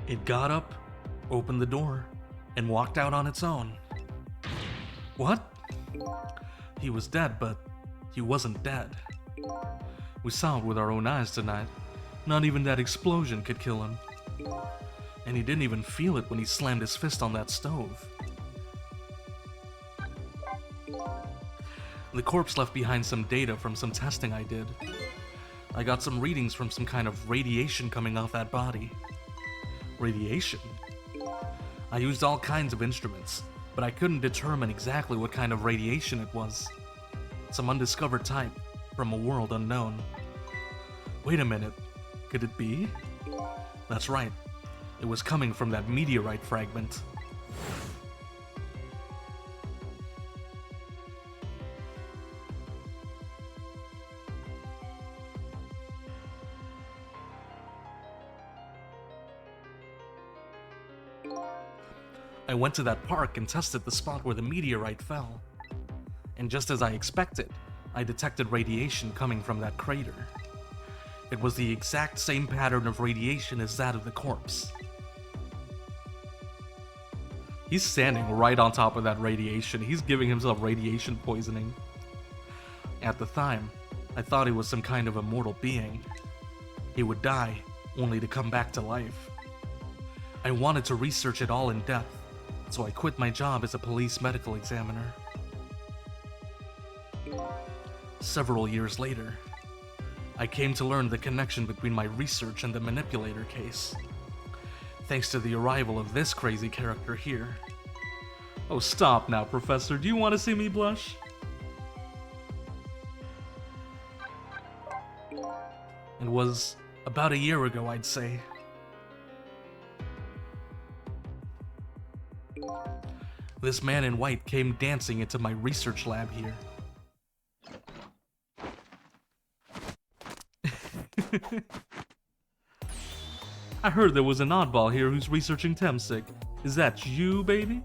It got up, opened the door, and walked out on its own. What? He was dead, but he wasn't dead. We saw it with our own eyes tonight. Not even that explosion could kill him. And he didn't even feel it when he slammed his fist on that stove. The corpse left behind some data from some testing I did. I got some readings from some kind of radiation coming off that body. Radiation? I used all kinds of instruments, but I couldn't determine exactly what kind of radiation it was. Some undiscovered type, from a world unknown. Wait a minute, could it be? That's right, it was coming from that meteorite fragment. I went to that park and tested the spot where the meteorite fell. And just as I expected, I detected radiation coming from that crater. It was the exact same pattern of radiation as that of the corpse. He's standing right on top of that radiation. He's giving himself radiation poisoning. At the time, I thought he was some kind of immortal being. He would die, only to come back to life. I wanted to research it all in depth, so I quit my job as a police medical examiner. Several years later, I came to learn the connection between my research and the manipulator case, thanks to the arrival of this crazy character here. Oh, stop now, Professor. Do you want to see me blush? It was about a year ago, I'd say. This man in white came dancing into my research lab here. I heard there was an oddball here who's researching Temsic. Is that you, baby?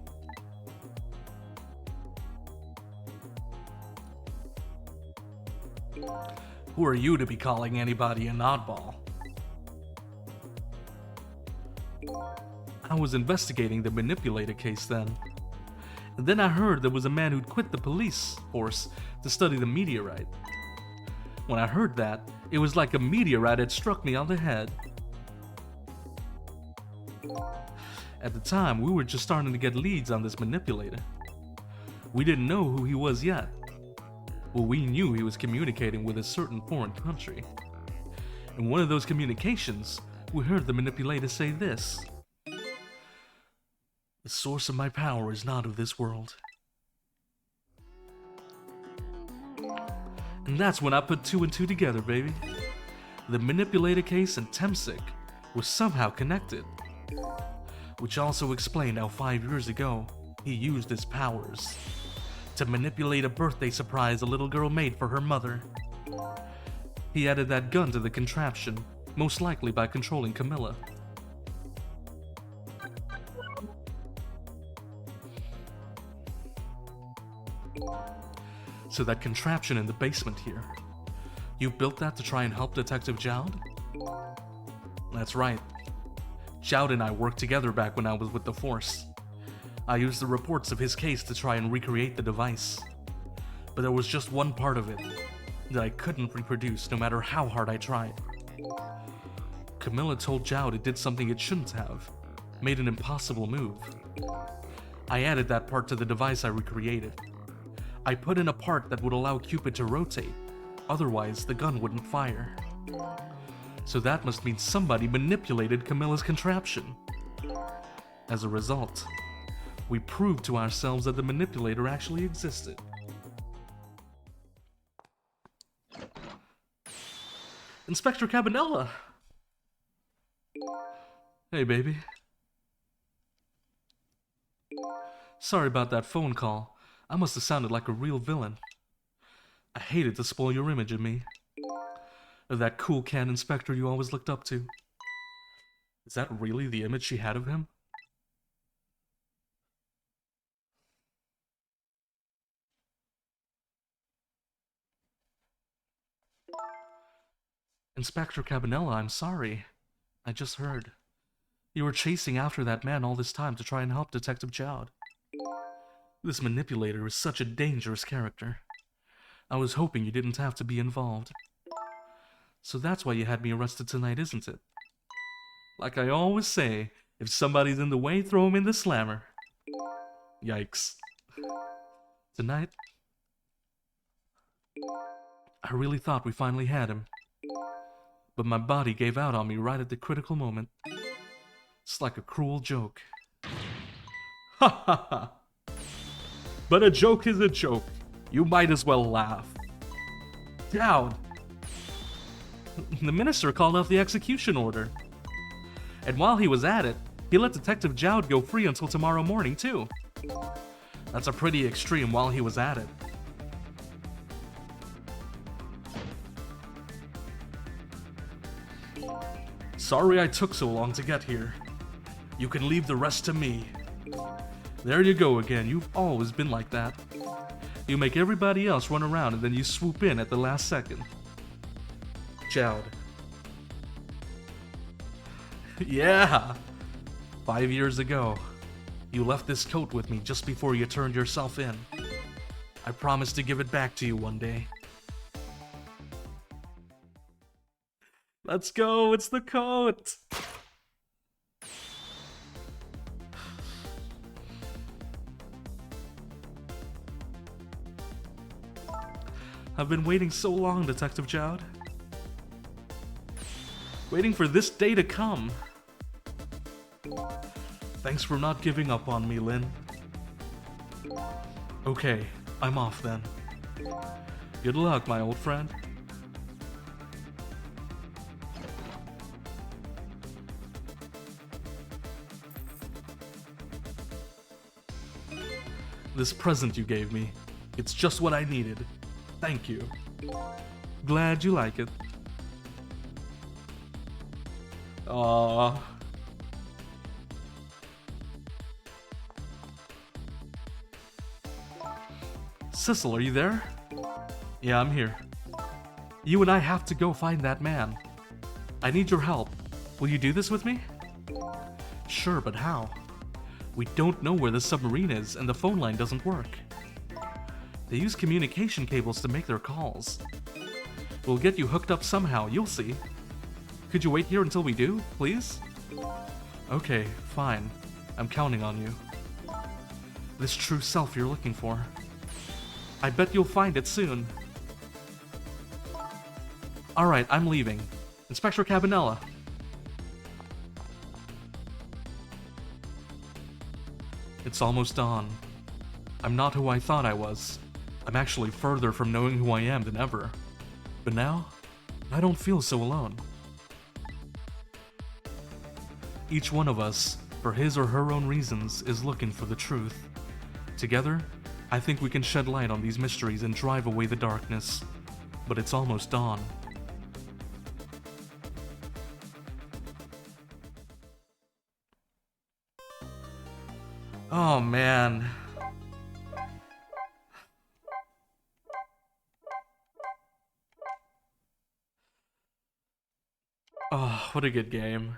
Who are you to be calling anybody an oddball? I was investigating the manipulator case then. And then I heard there was a man who'd quit the police force to study the meteorite. When I heard that, it was like a meteorite had struck me on the head. At the time, we were just starting to get leads on this manipulator. We didn't know who he was yet. Well, we knew he was communicating with a certain foreign country. In one of those communications, we heard the manipulator say this: "The source of my power is not of this world." And that's when I put two and two together, baby. The manipulator case and Temsic were somehow connected. Which also explained how 5 years ago, he used his powers to manipulate a birthday surprise a little girl made for her mother. He added that gun to the contraption, most likely by controlling Camilla. So that contraption in the basement here, you built that to try and help Detective Jowd? That's right. Jowd and I worked together back when I was with the Force. I used the reports of his case to try and recreate the device. But there was just one part of it that I couldn't reproduce no matter how hard I tried. Camilla told Jowd it did something it shouldn't have, made an impossible move. I added that part to the device I recreated. I put in a part that would allow Cupid to rotate, otherwise the gun wouldn't fire. So that must mean somebody manipulated Camilla's contraption. As a result, we proved to ourselves that the manipulator actually existed. Inspector Cabanella! Hey, baby. Sorry about that phone call. I must have sounded like a real villain. I hated to spoil your image of me. Of that cool can inspector you always looked up to. Is that really the image she had of him? Inspector Cabanella, I'm sorry. I just heard. You were chasing after that man all this time to try and help Detective Jowd. This manipulator is such a dangerous character. I was hoping you didn't have to be involved. So that's why you had me arrested tonight, isn't it? Like I always say, if somebody's in the way, throw him in the slammer. Yikes. Tonight, I really thought we finally had him. But my body gave out on me right at the critical moment. It's like a cruel joke. Ha ha ha! But a joke is a joke. You might as well laugh. Jowd! The minister called off the execution order. And while he was at it, he let Detective Jowd go free until tomorrow morning, too. That's a pretty extreme while he was at it. Sorry I took so long to get here. You can leave the rest to me. There you go again, you've always been like that. You make everybody else run around and then you swoop in at the last second. Jowd. Yeah! 5 years ago, you left this coat with me just before you turned yourself in. I promised to give it back to you one day. Let's go, it's the coat! I've been waiting so long, Detective Jowd. Waiting for this day to come. Thanks for not giving up on me, Lynn. Okay, I'm off then. Good luck, my old friend. This present you gave me, it's just what I needed. Thank you. Glad you like it. Aww. Cecil, are you there? Yeah, I'm here. You and I have to go find that man. I need your help. Will you do this with me? Sure, but how? We don't know where the submarine is, and the phone line doesn't work. They use communication cables to make their calls. We'll get you hooked up somehow, you'll see. Could you wait here until we do, please? Okay, fine. I'm counting on you. This true self you're looking for. I bet you'll find it soon. Alright, I'm leaving. Inspector Cabanella. It's almost dawn. I'm not who I thought I was. I'm actually further from knowing who I am than ever. But now, I don't feel so alone. Each one of us, for his or her own reasons, is looking for the truth. Together, I think we can shed light on these mysteries and drive away the darkness. But it's almost dawn. Oh man. Oh, what a good game.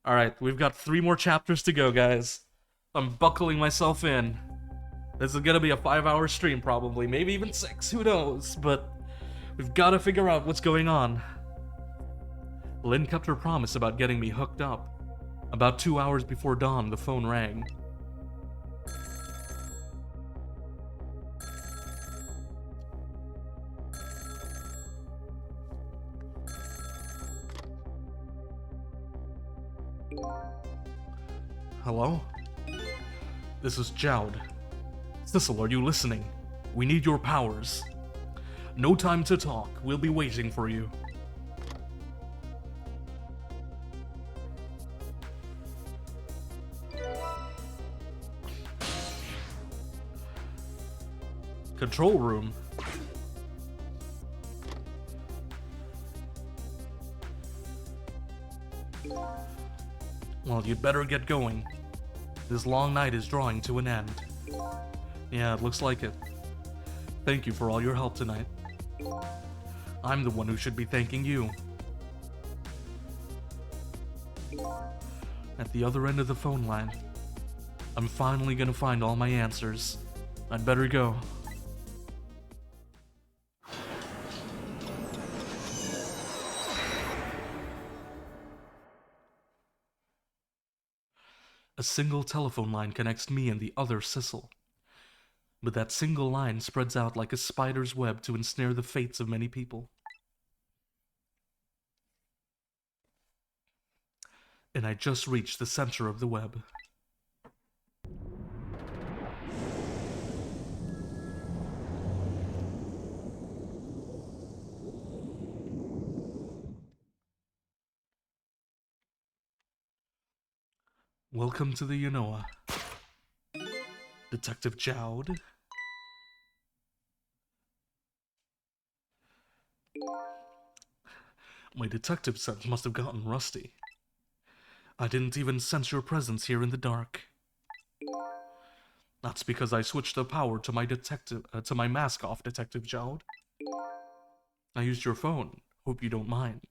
Alright, we've got 3 more chapters to go, guys. I'm buckling myself in. This is gonna be a 5-hour stream, probably. Maybe even 6, who knows? But we've gotta figure out what's going on. Lynn kept her promise about getting me hooked up. About 2 hours before dawn, the phone rang. Hello? This is Jowd. Sissel, are you listening? We need your powers. No time to talk. We'll be waiting for you. Control room. Well, you'd better get going. This long night is drawing to an end. Yeah, it looks like it. Thank you for all your help tonight. I'm the one who should be thanking you. At the other end of the phone line, I'm finally gonna find all my answers. I'd better go. A single telephone line connects me and the other Sissel. But that single line spreads out like a spider's web to ensnare the fates of many people. And I just reached the center of the web. Welcome to the Yanoa. Detective Jowd. My detective sense must have gotten rusty. I didn't even sense your presence here in the dark. That's because I switched the power to my mask off, Detective Jowd. I used your phone. Hope you don't mind.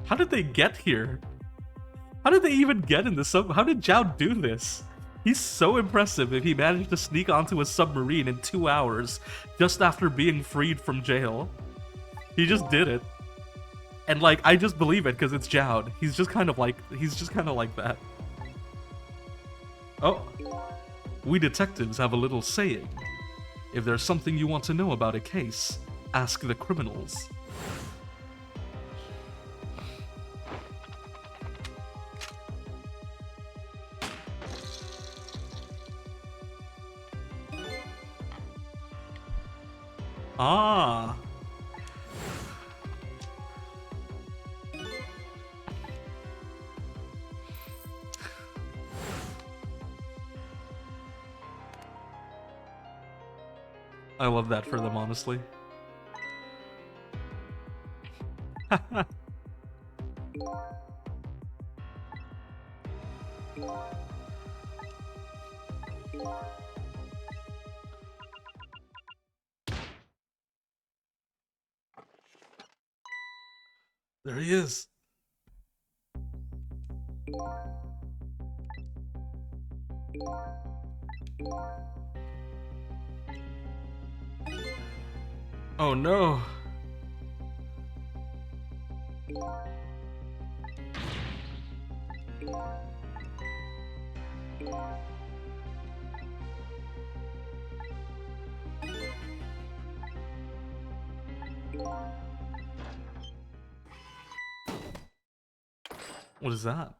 How did they get here? How did they even get in the sub? How did Jowd do this? He's so impressive if he managed to sneak onto a submarine in 2 hours just after being freed from jail. He just did it. And like, I just believe it because it's Jowd. He's just kind of like that. Oh, we detectives have a little saying. If there's something you want to know about a case, ask the criminals. Ah. I love that for them, honestly. There he is. Oh no. What is that?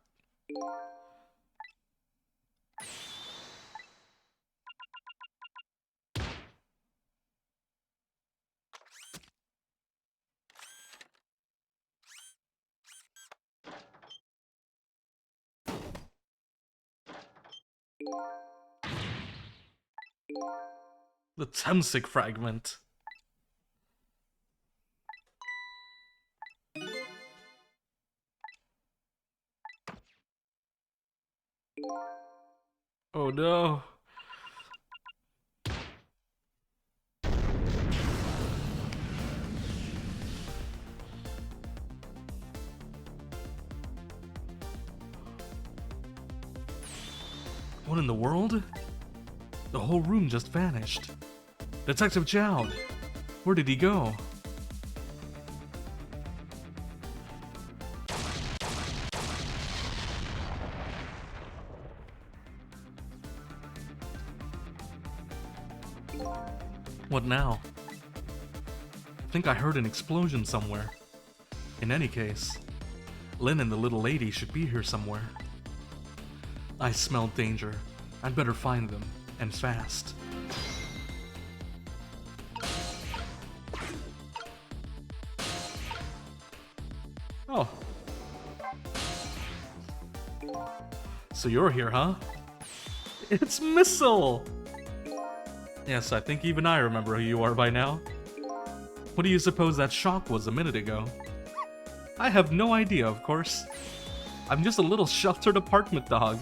The Temsic fragment. Oh no. What in the world? The whole room just vanished. Detective Jowd, where did he go? What now? I think I heard an explosion somewhere. In any case, Lynn and the little lady should be here somewhere. I smell danger. I'd better find them, and fast. Oh. So you're here, huh? It's Missile! Yes, I think even I remember who you are by now. What do you suppose that shock was a minute ago? I have no idea, of course. I'm just a little sheltered apartment dog.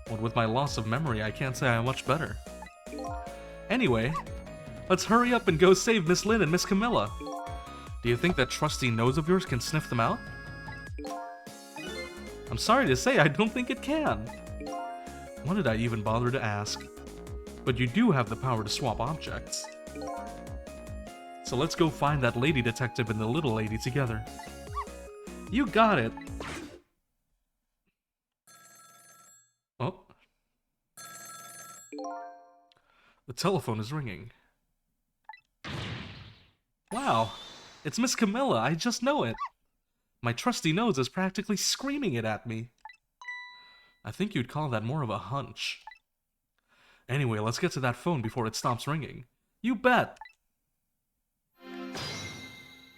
What with my loss of memory, I can't say I'm much better. Anyway, let's hurry up and go save Miss Lynn and Miss Camilla. Do you think that trusty nose of yours can sniff them out? I'm sorry to say, I don't think it can. Why did I even bother to ask? But you do have the power to swap objects. So let's go find that lady detective and the little lady together. You got it! Oh. The telephone is ringing. Wow, it's Miss Camilla, I just know it. My trusty nose is practically screaming it at me. I think you'd call that more of a hunch. Anyway, let's get to that phone before it stops ringing. You bet!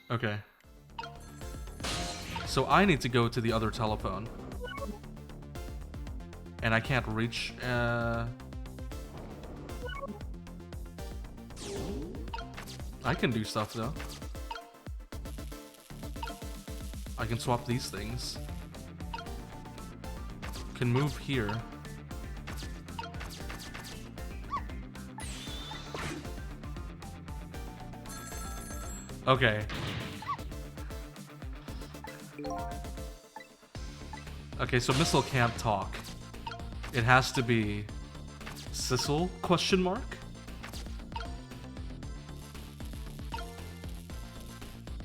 Okay. So I need to go to the other telephone. And I can't reach, I can do stuff, though. I can swap these things. Can move here. Okay. Okay, so Missile can't talk. It has to be Sissel, question mark?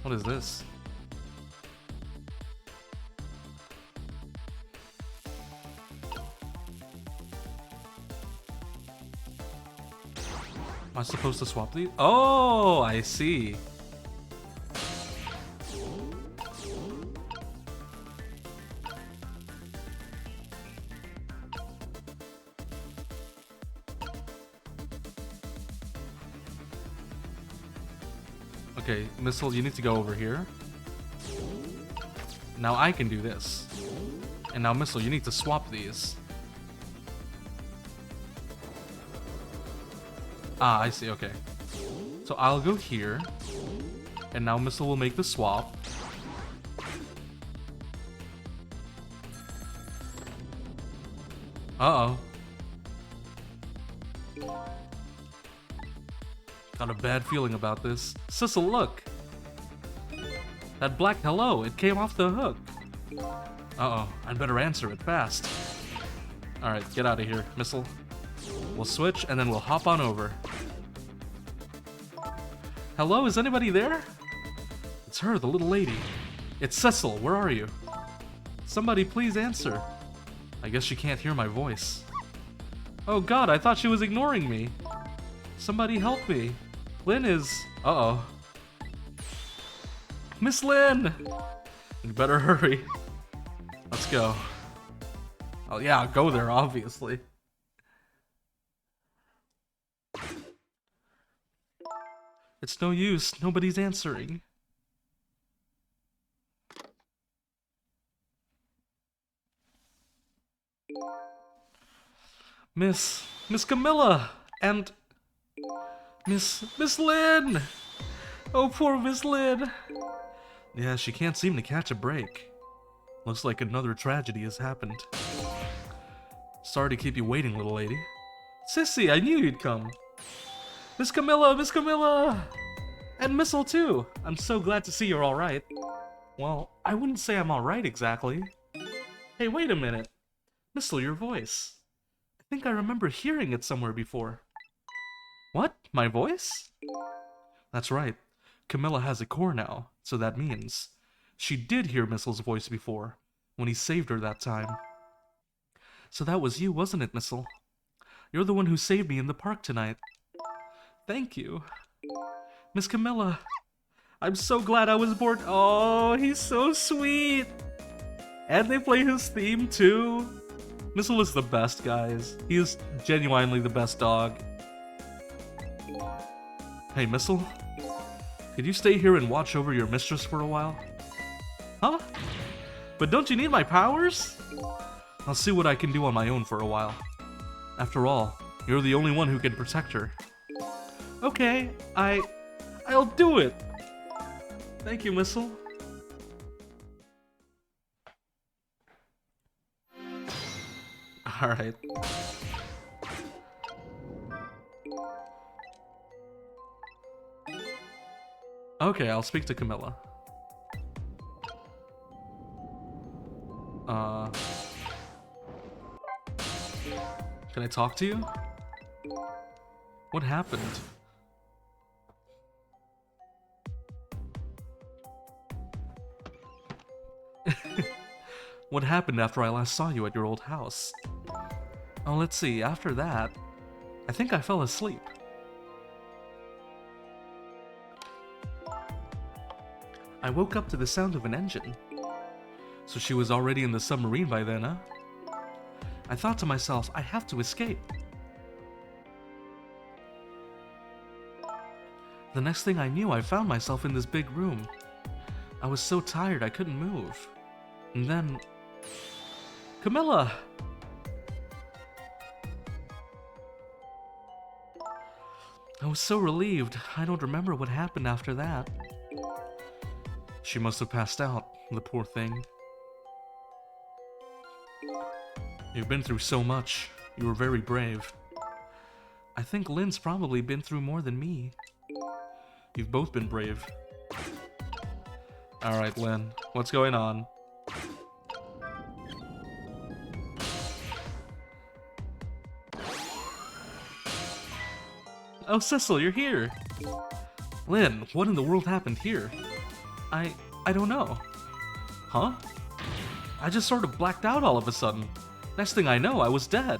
What is this? Am I supposed to swap these? Oh, I see. Okay, Missile, you need to go over here. Now I can do this. And now Missile, you need to swap these. Ah, I see, okay. So I'll go here. And now Missile will make the swap. Uh-oh. Got a bad feeling about this. Sissel, look! That black hello, it came off the hook. Uh-oh, I'd better answer it fast. Alright, get out of here, Missile. We'll switch, and then we'll hop on over. Hello, is anybody there? It's her, the little lady. It's Cecil, where are you? Somebody please answer. I guess she can't hear my voice. Oh god, I thought she was ignoring me. Somebody help me. Lynn is... Uh-oh. Miss Lynn! You better hurry. Let's go. Oh yeah, I'll go there, obviously. It's no use. Nobody's answering. Miss Camilla! And... Miss Lynn! Oh, poor Miss Lynn! Yeah, she can't seem to catch a break. Looks like another tragedy has happened. Sorry to keep you waiting, little lady. Sissy, I knew you'd come. Miss Camilla! And Missile too! I'm so glad to see you're alright. Well, I wouldn't say I'm alright exactly. Hey, wait a minute. Missile, your voice. I think I remember hearing it somewhere before. What? My voice? That's right. Camilla has a core now, so that means she did hear Missile's voice before, when he saved her that time. So that was you, wasn't it, Missile? You're the one who saved me in the park tonight. Thank you. Miss Camilla, I'm so glad I was born. Oh, he's so sweet. And they play his theme too. Missile is the best, guys. He is genuinely the best dog. Hey, Missile. Could you stay here and watch over your mistress for a while? Huh? But don't you need my powers? I'll see what I can do on my own for a while. After all, you're the only one who can protect her. Okay, I'll do it. Thank you, Missile. Alright. Okay, I'll speak to Camilla. Can I talk to you? What happened? What happened after I last saw you at your old house? Oh, let's see, after that, I think I fell asleep. I woke up to the sound of an engine. So she was already in the submarine by then, huh? I thought to myself, I have to escape. The next thing I knew, I found myself in this big room. I was so tired I couldn't move. And then... Camilla! I was so relieved. I don't remember what happened after that. She must have passed out, the poor thing. You've been through so much. You were very brave. I think Lynn's probably been through more than me. You've both been brave. Alright, Lynn. What's going on? Oh, Cecil, you're here! Lynn, what in the world happened here? I don't know. Huh? I just sort of blacked out all of a sudden. Next thing I know, I was dead.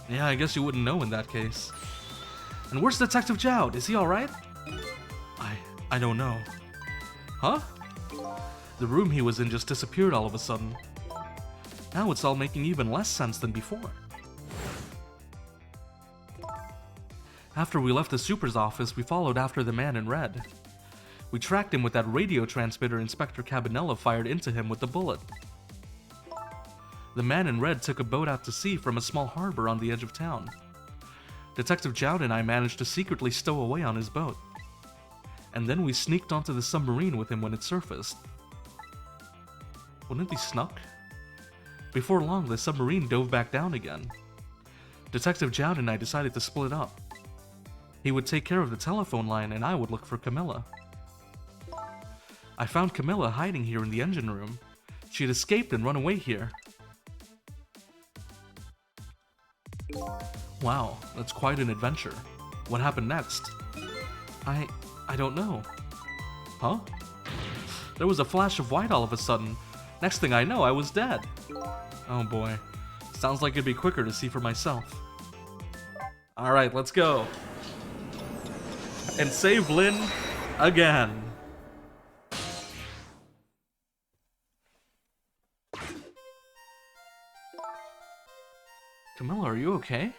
Yeah, I guess you wouldn't know in that case. And where's Detective Jowd? Is he alright? I don't know. Huh? The room he was in just disappeared all of a sudden. Now it's all making even less sense than before. After we left the Super's office, we followed after the man in red. We tracked him with that radio transmitter Inspector Cabanela fired into him with the bullet. The man in red took a boat out to sea from a small harbor on the edge of town. Detective Jowd and I managed to secretly stow away on his boat. And then we sneaked onto the submarine with him when it surfaced. Wouldn't it be snuck? Before long, the submarine dove back down again. Detective Jowd and I decided to split up. He would take care of the telephone line and I would look for Camilla. I found Camilla hiding here in the engine room. She had escaped and run away here. Wow, that's quite an adventure. What happened next? I don't know. Huh? There was a flash of white all of a sudden. Next thing I know, I was dead. Oh boy. Sounds like it'd be quicker to see for myself. Alright, let's go. And save Lynn again. Camilla, are you okay?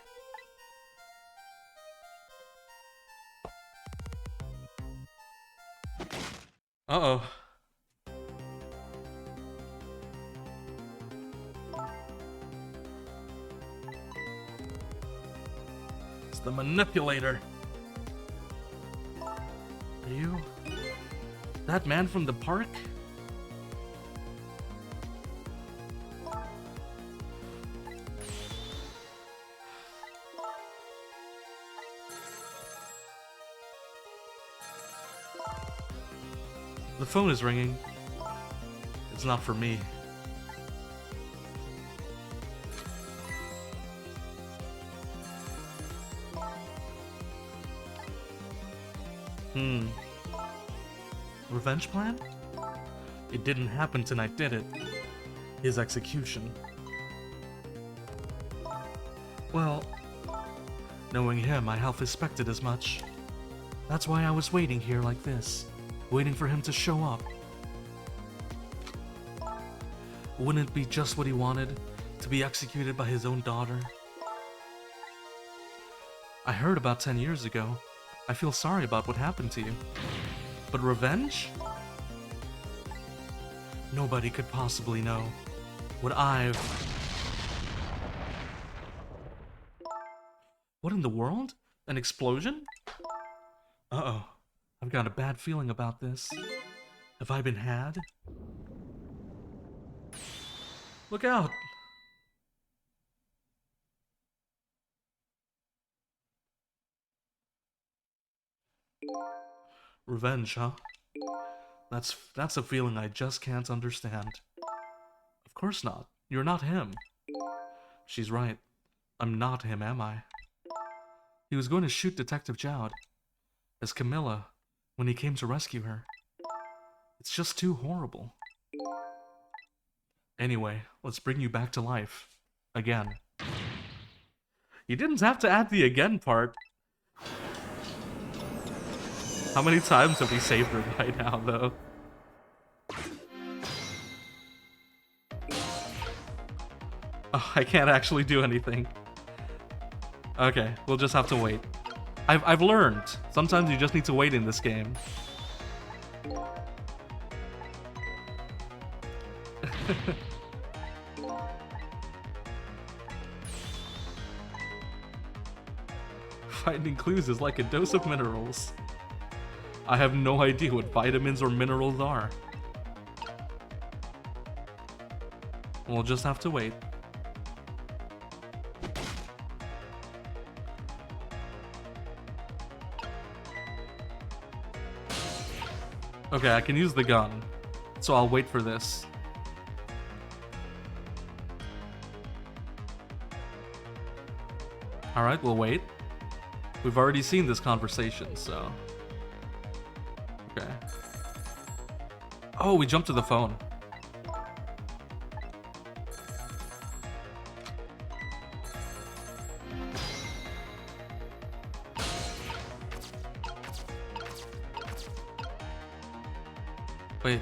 Uh-oh. It's the manipulator. Are you... that man from the park? The phone is ringing. It's not for me. Revenge plan? It didn't happen tonight, did it? His execution. Well, Knowing him, I half expected as much. That's why I was waiting here like this, waiting for him to show up. Wouldn't it be just what he wanted, to be executed by his own daughter? I heard about 10 years ago. I feel sorry about what happened to you. But revenge? Nobody could possibly know what I've... What in the world? An explosion? Uh-oh. I've got a bad feeling about this. Have I been had? Look out! Revenge, huh? That's a feeling I just can't understand. Of course not. You're not him. She's right. I'm not him, am I? He was going to shoot Detective Jowd as Camilla when he came to rescue her. It's just too horrible. Anyway, let's bring you back to life. Again. You didn't have to add the again part. How many times have we saved her by now, though? Oh, I can't actually do anything. Okay, we'll just have to wait. I've learned. Sometimes you just need to wait in this game. Finding clues is like a dose of minerals. I have no idea what vitamins or minerals are. We'll just have to wait. Okay, I can use the gun, so I'll wait for this. Alright, we'll wait. We've already seen this conversation, so... Okay. Oh, we jumped to the phone. Wait.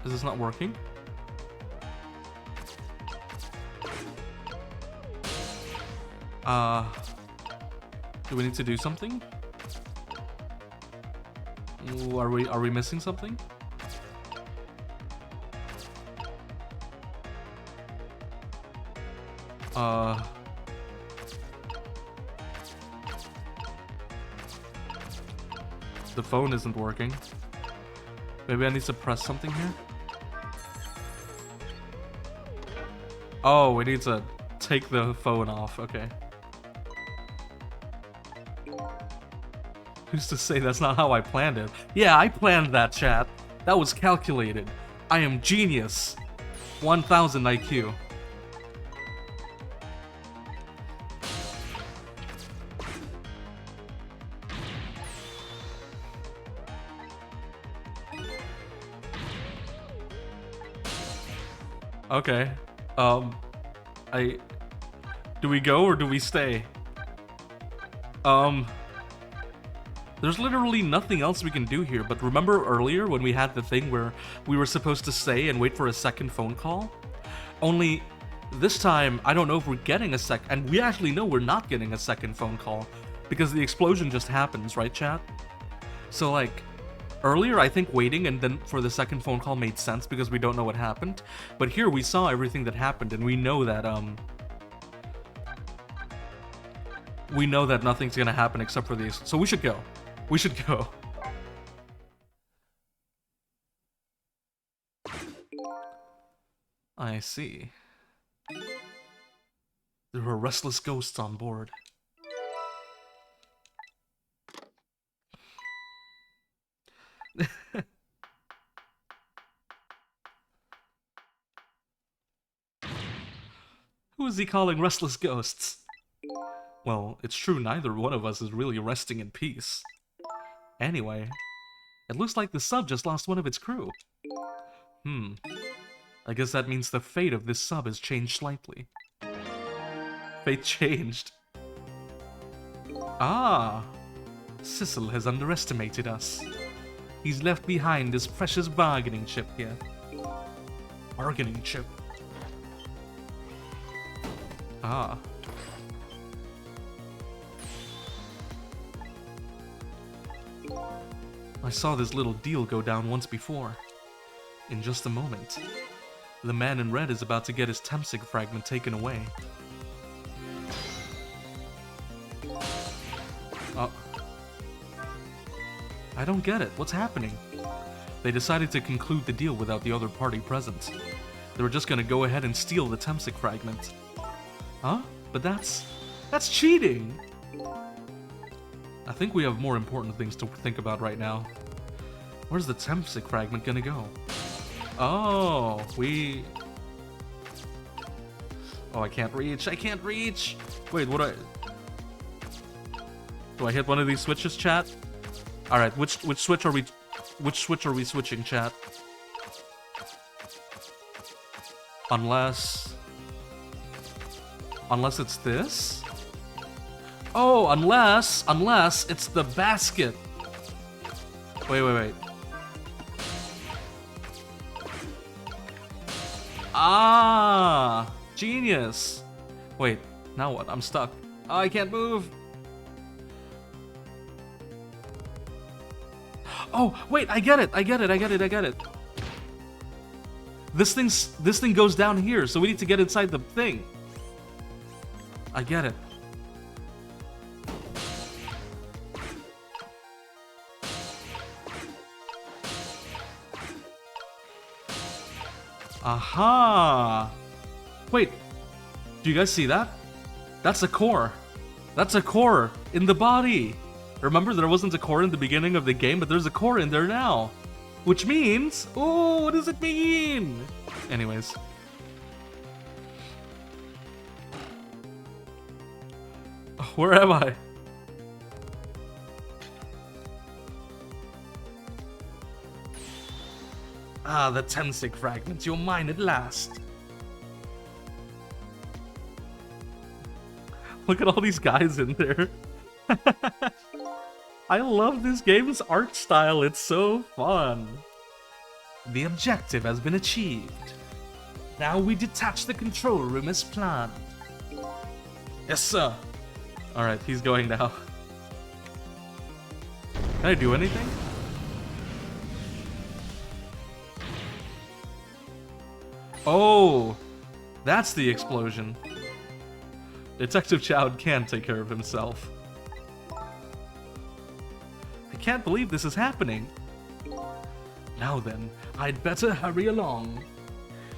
Is this not working? Do we need to do something? Ooh, are we missing something? The phone isn't working. Maybe I need to press something here? Oh, we need to take the phone off, okay. Who's to say that's not how I planned it? Yeah, I planned that, chat. That was calculated. I am genius. 1000 IQ. Okay. Do we go or do we stay? There's literally nothing else we can do here, but remember earlier when we had the thing where we were supposed to stay and wait for a second phone call? Only this time, I don't know if we're getting a and we actually know we're not getting a second phone call because the explosion just happens, right, chat? So like, earlier I think waiting and then for the second phone call made sense because we don't know what happened, but here we saw everything that happened and we know that nothing's gonna happen except for these, so we should go. We should go. I see. There are restless ghosts on board. Who is he calling restless ghosts? Well, it's true neither one of us is really resting in peace. Anyway, it looks like the sub just lost one of its crew. I guess that means the fate of this sub has changed slightly. Fate changed. Ah, Sissel has underestimated us. He's left behind his precious bargaining chip here. Bargaining chip. Ah. I saw this little deal go down once before. In just a moment, the man in red is about to get his Temsig fragment taken away. I don't get it. What's happening? They decided to conclude the deal without the other party present. They were just gonna go ahead and steal the Temsig fragment. Huh? But that's cheating! I think we have more important things to think about right now. Where's the Temsig fragment gonna go? Oh, Oh, I can't reach! I can't reach! Wait, do I hit one of these switches, chat? Alright, which switch are we switching, chat? Unless it's this? Oh, unless it's the basket. Wait. Ah, genius. Wait, now what? I'm stuck. Oh, I can't move. Oh, wait, I get it. This thing goes down here, so we need to get inside the thing. I get it. Aha! Wait, do you guys see that? That's a core. That's a core in the body. Remember, there wasn't a core in the beginning of the game, but there's a core in there now. Which means... Oh, what does it mean? Anyways. Where am I? Ah, the Temsig fragment. You're mine at last. Look at all these guys in there. I love this game's art style. It's so fun. The objective has been achieved. Now we detach the control room as planned. Yes, sir. Alright, he's going now. Can I do anything? Oh, that's the explosion. Detective Chowd can take care of himself. I can't believe this is happening. Now then, I'd better hurry along.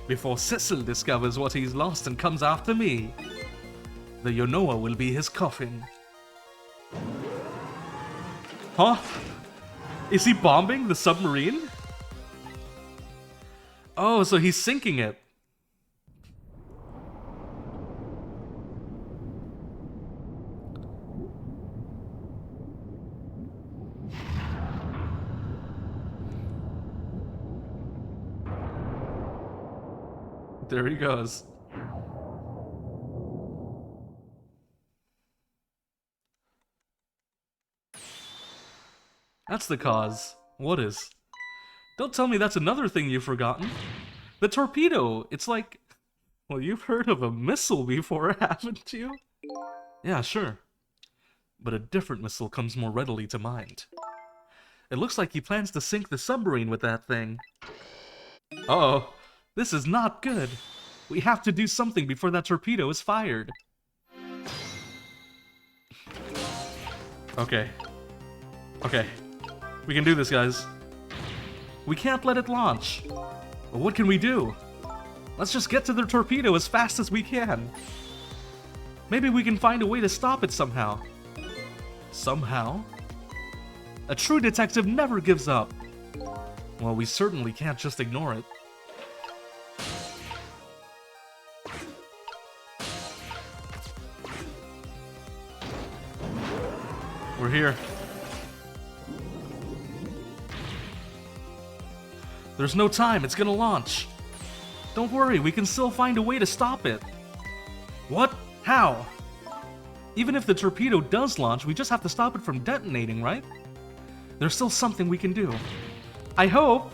Before Cecil discovers what he's lost and comes after me. The Yonoa will be his coffin. Huh? Is he bombing the submarine? Oh, so he's sinking it. There he goes. That's the cause. What is? Don't tell me that's another thing you've forgotten. The torpedo. It's like... Well, you've heard of a missile before, haven't you? Yeah, sure. But a different missile comes more readily to mind. It looks like he plans to sink the submarine with that thing. Uh-oh. This is not good. We have to do something before that torpedo is fired. Okay. Okay. We can do this, guys. We can't let it launch. But what can we do? Let's just get to the torpedo as fast as we can. Maybe we can find a way to stop it somehow. Somehow? A true detective never gives up. Well, we certainly can't just ignore it. We're here. There's no time, it's gonna launch. Don't worry, we can still find a way to stop it. What? How? Even if the torpedo does launch, we just have to stop it from detonating, right? There's still something we can do. I hope.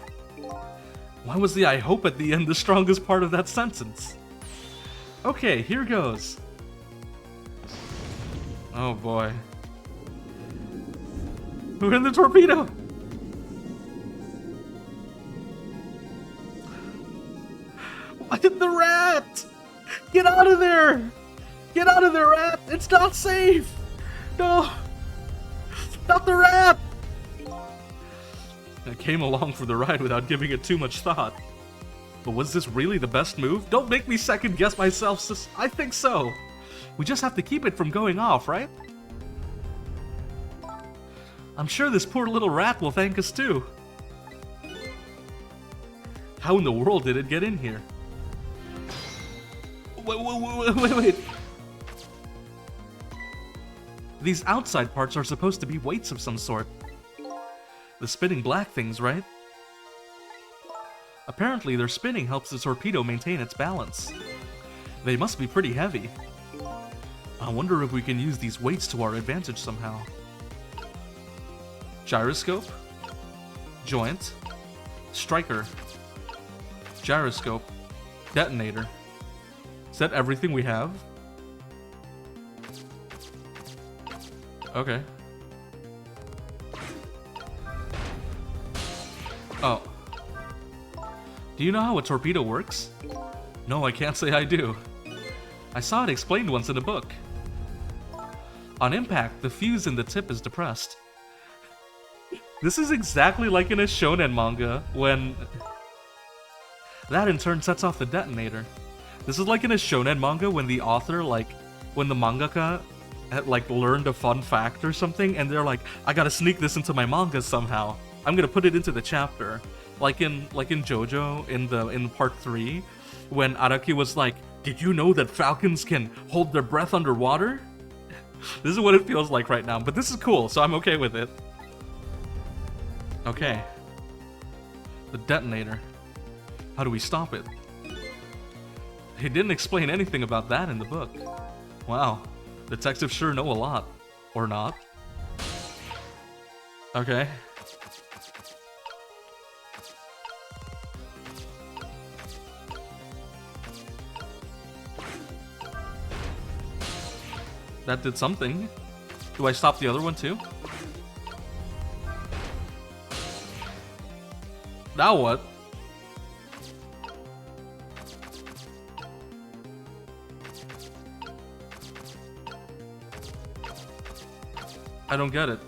Why was the I hope at the end the strongest part of that sentence? Okay, here goes. Oh boy. We're in the torpedo! Why did the rat? Get out of there! Get out of there, rat! It's not safe! No! Not the rat! I came along for the ride without giving it too much thought. But was this really the best move? Don't make me second guess myself, sis. I think so. We just have to keep it from going off, right? I'm sure this poor little rat will thank us too. How in the world did it get in here? Wait. These outside parts are supposed to be weights of some sort. The spinning black things, right? Apparently their spinning helps the torpedo maintain its balance. They must be pretty heavy. I wonder if we can use these weights to our advantage somehow. Gyroscope, joint, striker, gyroscope, detonator. Is that everything we have? Okay. Oh. Do you know how a torpedo works? No, I can't say I do. I saw it explained once in a book. On impact, the fuse in the tip is depressed. This is exactly like in a shonen manga, when... that in turn sets off the detonator. This is like in a shonen manga when the author, when the mangaka had, learned a fun fact or something, and they're like, I gotta sneak this into my manga somehow. I'm gonna put it into the chapter. Like in JoJo, in part 3, when Araki was like, did you know that falcons can hold their breath underwater? This is what it feels like right now, but this is cool, so I'm okay with it. Okay. The detonator. How do we stop it? He didn't explain anything about that in the book. Wow. Detectives sure know a lot. Or not. Okay. That did something. Do I stop the other one too? Now what? I don't get it.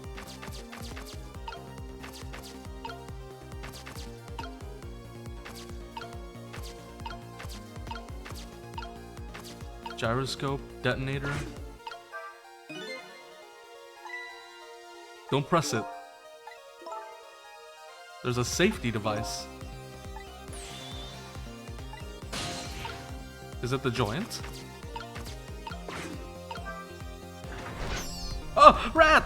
Gyroscope, detonator. Don't press it. There's a safety device. Is it the joint? Oh, rat!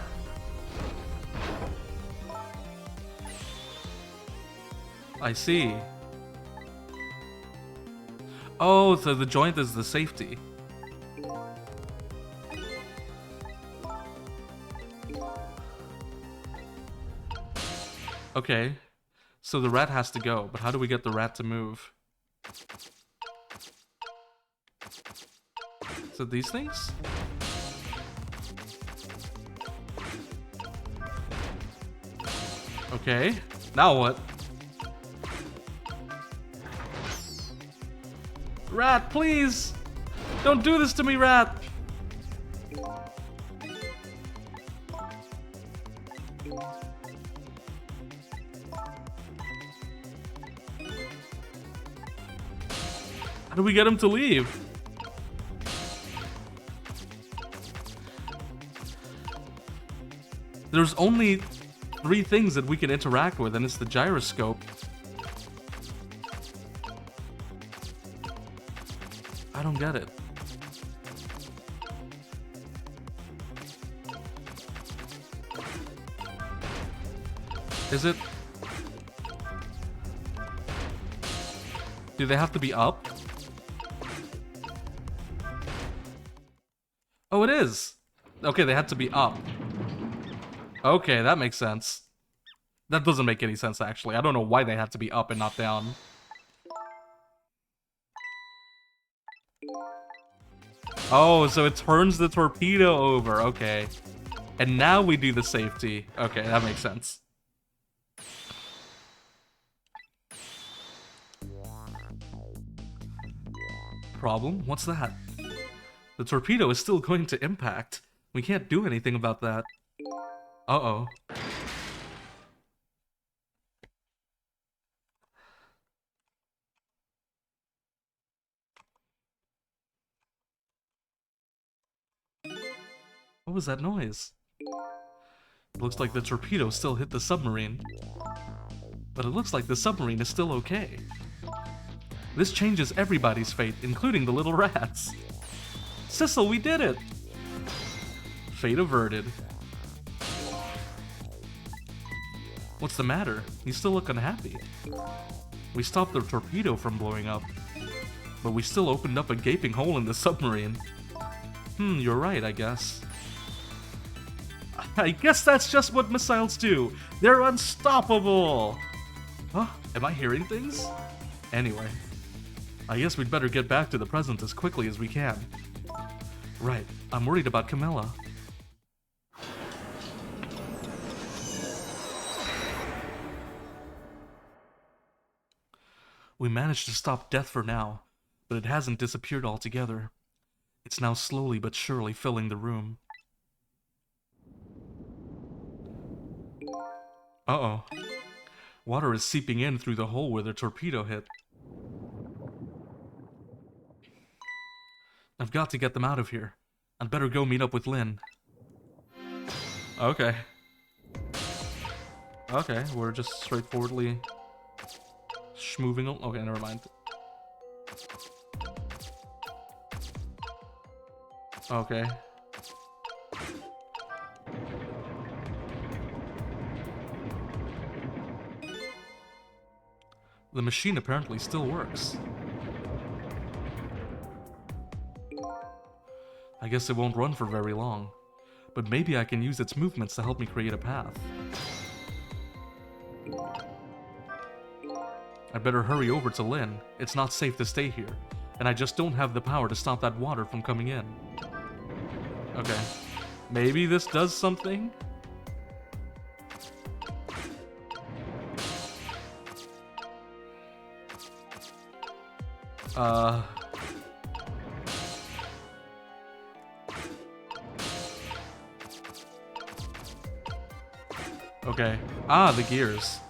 I see. Oh, so the joint is the safety. Okay. So the rat has to go, but how do we get the rat to move? Is it these things? Okay. Now what? Rat, please! Don't do this to me, rat! How do we get him to leave? There's only 3 things that we can interact with, and it's the gyroscope. I don't get it. Is it... do they have to be up? Oh, it is. Okay, they had to be up. Okay, that makes sense. That doesn't make any sense, actually. I don't know why they had to be up and not down. Oh, so it turns the torpedo over. Okay. And now we do the safety. Okay, that makes sense. Problem? What's that? The torpedo is still going to impact. We can't do anything about that. Uh-oh. What was that noise? It looks like the torpedo still hit the submarine. But it looks like the submarine is still okay. This changes everybody's fate, including the little rats. Sissel, we did it! Fate averted. What's the matter? You still look unhappy. We stopped the torpedo from blowing up, but we still opened up a gaping hole in the submarine. You're right, I guess. I guess that's just what missiles do. They're unstoppable! Huh? Am I hearing things? Anyway, I guess we'd better get back to the present as quickly as we can. Right, I'm worried about Camilla. We managed to stop death for now, but it hasn't disappeared altogether. It's now slowly but surely filling the room. Uh-oh. Water is seeping in through the hole where the torpedo hit. I've got to get them out of here. I'd better go meet up with Lynn. Okay. Okay, we're just straightforwardly moving on. Okay, never mind. Okay. The machine apparently still works. I guess it won't run for very long, but maybe I can use its movements to help me create a path. I'd better hurry over to Lynn. It's not safe to stay here, and I just don't have the power to stop that water from coming in. Okay. Maybe this does something? Okay. Ah, the gears.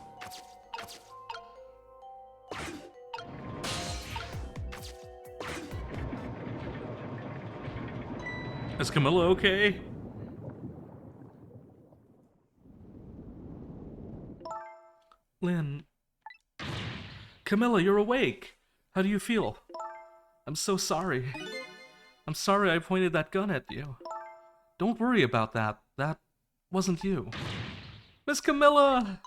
Is Camilla okay? Lynn. Camilla, you're awake. How do you feel? I'm so sorry. I'm sorry I pointed that gun at you. Don't worry about that. That wasn't you. Miss Camilla!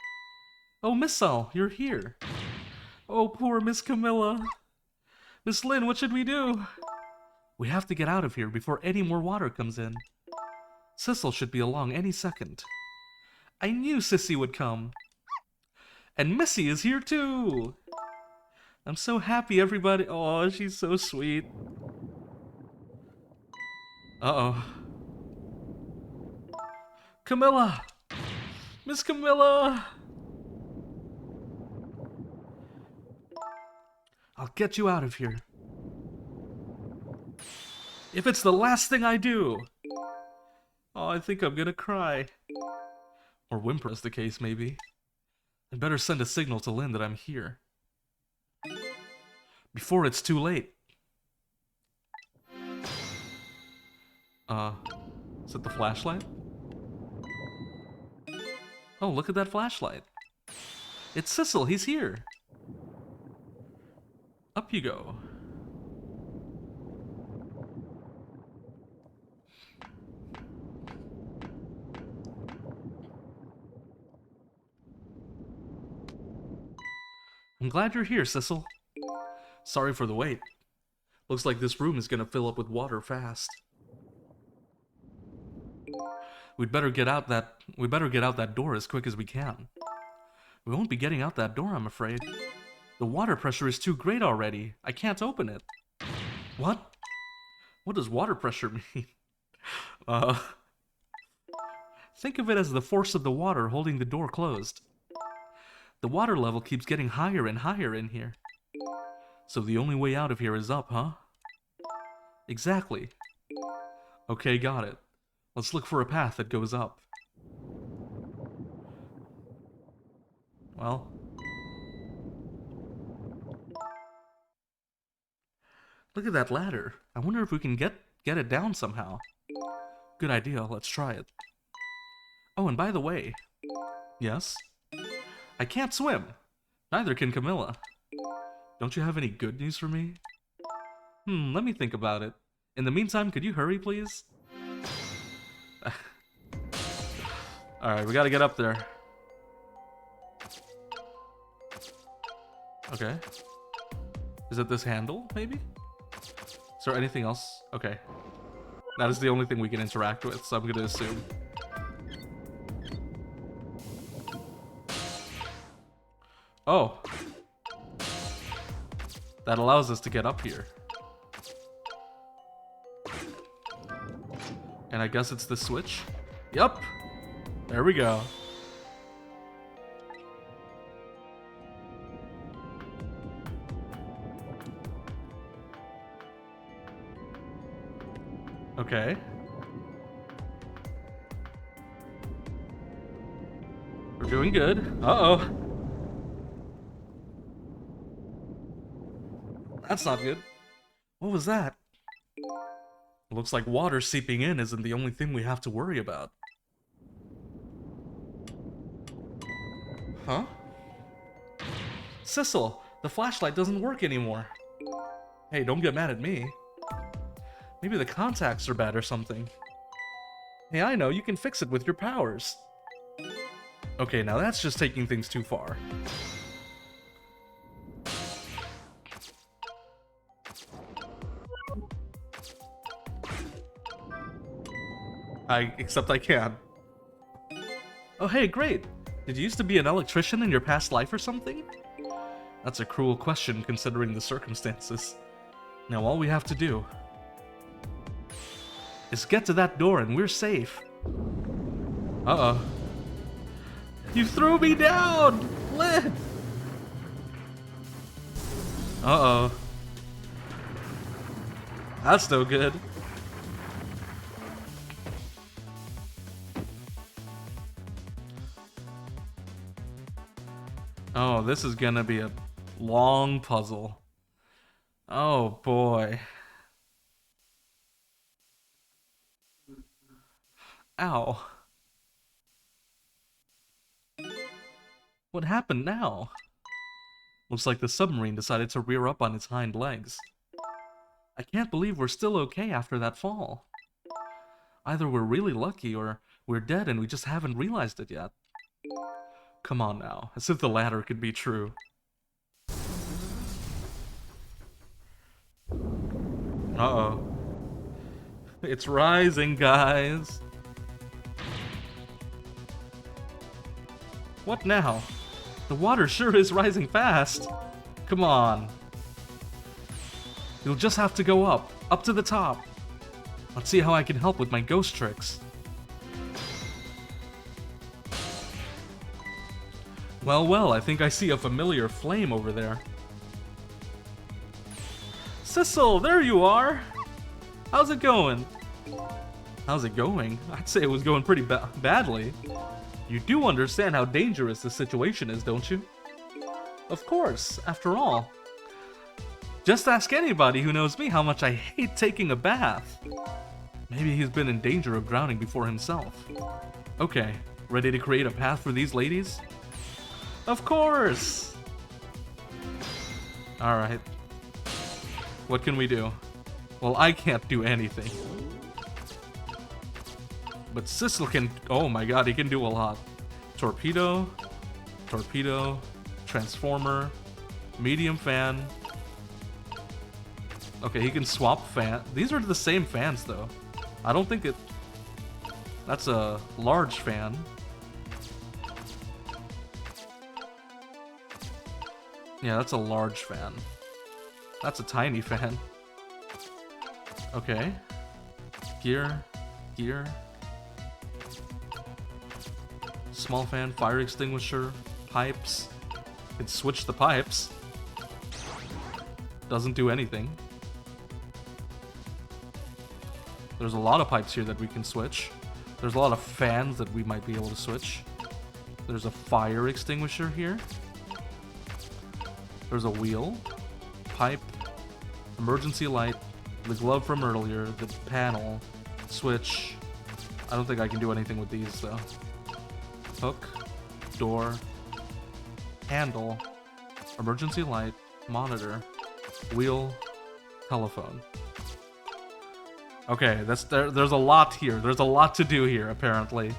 Oh, Missile, you're here. Oh, poor Miss Camilla. Miss Lynn, what should we do? We have to get out of here before any more water comes in. Sissel should be along any second. I knew Sissy would come. And Missy is here too! I'm so happy everybody... Oh, she's so sweet. Uh-oh. Camilla! Miss Camilla! I'll get you out of here. If it's the last thing I do! Oh, I think I'm gonna cry. Or whimper, as the case may be. I'd better send a signal to Lynn that I'm here. Before it's too late. Is it the flashlight? Oh, look at that flashlight. It's Sissel, he's here. Up you go. I'm glad you're here, Sissel. Sorry for the wait. Looks like this room is gonna fill up with water fast. We better get out that door as quick as we can. We won't be getting out that door, I'm afraid. The water pressure is too great already. I can't open it. What? What does water pressure mean? Think of it as the force of the water holding the door closed. The water level keeps getting higher and higher in here. So the only way out of here is up, huh? Exactly. Okay, got it. Let's look for a path that goes up. Well. Look at that ladder. I wonder if we can get it down somehow. Good idea, let's try it. Oh, and by the way... Yes? I can't swim. Neither can Camilla. Don't you have any good news for me? Let me think about it. In the meantime, could you hurry, please? Alright, we gotta get up there. Okay. Is it this handle, maybe? Is there anything else? Okay. That is the only thing we can interact with, so I'm gonna assume. Oh. That allows us to get up here. And I guess it's the switch? Yup! There we go. Okay. We're doing good. Uh-oh. That's not good. What was that? Looks like water seeping in isn't the only thing we have to worry about. Huh? Sissel, the flashlight doesn't work anymore. Hey, don't get mad at me. Maybe the contacts are bad or something. Hey, I know, you can fix it with your powers. Okay, now that's just taking things too far. Except I can. Oh hey, great! Did you used to be an electrician in your past life or something? That's a cruel question considering the circumstances. Now all we have to do is get to that door and we're safe. Uh-oh. You threw me down! Lynn! Uh-oh. That's no good. Oh, this is gonna be a long puzzle. Oh boy. Ow. What happened now? Looks like the submarine decided to rear up on its hind legs. I can't believe we're still okay after that fall. Either we're really lucky or we're dead and we just haven't realized it yet. Come on now, as if the latter could be true. Uh-oh. It's rising, guys. What now? The water sure is rising fast. Come on. You'll just have to go up to the top. Let's see how I can help with my ghost tricks. Well, well, I think I see a familiar flame over there. Sissel, there you are! How's it going? How's it going? I'd say it was going pretty badly. You do understand how dangerous the situation is, don't you? Of course, after all. Just ask anybody who knows me how much I hate taking a bath. Maybe he's been in danger of drowning before himself. Okay, ready to create a path for these ladies? Of course! Alright. What can we do? Well, I can't do anything. But Sissel can... Oh my god, he can do a lot. Torpedo. Torpedo. Transformer. Medium fan. Okay, he can swap fan. These are the same fans, though. I don't think it... That's a large fan. Yeah, that's a large fan. That's a tiny fan. Okay. Gear. Gear. Small fan, fire extinguisher, pipes. Can switch the pipes. Doesn't do anything. There's a lot of pipes here that we can switch. There's a lot of fans that we might be able to switch. There's a fire extinguisher here. There's a wheel, pipe, emergency light, the glove from earlier, the panel, switch. I don't think I can do anything with these though. Hook, door, handle, emergency light, monitor, wheel, telephone. Okay, there's a lot here. There's a lot to do here apparently.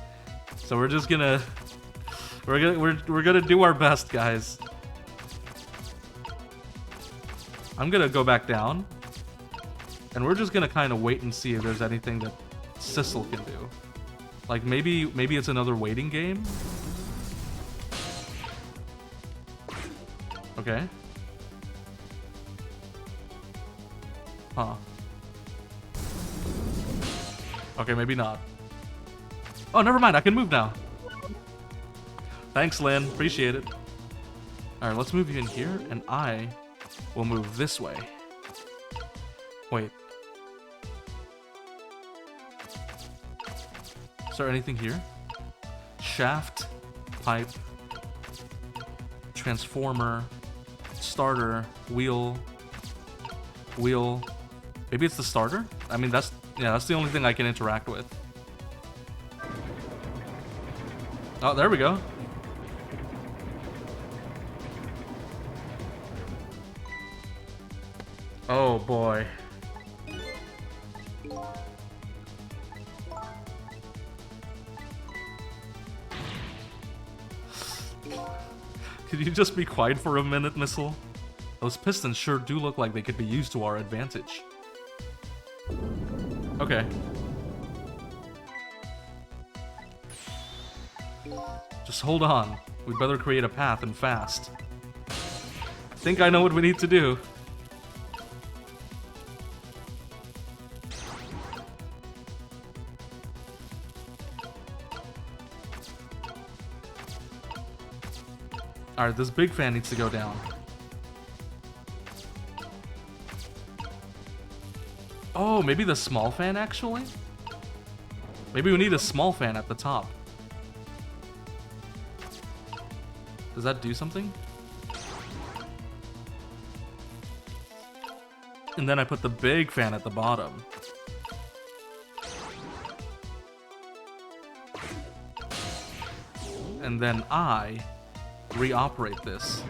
So we're just gonna we're gonna do our best, guys. I'm gonna go back down, and we're just gonna kind of wait and see if there's anything that Sissel can do. Like maybe it's another waiting game. Okay. Huh. Okay, maybe not. Oh, never mind. I can move now. Thanks, Lynn. Appreciate it. All right, let's move you in here, and I will move this way. Wait. Is there anything here? Shaft, pipe, transformer, starter, wheel. Maybe it's the starter? I mean, that's the only thing I can interact with. Oh, there we go. Oh boy. Could you just be quiet for a minute, Missile? Those pistons sure do look like they could be used to our advantage. Okay. Just hold on. We'd better create a path and fast. I think I know what we need to do. Alright, this big fan needs to go down. Oh, maybe the small fan, actually? Maybe we need a small fan at the top. Does that do something? And then I put the big fan at the bottom. And then I reoperate this.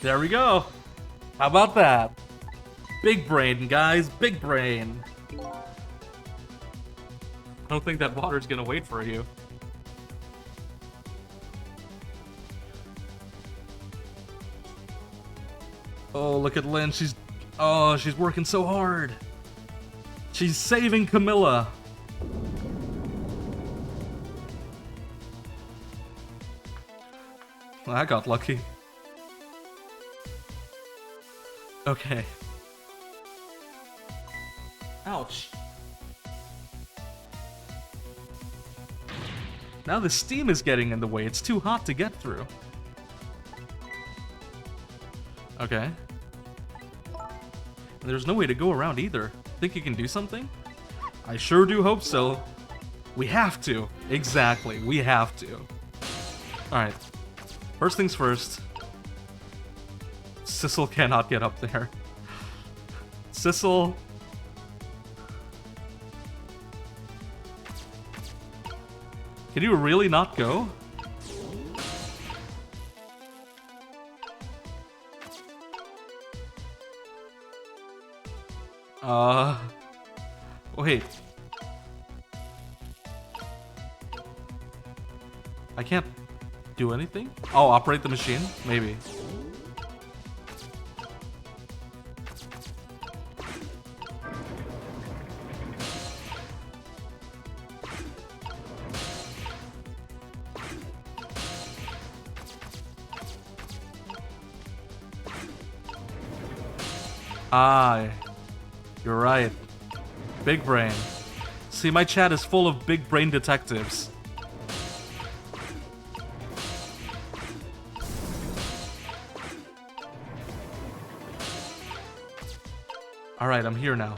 There we go. How about that? Big brain, guys. Big brain. I don't think that water's gonna wait for you. Oh, look at Lynn. She's working so hard. She's saving Camilla. Well, I got lucky. Okay. Ouch. Now the steam is getting in the way. It's too hot to get through. Okay. There's no way to go around either. Think you can do something? I sure do hope so. We have to. Exactly. We have to. Alright. First things first. Sissel cannot get up there. Sissel. Can you really not go? Wait. I can't do anything? Oh, operate the machine? Maybe. Aye. You're right. Big brain. See, my chat is full of big brain detectives. Alright, I'm here now.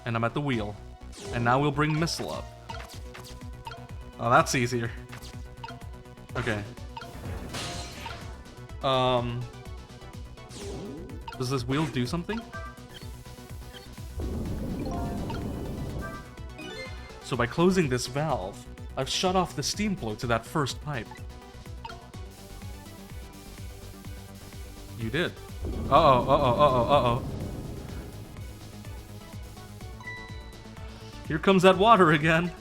And I'm at the wheel. And now we'll bring Missile up. Oh, that's easier. Okay. Does this wheel do something? So by closing this valve, I've shut off the steam flow to that first pipe. You did. Uh-oh. Here comes that water again.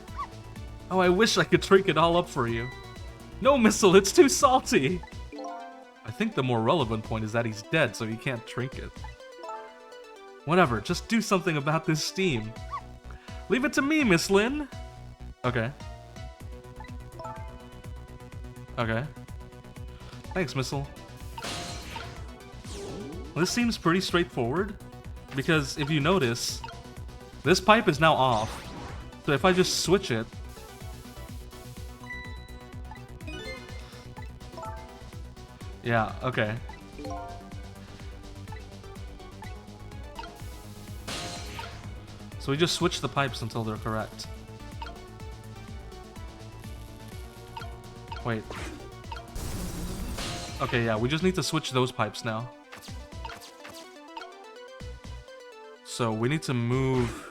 Oh, I wish I could drink it all up for you. No, Missile, it's too salty. I think the more relevant point is that he's dead, so he can't drink it. Whatever, just do something about this steam. Leave it to me, Miss Lynn. Okay. Okay. Thanks, Missile. This seems pretty straightforward, because if you notice, this pipe is now off. So if I just switch it... Yeah, okay. So we just switch the pipes until they're correct. Wait. Okay, yeah, we just need to switch those pipes now. So we need to move...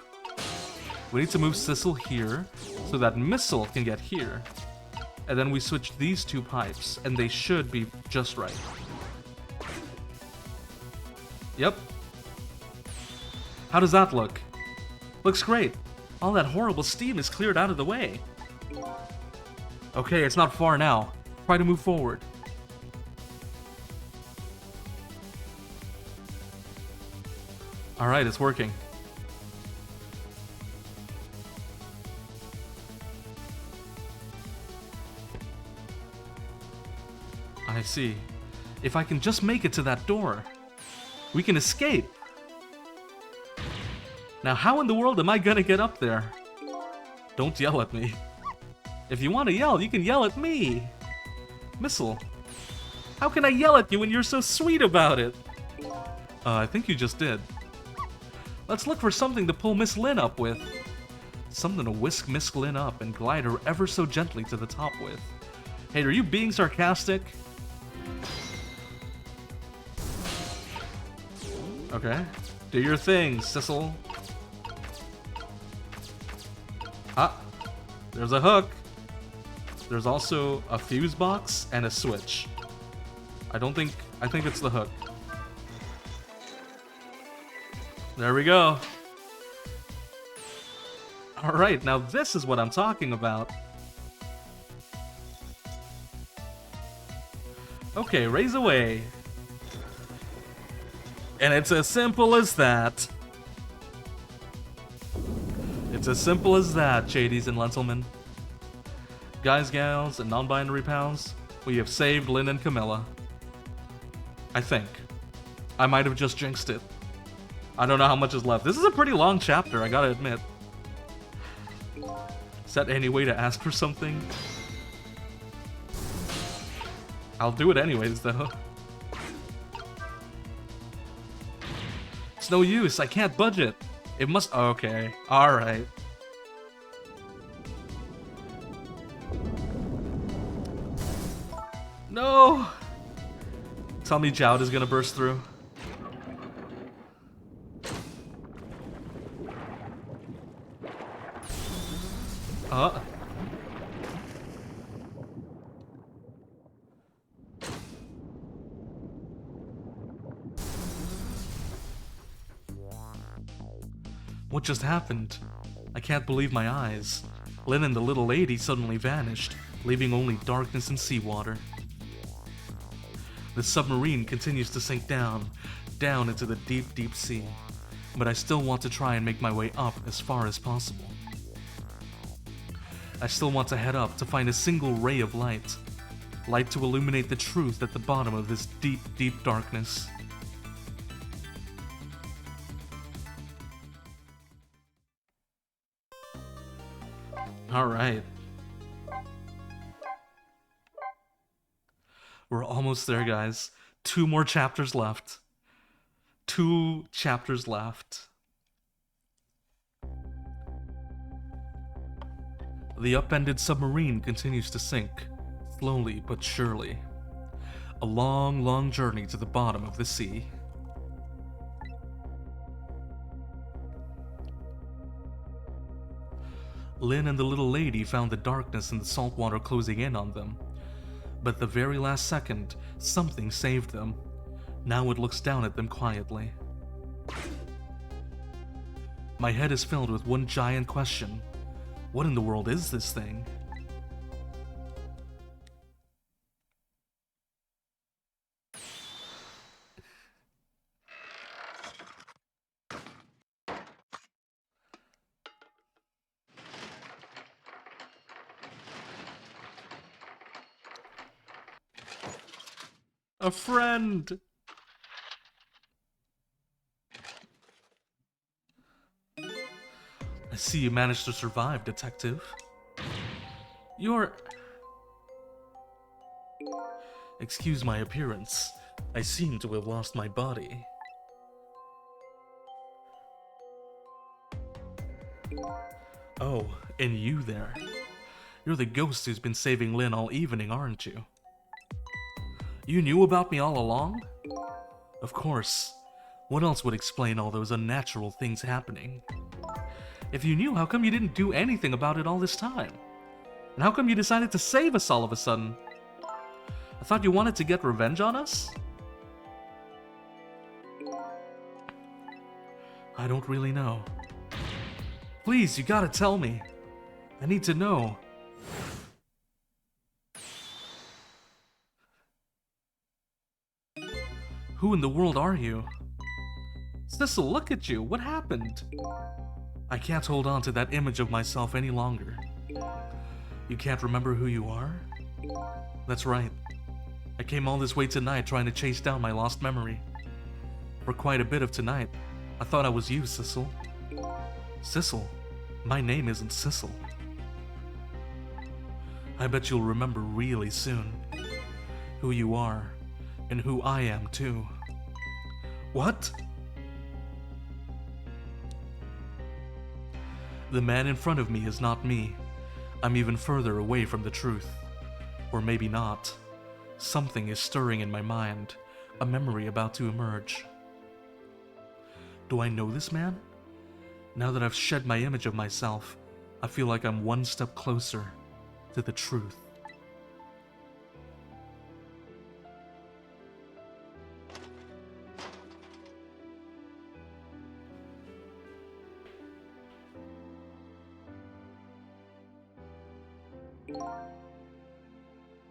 We need to move Sissel here, so that Missile can get here. And then we switch these two pipes, and they should be just right. Yep. How does that look? Looks great. All that horrible steam is cleared out of the way. Okay, it's not far now. Try to move forward. Alright, it's working. I see. If I can just make it to that door, we can escape. Now, how in the world am I gonna get up there? Don't yell at me. If you want to yell, you can yell at me. Missile, how can I yell at you when you're so sweet about it? I think you just did. Let's look for something to pull Miss Lynn up with. Something to whisk Miss Lynn up and glide her ever so gently to the top with. Hey, are you being sarcastic? Okay. Do your thing, Sissel. Ah, there's a hook. There's also a fuse box and a switch. I think it's the hook. There we go. Alright, now this is what I'm talking about. Okay, raise away. And it's as simple as that. It's as simple as that, Shadies and Lentilmen. Guys, gals, and non-binary pals, we have saved Lynn and Camilla. I think. I might have just jinxed it. I don't know how much is left. This is a pretty long chapter, I gotta admit. Is that any way to ask for something? I'll do it anyways, though. It's no use, I can't budget. It must... Okay, alright. No! Tell me Joud is gonna burst through. What just happened? I can't believe my eyes. Lynn and the little lady suddenly vanished, leaving only darkness and seawater. The submarine continues to sink down into the deep, deep sea, but I still want to try and make my way up as far as possible. I still want to head up to find a single ray of light to illuminate the truth at the bottom of this deep, deep darkness. Alright. We're almost there, guys. 2 more chapters left. 2 chapters left. The upended submarine continues to sink, slowly but surely. A long, long journey to the bottom of the sea. Lynn and the little lady found the darkness and the salt water closing in on them. But at the very last second, something saved them. Now it looks down at them quietly. My head is filled with one giant question. What in the world is this thing? A friend! I see you managed to survive, Detective. You're... Excuse my appearance. I seem to have lost my body. Oh, and you there. You're the ghost who's been saving Lynn all evening, aren't you? You knew about me all along? Of course. What else would explain all those unnatural things happening? If you knew, how come you didn't do anything about it all this time? And how come you decided to save us all of a sudden? I thought you wanted to get revenge on us? I don't really know. Please, you gotta tell me. I need to know. Who in the world are you? Sissel, look at you. What happened? I can't hold on to that image of myself any longer. You can't remember who you are? That's right. I came all this way tonight trying to chase down my lost memory. For quite a bit of tonight, I thought I was you, Sissel. Sissel? My name isn't Sissel. I bet you'll remember really soon who you are. And who I am, too. What? The man in front of me is not me. I'm even further away from the truth. Or maybe not. Something is stirring in my mind, a memory about to emerge. Do I know this man? Now that I've shed my image of myself, I feel like I'm one step closer to the truth.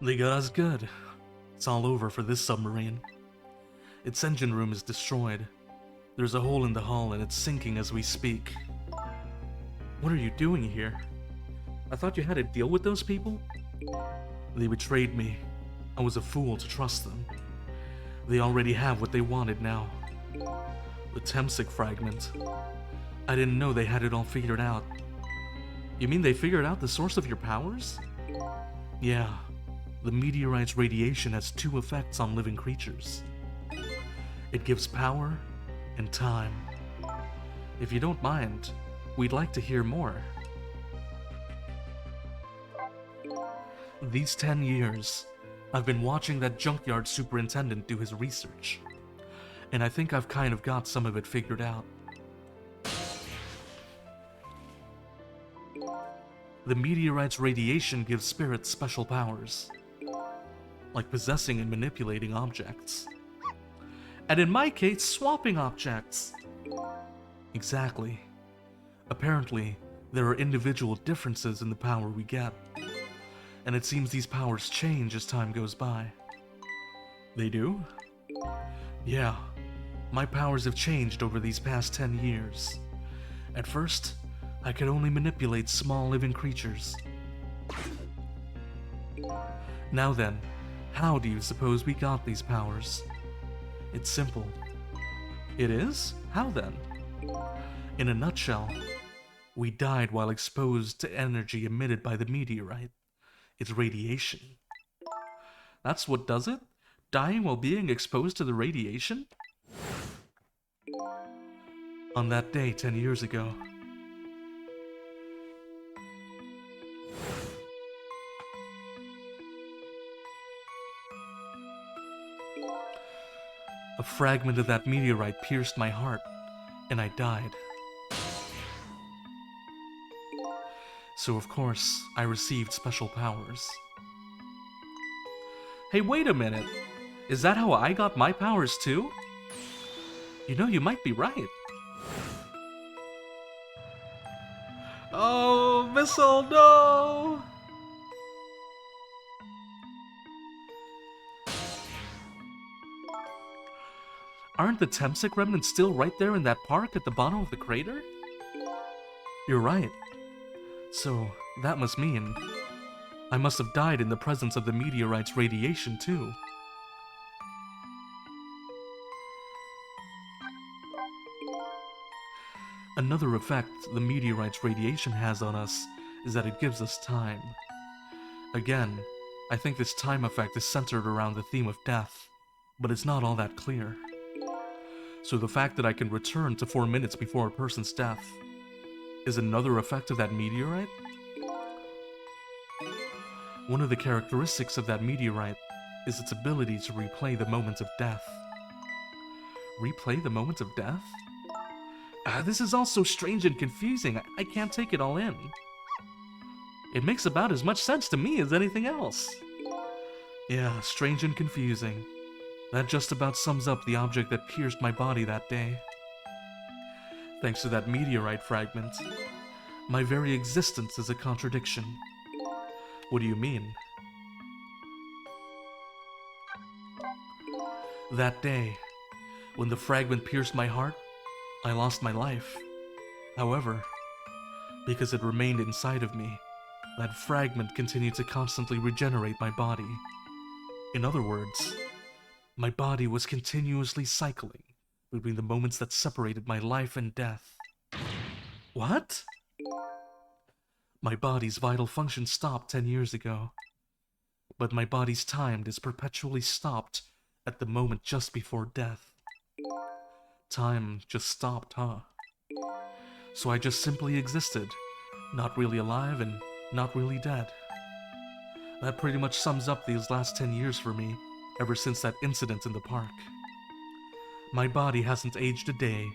They got us good. It's all over for this submarine. Its engine room is destroyed. There's a hole in the hull and it's sinking as we speak. What are you doing here? I thought you had to deal with those people? They betrayed me. I was a fool to trust them. They already have what they wanted now. The Temsic fragment. I didn't know they had it all figured out. You mean they figured out the source of your powers? Yeah. The meteorite's radiation has 2 effects on living creatures. It gives power and time. If you don't mind, we'd like to hear more. These 10 years, I've been watching that junkyard superintendent do his research, and I think I've kind of got some of it figured out. The meteorite's radiation gives spirits special powers, like possessing and manipulating objects. And in my case, swapping objects. Exactly. Apparently, there are individual differences in the power we get, and it seems these powers change as time goes by. They do? Yeah, my powers have changed over these past 10 years. At first, I could only manipulate small living creatures. Now then, how do you suppose we got these powers? It's simple. It is? How then? In a nutshell, We died while exposed to energy emitted by the meteorite. It's radiation. That's what does it? Dying while being exposed to the radiation? On that day 10 years ago. A fragment of that meteorite pierced my heart, and I died. So of course, I received special powers. Hey, wait a minute. Is that how I got my powers too? You know, you might be right. Oh, missile, no! Aren't the Temsic remnants still right there in that park at the bottom of the crater? You're right. So, that must mean I must have died in the presence of the meteorite's radiation too. Another effect the meteorite's radiation has on us is that it gives us time. Again, I think this time effect is centered around the theme of death, but it's not all that clear. So the fact that I can return to 4 minutes before a person's death is another effect of that meteorite? One of the characteristics of that meteorite is its ability to replay the moments of death. Replay the moments of death? This is all so strange and confusing, I can't take it all in. It makes about as much sense to me as anything else. Yeah, strange and confusing. That just about sums up the object that pierced my body that day. Thanks to that meteorite fragment, my very existence is a contradiction. What do you mean? That day, when the fragment pierced my heart, I lost my life. However, because it remained inside of me, that fragment continued to constantly regenerate my body. In other words, my body was continuously cycling between the moments that separated my life and death. What? My body's vital function stopped 10 years ago, but my body's time is perpetually stopped at the moment just before death. Time just stopped, huh? So I just simply existed, not really alive and not really dead. That pretty much sums up these last 10 years for me, ever since that incident in the park. My body hasn't aged a day.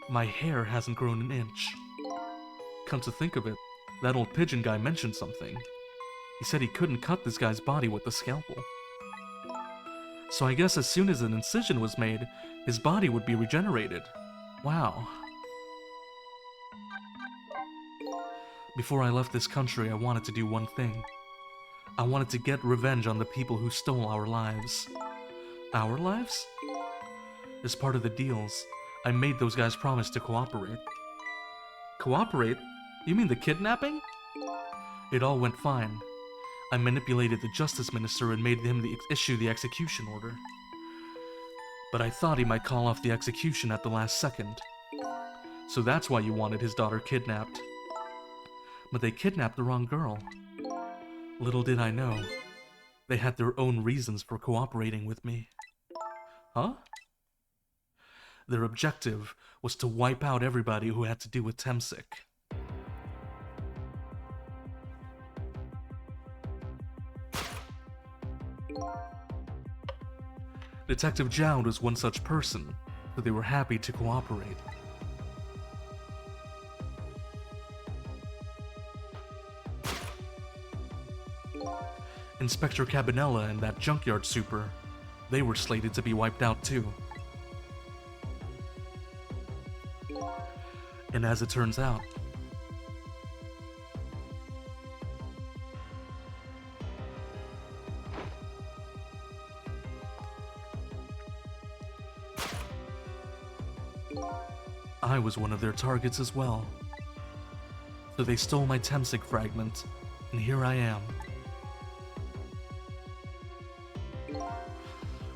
My hair hasn't grown an inch. Come to think of it, that old pigeon guy mentioned something. He said he couldn't cut this guy's body with the scalpel. So I guess as soon as an incision was made, his body would be regenerated. Wow. Before I left this country, I wanted to do one thing. I wanted to get revenge on the people who stole our lives. Our lives? As part of the deals, I made those guys promise to cooperate. Cooperate? You mean the kidnapping? It all went fine. I manipulated the justice minister and made him issue the execution order. But I thought he might call off the execution at the last second. So that's why you wanted his daughter kidnapped. But they kidnapped the wrong girl. Little did I know, they had their own reasons for cooperating with me. Huh? Their objective was to wipe out everybody who had to do with Temsic. Detective Joud was one such person, but they were happy to cooperate. Inspector Cabanella and that junkyard super, they were slated to be wiped out too. And as it turns out, I was one of their targets as well. So they stole my Temsic fragment, and here I am.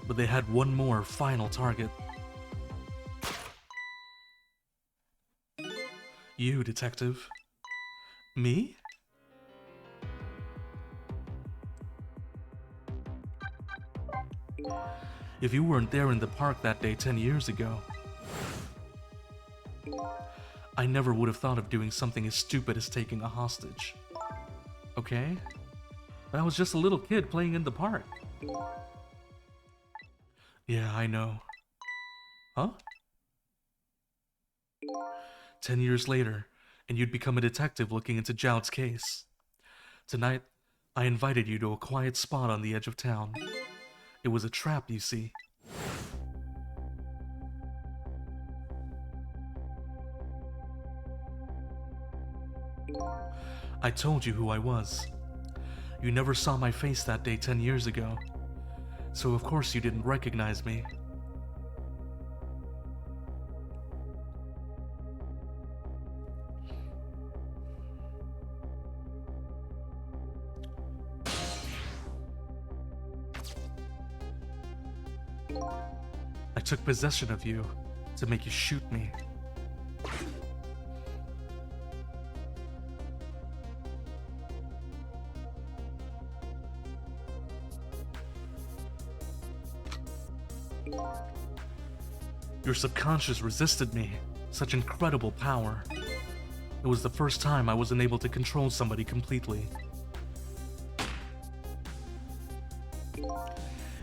But they had one more final target. You, Detective. Me? If you weren't there in the park that day 10 years ago, I never would have thought of doing something as stupid as taking a hostage. Okay? But I was just a little kid playing in the park. Yeah, I know. Huh? 10 years later, and you'd become a detective looking into Joud's case. Tonight, I invited you to a quiet spot on the edge of town. It was a trap, you see. I told you who I was. You never saw my face that day 10 years ago, so of course you didn't recognize me. I took possession of you to make you shoot me. Your subconscious resisted me. Such incredible power. It was the first time I wasn't able to control somebody completely.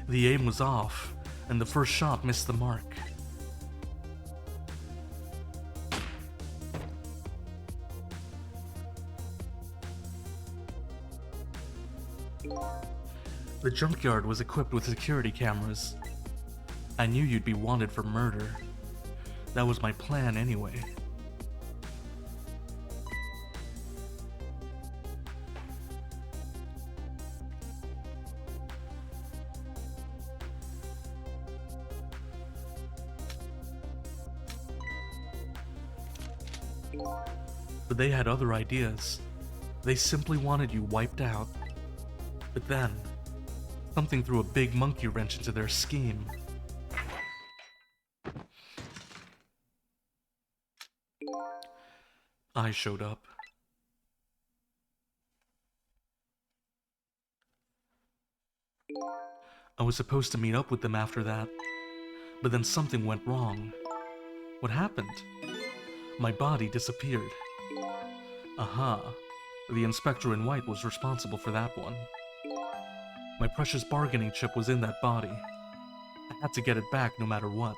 The aim was off, and the first shot missed the mark. The junkyard was equipped with security cameras. I knew you'd be wanted for murder. That was my plan anyway. But they had other ideas. They simply wanted you wiped out. But then, something threw a big monkey wrench into their scheme. I showed up. I was supposed to meet up with them after that, but then something went wrong. What happened? My body disappeared. Aha, the inspector in white was responsible for that one. My precious bargaining chip was in that body. I had to get it back no matter what.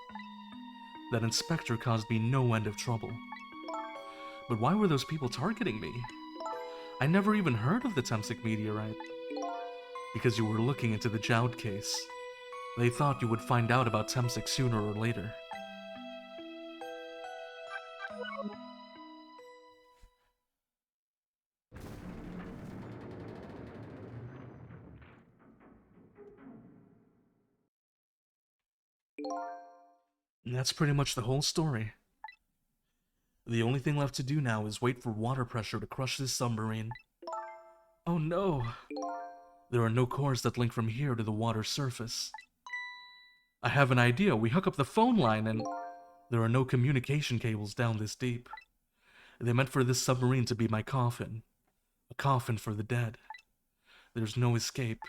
That inspector caused me no end of trouble. But why were those people targeting me? I never even heard of the Temsic meteorite. Because you were looking into the Joud case. They thought you would find out about Temsic sooner or later. And that's pretty much the whole story. The only thing left to do now is wait for water pressure to crush this submarine. Oh no! There are no cores that link from here to the water's surface. I have an idea. We hook up the phone line and... There are no communication cables down this deep. They meant for this submarine to be my coffin. A coffin for the dead. There's no escape.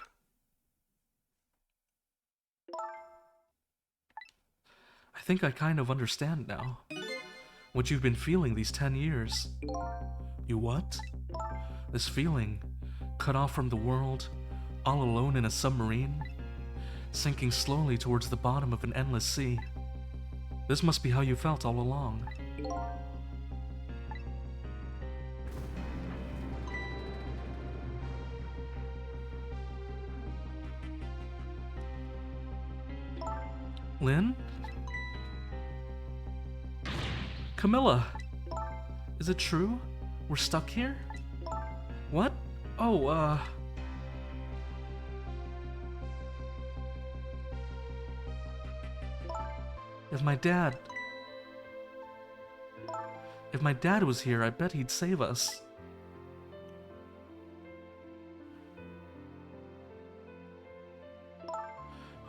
I think I kind of understand now. What you've been feeling these 10 years. You what? This feeling, cut off from the world, all alone in a submarine, sinking slowly towards the bottom of an endless sea. This must be how you felt all along. Lynn? Camilla! Is it true? We're stuck here? What? Oh, If my dad was here, I bet he'd save us.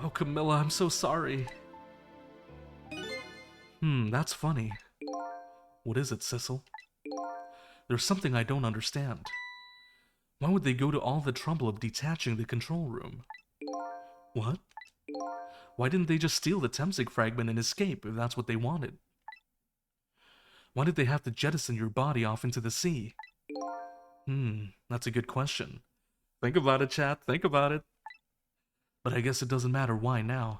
Oh, Camilla, I'm so sorry. That's funny. What is it, Sissel? There's something I don't understand. Why would they go to all the trouble of detaching the control room? What? Why didn't they just steal the Temsig fragment and escape if that's what they wanted? Why did they have to jettison your body off into the sea? That's a good question. Think about it, chat. Think about it. But I guess it doesn't matter why now.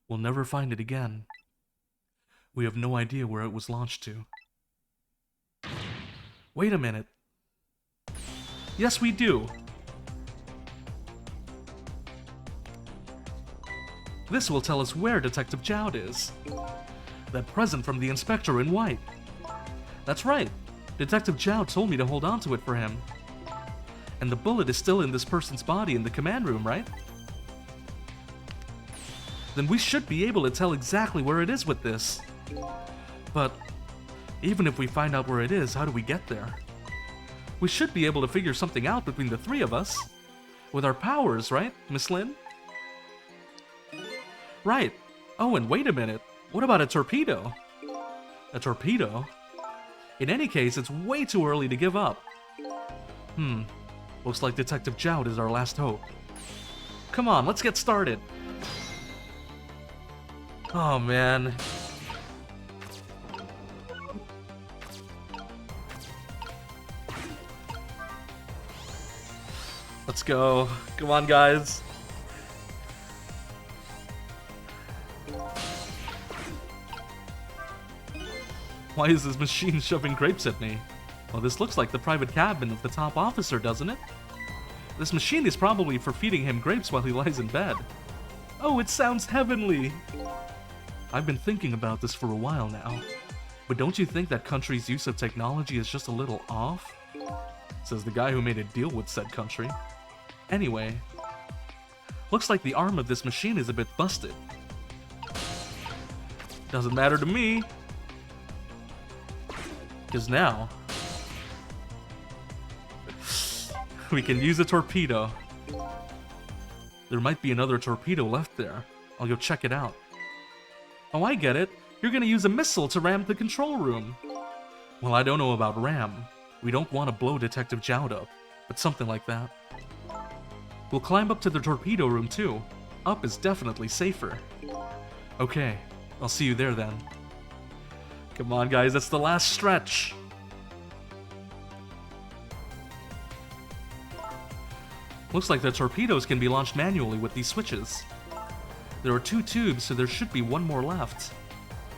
We'll never find it again. We have no idea where it was launched to. Wait a minute. Yes, we do. This will tell us where Detective Jowd is. That present from the inspector in white. That's right. Detective Jowd told me to hold on to it for him. And the bullet is still in this person's body in the command room, right? Then we should be able to tell exactly where it is with this. But even if we find out where it is, how do we get there? We should be able to figure something out between the three of us. With our powers, right, Miss Lin? Right. Oh, and wait a minute. What about a torpedo? A torpedo? In any case, it's way too early to give up. Looks like Detective Jowd is our last hope. Come on, let's get started. Oh, man. Let's go. Come on, guys. Why is this machine shoving grapes at me? Well, this looks like the private cabin of the top officer, doesn't it? This machine is probably for feeding him grapes while he lies in bed. Oh, it sounds heavenly! I've been thinking about this for a while now. But don't you think that country's use of technology is just a little off? Says the guy who made a deal with said country. Anyway, looks like the arm of this machine is a bit busted. Doesn't matter to me. Because now, we can use a torpedo. There might be another torpedo left there. I'll go check it out. Oh, I get it. You're gonna use a missile to ram the control room. Well, I don't know about ram. We don't want to blow Detective Jowd up, but something like that. We'll climb up to the torpedo room too. Up is definitely safer. Okay, I'll see you there then. Come on, guys, that's the last stretch. Looks like the torpedoes can be launched manually with these switches. There are 2 tubes, so there should be 1 more left.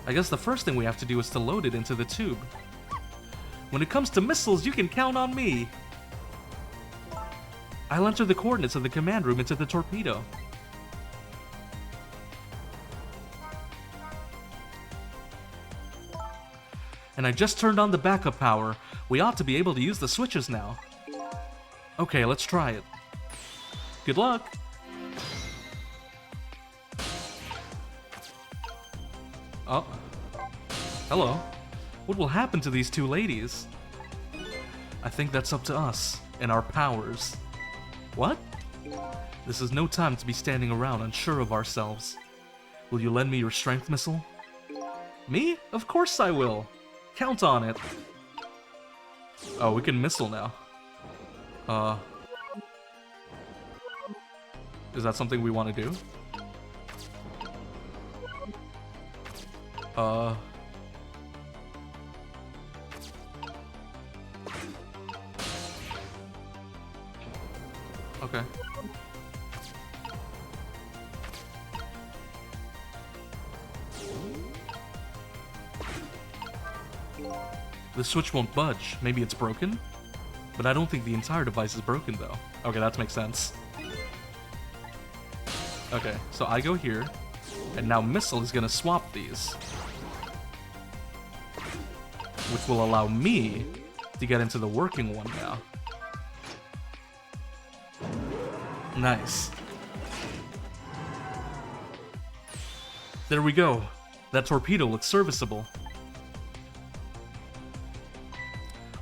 I guess the first thing we have to do is to load it into the tube. When it comes to missiles, you can count on me. I'll enter the coordinates of the command room into the torpedo. And I just turned on the backup power. We ought to be able to use the switches now. Okay, let's try it. Good luck! Oh. Hello. What will happen to these 2 ladies? I think that's up to us and our powers. What? This is no time to be standing around unsure of ourselves. Will you lend me your strength missile? Me? Of course I will. Count on it. Oh, we can missile now. Is that something we want to do? Okay. The switch won't budge. Maybe it's broken? But I don't think the entire device is broken, though. Okay, that makes sense. Okay, so I go here, and now Missile is gonna swap these. Which will allow me to get into the working one now. Nice. There we go. That torpedo looks serviceable.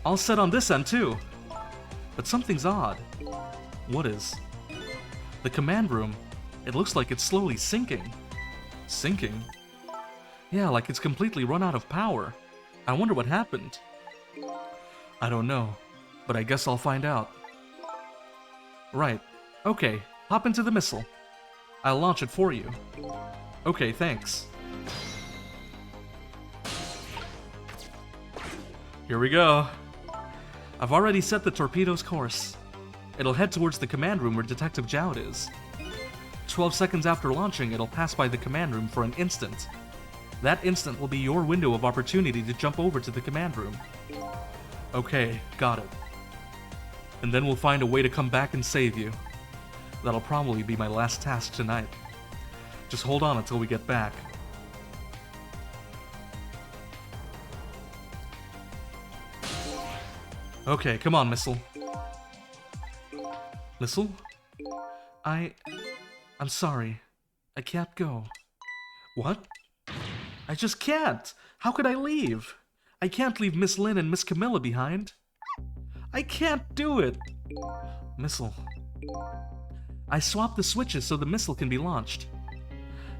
All set on this end too. But something's odd. What is? The command room. It looks like it's slowly sinking. Sinking? Yeah, like it's completely run out of power. I wonder what happened. I don't know, but I guess I'll find out. Right. Okay, hop into the missile. I'll launch it for you. Okay, thanks. Here we go. I've already set the torpedo's course. It'll head towards the command room where Detective Jowd is. 12 seconds after launching, it'll pass by the command room for an instant. That instant will be your window of opportunity to jump over to the command room. Okay, got it. And then we'll find a way to come back and save you. That'll probably be my last task tonight. Just hold on until we get back. Okay, come on, Missile. Missile? I'm sorry. I can't go. What? I just can't! How could I leave? I can't leave Miss Lynn and Miss Camilla behind. I can't do it! Missile. I swapped the switches so the missile can be launched.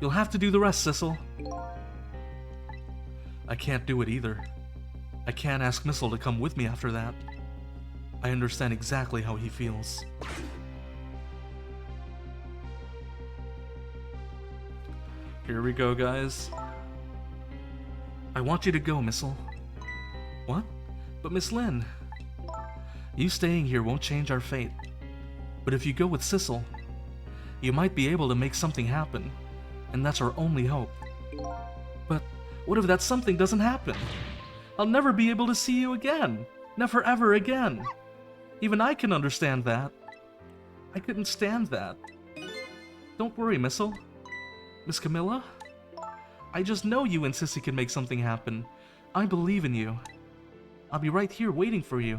You'll have to do the rest, Sissel. I can't do it either. I can't ask Missile to come with me after that. I understand exactly how he feels. Here we go, guys. I want you to go, Missile. What? But Miss Lynn. You staying here won't change our fate. But if you go with Sissel, you might be able to make something happen. And that's our only hope. But what if that something doesn't happen? I'll never be able to see you again. Never ever again. Even I can understand that. I couldn't stand that. Don't worry, Missile. Miss Camilla? I just know you and Sissy can make something happen. I believe in you. I'll be right here waiting for you.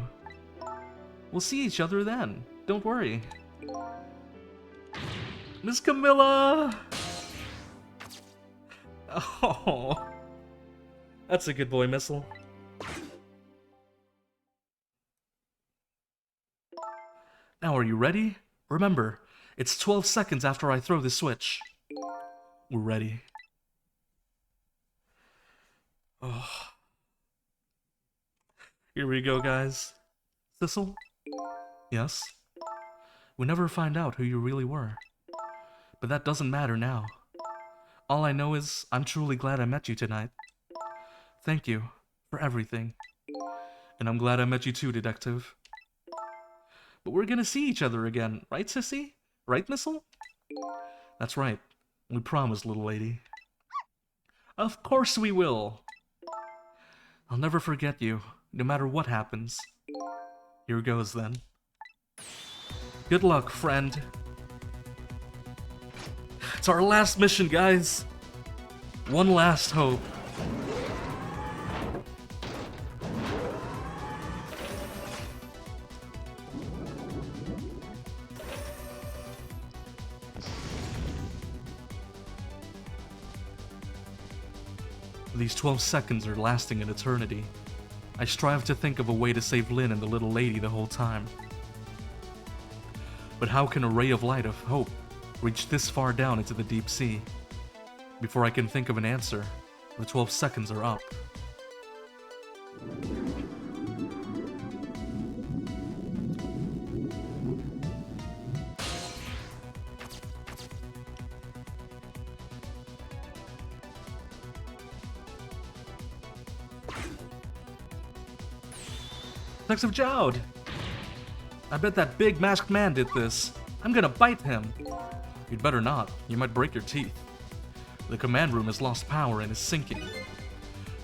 We'll see each other then. Don't worry. Miss Camilla! Oh, that's a good boy, Missile. Now, are you ready? Remember, it's 12 seconds after I throw the switch. We're ready. Oh. Here we go, guys. Sissel? Yes? We never find out who you really were. But that doesn't matter now. All I know is I'm truly glad I met you tonight. Thank you for everything. And I'm glad I met you too, Detective. But we're gonna see each other again, right, Sissy? Right, Missile? That's right. We promised, little lady. Of course we will! I'll never forget you, no matter what happens. Here goes, then. Good luck, friend. It's our last mission, guys. One last hope. These 12 seconds are lasting an eternity. I strive to think of a way to save Lynn and the little lady the whole time. But how can a ray of light of hope reach this far down into the deep sea? Before I can think of an answer, the 12 seconds are up. Detective Jowd! I bet that big masked man did this. I'm gonna bite him. You'd better not. You might break your teeth. The command room has lost power and is sinking.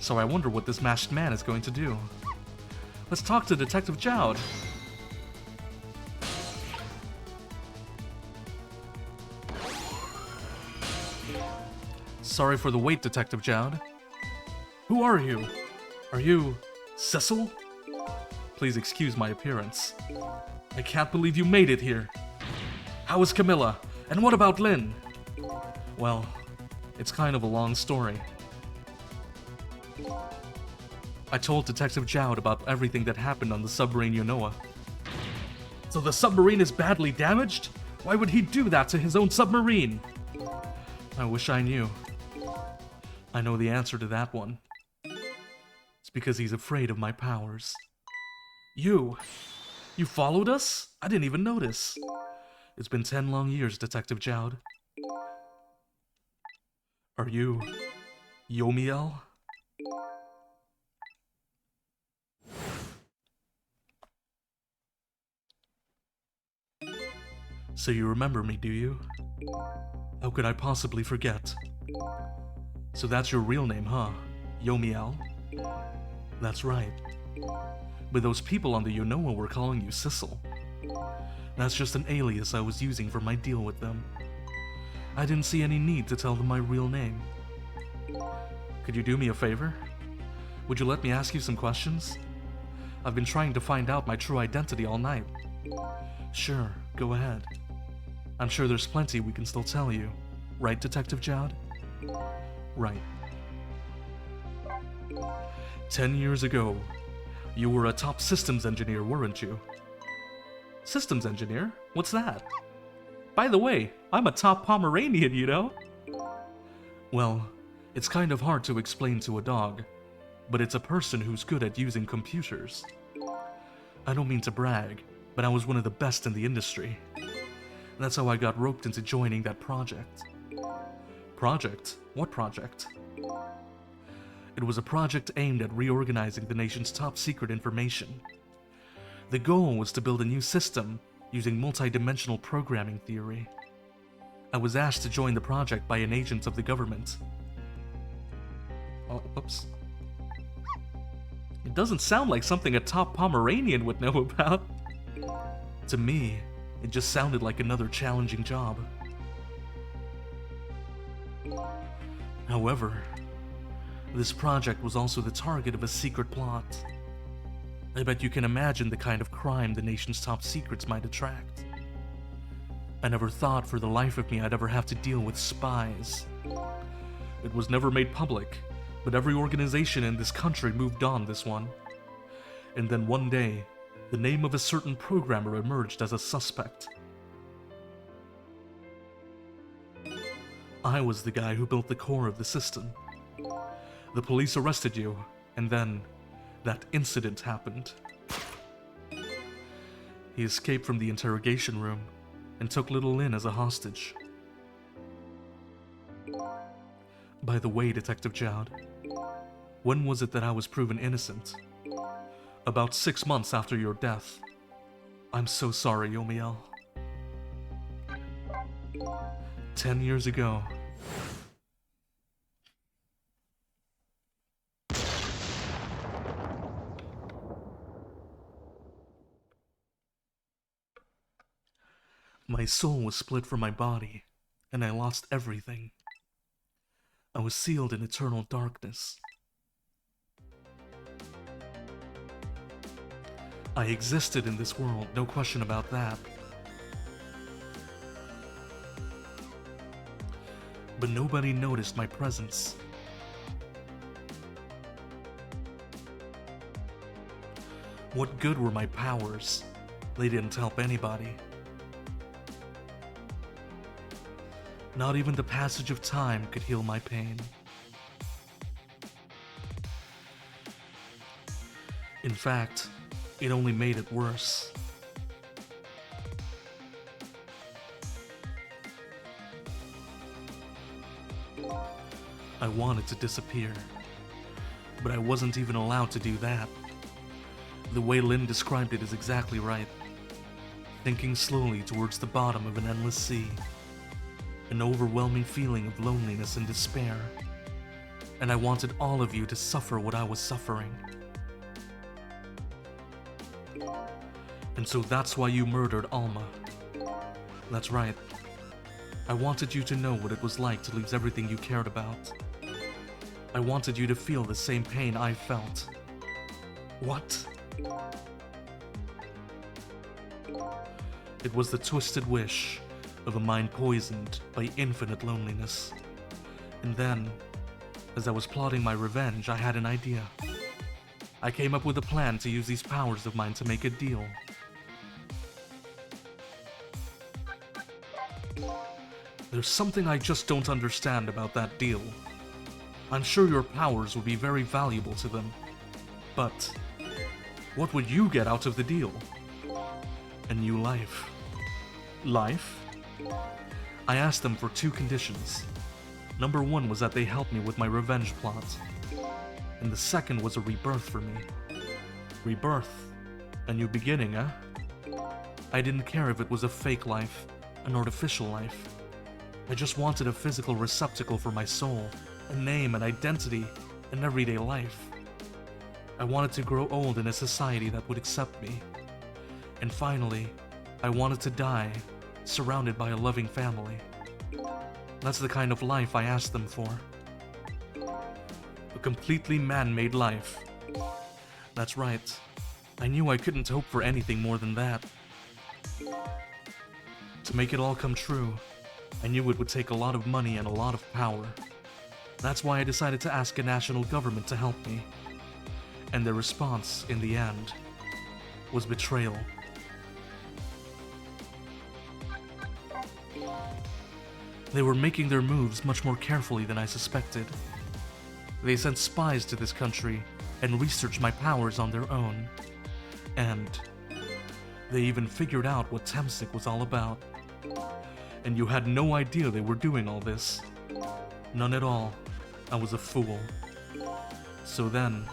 So I wonder what this masked man is going to do. Let's talk to Detective Jowd. Sorry for the wait, Detective Jowd. Who are you? Are you Sissel? Please excuse my appearance. I can't believe you made it here. How is Camilla? And what about Lynn? Well, it's kind of a long story. I told Detective Jowd about everything that happened on the submarine Yonoa. So the submarine is badly damaged? Why would he do that to his own submarine? I wish I knew. I know the answer to that one. It's because he's afraid of my powers. You! You followed us? I didn't even notice. It's been 10 long years, Detective Jowd. Are you... Yomiel? So you remember me, do you? How could I possibly forget? So that's your real name, huh? Yomiel? That's right. But those people on the Yonoa were calling you Sissel. That's just an alias I was using for my deal with them. I didn't see any need to tell them my real name. Could you do me a favor? Would you let me ask you some questions? I've been trying to find out my true identity all night. Sure, go ahead. I'm sure there's plenty we can still tell you. Right, Detective Jowd? Right. 10 years ago, you were a top systems engineer, weren't you? Systems engineer? What's that? By the way, I'm a top Pomeranian, you know? Well, it's kind of hard to explain to a dog, but it's a person who's good at using computers. I don't mean to brag, but I was one of the best in the industry. That's how I got roped into joining that project. Project? What project? It was a project aimed at reorganizing the nation's top secret information. The goal was to build a new system using multi-dimensional programming theory. I was asked to join the project by an agent of the government. Oh, oops. It doesn't sound like something a top Pomeranian would know about. To me, it just sounded like another challenging job. However, this project was also the target of a secret plot. I bet you can imagine the kind of crime the nation's top secrets might attract. I never thought for the life of me I'd ever have to deal with spies. It was never made public, but every organization in this country moved on this one. And then one day, the name of a certain programmer emerged as a suspect. I was the guy who built the core of the system. The police arrested you, and then that incident happened. He escaped from the interrogation room and took little Lynn as a hostage. By the way, Detective Jowd, when was it that I was proven innocent? About 6 months after your death. I'm so sorry, Yomiel. 10 years ago. My soul was split from my body, and I lost everything. I was sealed in eternal darkness. I existed in this world, no question about that. But nobody noticed my presence. What good were my powers? They didn't help anybody. Not even the passage of time could heal my pain. In fact, it only made it worse. I wanted to disappear, but I wasn't even allowed to do that. The way Lynn described it is exactly right. Sinking slowly towards the bottom of an endless sea. An overwhelming feeling of loneliness and despair. And I wanted all of you to suffer what I was suffering. And so that's why you murdered Alma. That's right. I wanted you to know what it was like to lose everything you cared about. I wanted you to feel the same pain I felt. What? It was the twisted wish of a mind poisoned by infinite loneliness. And then, as I was plotting my revenge, I had an idea. I came up with a plan to use these powers of mine to make a deal. There's something I just don't understand about that deal. I'm sure your powers would be very valuable to them, but What would you get out of the deal? A new life. Life? I asked them for 2 conditions. Number 1 was that they help me with my revenge plot. And the second was a rebirth for me. Rebirth. A new beginning, eh? I didn't care if it was a fake life, an artificial life. I just wanted a physical receptacle for my soul, a name, an identity, an everyday life. I wanted to grow old in a society that would accept me. And finally, I wanted to die, surrounded by a loving family. That's the kind of life I asked them for. A completely man-made life. That's right. I knew I couldn't hope for anything more than that. To make it all come true, I knew it would take a lot of money and a lot of power. That's why I decided to ask a national government to help me. And their response, in the end, was betrayal. They were making their moves much more carefully than I suspected. They sent spies to this country and researched my powers on their own. And they even figured out what Temsik was all about. And you had no idea they were doing all this. None at all. I was a fool. So then,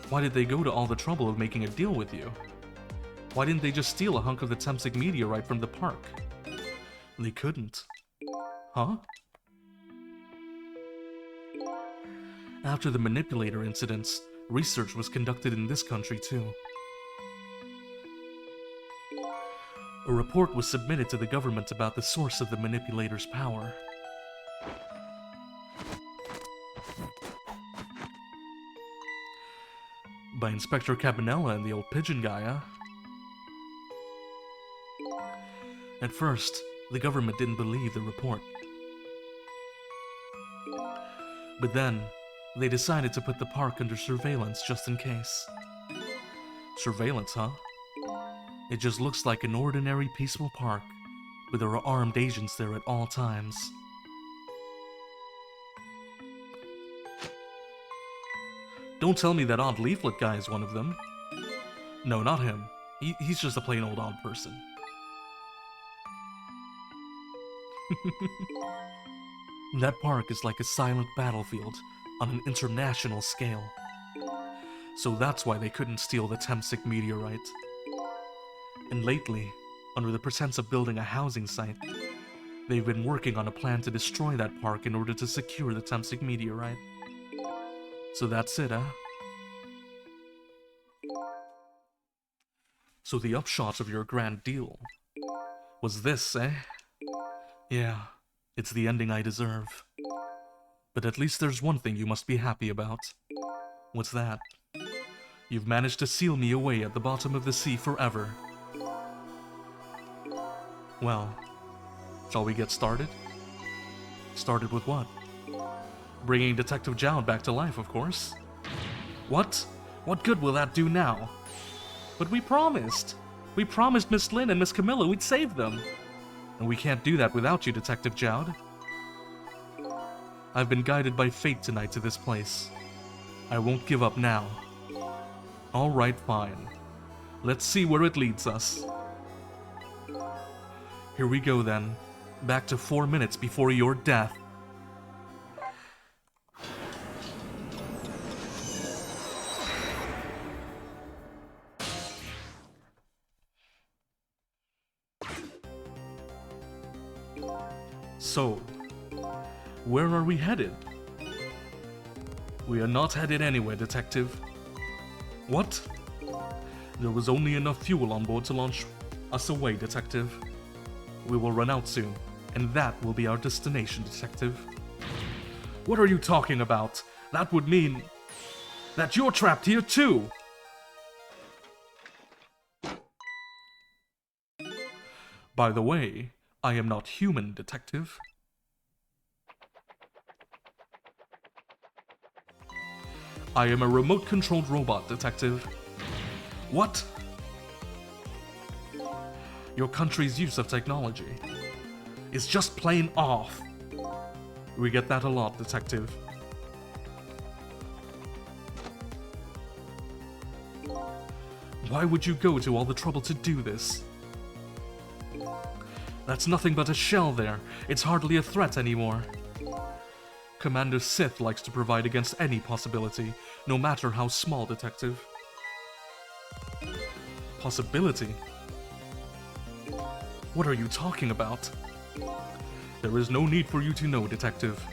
why did they go to all the trouble of making a deal with you? Why didn't they just steal a hunk of the Temsik meteorite from the park? They couldn't. Huh? After the manipulator incidents, research was conducted in this country too. A report was submitted to the government about the source of the manipulator's power. By Inspector Cabanella and the old pigeon guy, huh? At first, the government didn't believe the report. But then, they decided to put the park under surveillance just in case. Surveillance, huh? It just looks like an ordinary peaceful park, but there are armed agents there at all times. Don't tell me that odd leaflet guy is one of them. No, not him. He's just a plain old odd person. That park is like a silent battlefield on an international scale. So that's why they couldn't steal the Temsik meteorite. And lately, under the pretense of building a housing site, they've been working on a plan to destroy that park in order to secure the Temsik meteorite. So that's it, huh? So the upshot of your grand deal was this, eh? Yeah, it's the ending I deserve. But at least there's one thing you must be happy about. What's that? You've managed to seal me away at the bottom of the sea forever. Well, shall we get started? Started with what? Bringing Detective Jowd back to life, of course. What? What good will that do now? But we promised! We promised Miss Lynn and Miss Camilla we'd save them! And we can't do that without you, Detective Jowd. I've been guided by fate tonight to this place. I won't give up now. Alright, fine. Let's see where it leads us. Here we go then. Back to 4 minutes before your death. So, where are we headed? We are not headed anywhere, Detective. What? There was only enough fuel on board to launch us away, Detective. We will run out soon, and that will be our destination, Detective. What are you talking about? That would mean that you're trapped here too! By the way, I am not human, Detective. I am a remote-controlled robot, Detective. What? Your country's use of technology is just plain off. We get that a lot, Detective. Why would you go to all the trouble to do this? That's nothing but a shell there. It's hardly a threat anymore. Commander Sith likes to provide against any possibility, no matter how small, Detective. Possibility? What are you talking about? There is no need for you to know, Detective.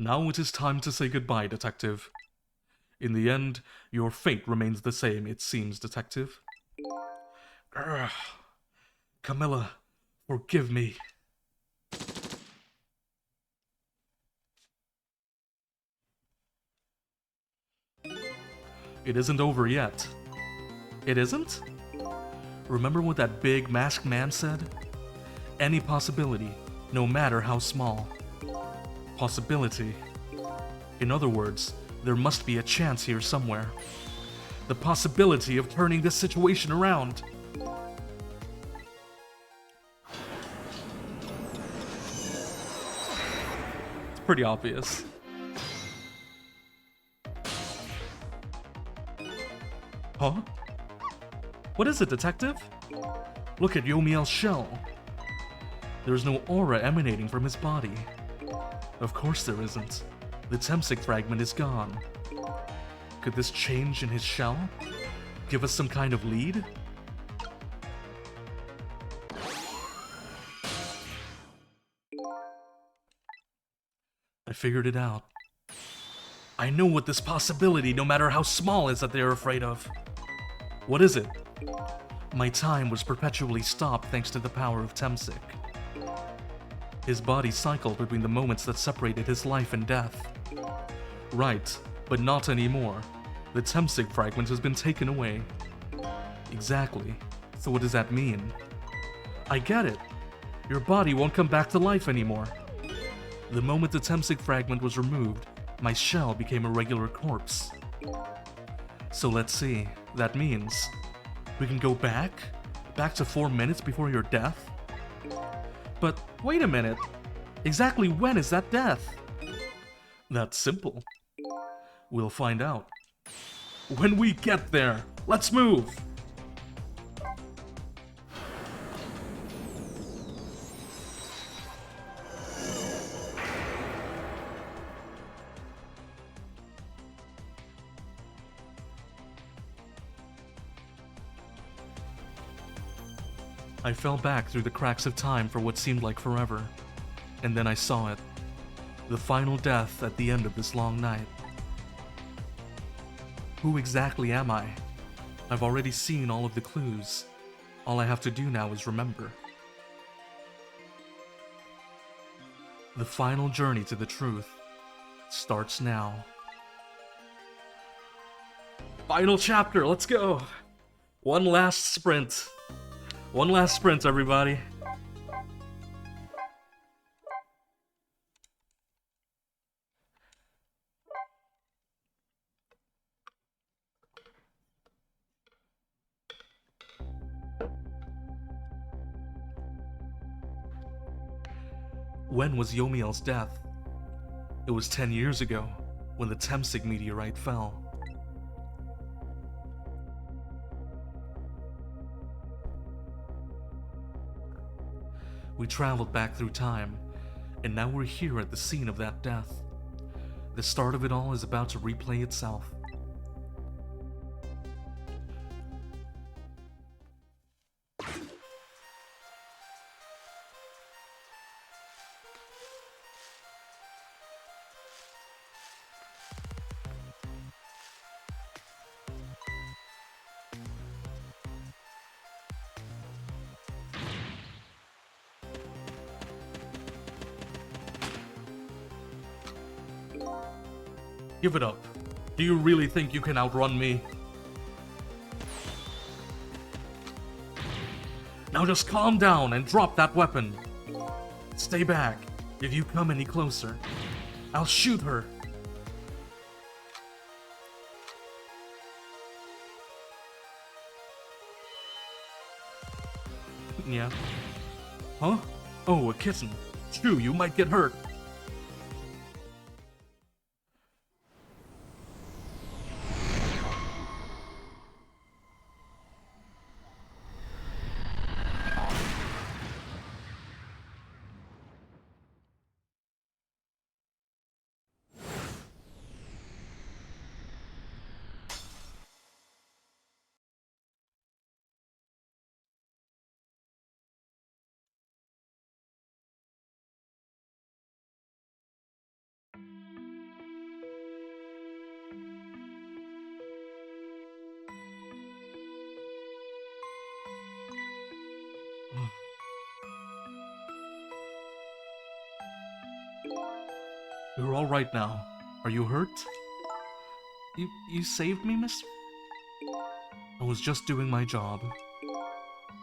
Now it is time to say goodbye, Detective. In the end, your fate remains the same, it seems, Detective. Urgh. Camilla, forgive me. It isn't over yet. It isn't? Remember what that big masked man said? Any possibility, no matter how small. Possibility. In other words, there must be a chance here somewhere. The possibility of turning this situation around. It's pretty obvious. Huh? What is it, Detective? Look at Yomiel's shell. There's no aura emanating from his body. Of course there isn't. The Temsic fragment is gone. Could this change in his shell give us some kind of lead? I figured it out. I know what this possibility, no matter how small, is that they're afraid of. What is it? My time was perpetually stopped thanks to the power of Temsic. His body cycled between the moments that separated his life and death. Right, but not anymore. The Temsic fragment has been taken away. Exactly. So what does that mean? I get it. Your body won't come back to life anymore. The moment the Temsic fragment was removed, my shell became a regular corpse. So let's see. That means we can go back? Back to 4 minutes before your death? But wait a minute. Exactly when is that death? That's simple. We'll find out. When we get there, let's move! I fell back through the cracks of time for what seemed like forever, and then I saw it. The final death at the end of this long night. Who exactly am I? I've already seen all of the clues. All I have to do now is remember. The final journey to the truth starts now. Final chapter, let's go! One last sprint. One last sprint, everybody. When was Yomiel's death? It was 10 years ago, when the Temsic meteorite fell. We traveled back through time, and now we're here at the scene of that death. The start of it all is about to replay itself. Give it up. Do you really think you can outrun me? Now just calm down and drop that weapon. Stay back. If you come any closer, I'll shoot her. Yeah. Huh? Oh, a kitten. Shoo, you might get hurt. You're all right now. Are you hurt? You saved me, mister? I was just doing my job.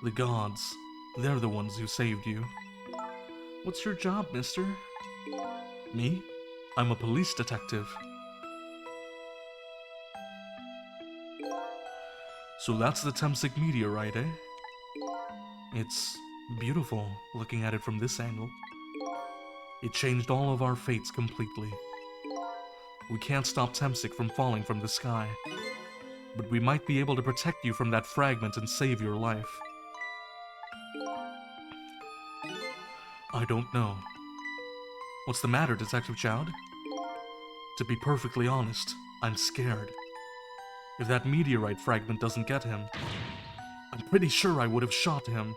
The gods, they're the ones who saved you. What's your job, mister? Me? I'm a police detective. So that's the Temsic meteorite, eh? It's beautiful, looking at it from this angle. It changed all of our fates completely. We can't stop Temsic from falling from the sky, but we might be able to protect you from that fragment and save your life. I don't know. What's the matter, Detective Chowd? To be perfectly honest, I'm scared. If that meteorite fragment doesn't get him, I'm pretty sure I would have shot him.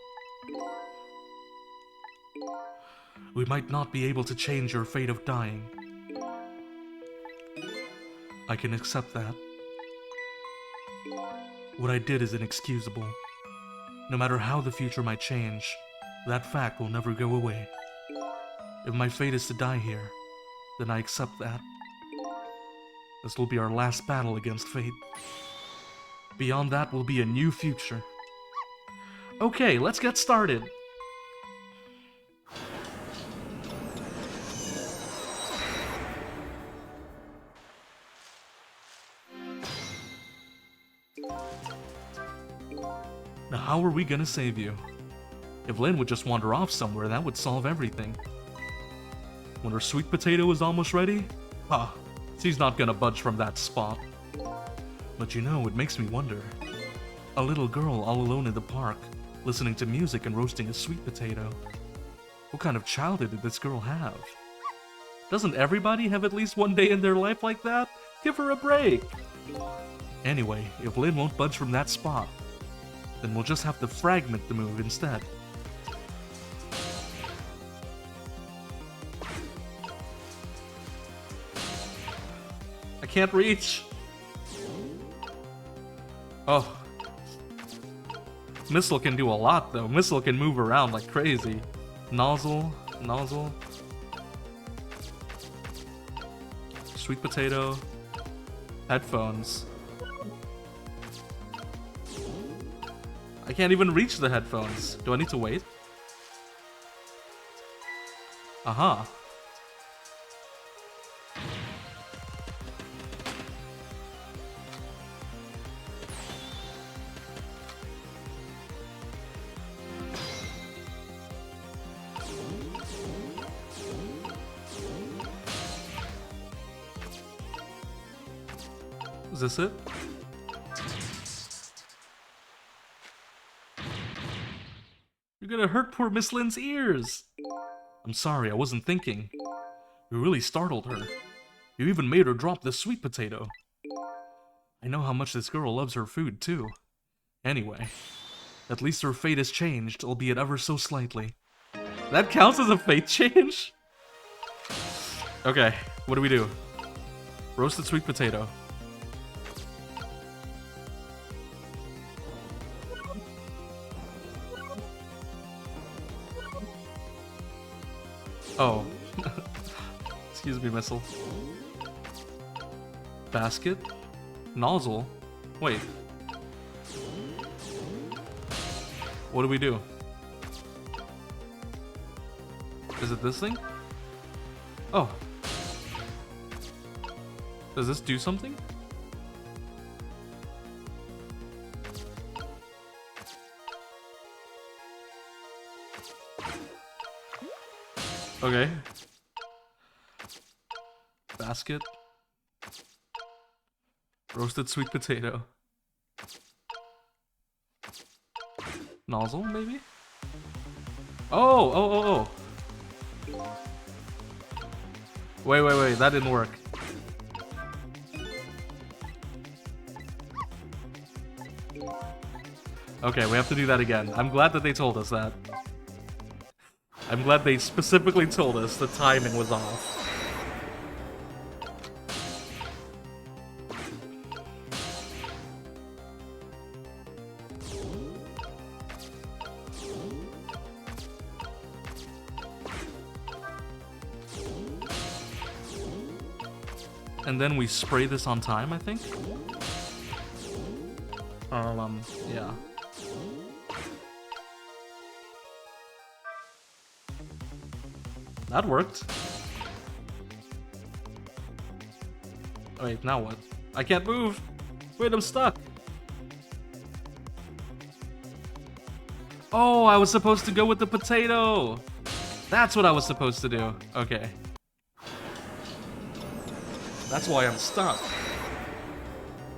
We might not be able to change your fate of dying. I can accept that. What I did is inexcusable. No matter how the future might change, that fact will never go away. If my fate is to die here, then I accept that. This will be our last battle against fate. Beyond that will be a new future. Okay, let's get started. Now how are we gonna save you? If Lynn would just wander off somewhere, that would solve everything. When her sweet potato is almost ready, she's not gonna budge from that spot. But you know, it makes me wonder. A little girl all alone in the park, listening to music and roasting a sweet potato. What kind of childhood did this girl have? Doesn't everybody have at least one day in their life like that? Give her a break! Anyway, if Lynn won't budge from that spot, then we'll just have to fragment the move instead. I can't reach! Oh. Missile can do a lot though. Missile can move around like crazy. Nozzle. Sweet potato. Headphones. I can't even reach the headphones. Do I need to wait? Aha. Is this it? You're gonna hurt poor Miss Lynn's ears! I'm sorry, I wasn't thinking. You really startled her. You even made her drop the sweet potato. I know how much this girl loves her food, too. Anyway, at least her fate has changed, albeit ever so slightly. That counts as a fate change? Okay, what do we do? Roasted sweet potato. Oh. Excuse me, missile. Basket? Nozzle? Wait. What do we do? Is it this thing? Oh. Does this do something? Okay. Basket. Roasted sweet potato. Nozzle, maybe? Oh. Wait, that didn't work. Okay, we have to do that again. I'm glad that they told us that. I'm glad they specifically told us the timing was off. And then we spray this on time, I think? Yeah. That worked. Wait, now what? I can't move! Wait, I'm stuck! Oh, I was supposed to go with the potato! That's what I was supposed to do. Okay. That's why I'm stuck.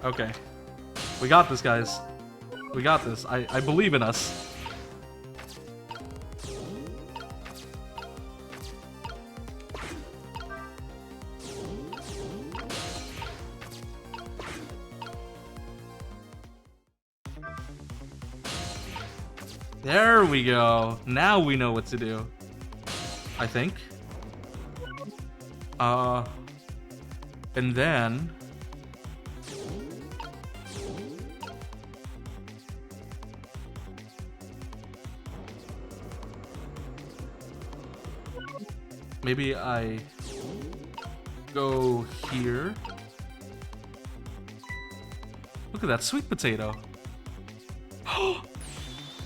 Okay. We got this, guys. We got this. I believe in us. There we go. Now we know what to do. I think. And then... maybe I go here. Look at that sweet potato.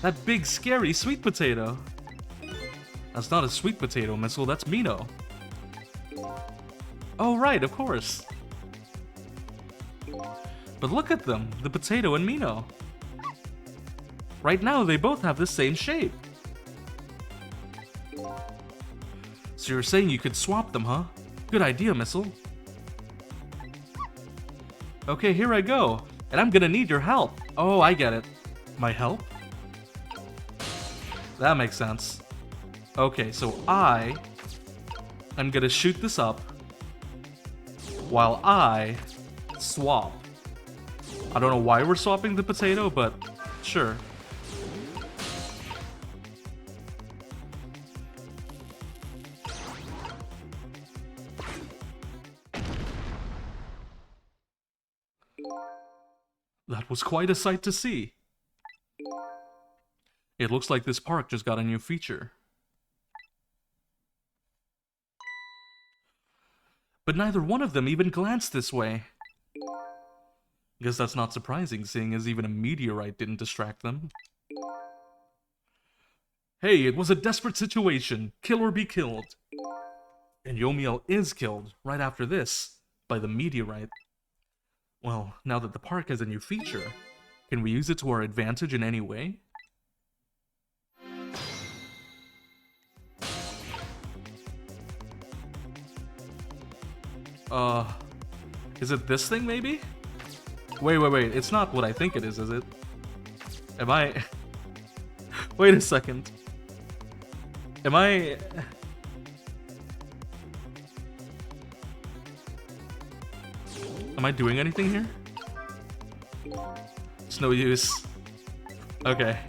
That big, scary sweet potato. That's not a sweet potato missile, that's Mino. Oh, right, of course. But look at them, the potato and Mino. Right now, they both have the same shape. So you're saying you could swap them, huh? Good idea, Missile. Okay, here I go. And I'm gonna need your help. Oh, I get it. My help? That makes sense. Okay, so I'm gonna shoot this up while I swap. I don't know why we're swapping the potato, but sure. That was quite a sight to see. It looks like this park just got a new feature. But neither one of them even glanced this way. Guess that's not surprising, seeing as even a meteorite didn't distract them. Hey, it was a desperate situation. Kill or be killed. And Yomiel is killed right after this by the meteorite. Well, now that the park has a new feature, can we use it to our advantage in any way? Is it this thing, maybe? Wait, it's not what I think it is it? Am I... Wait a second. Am I doing anything here? It's no use. Okay.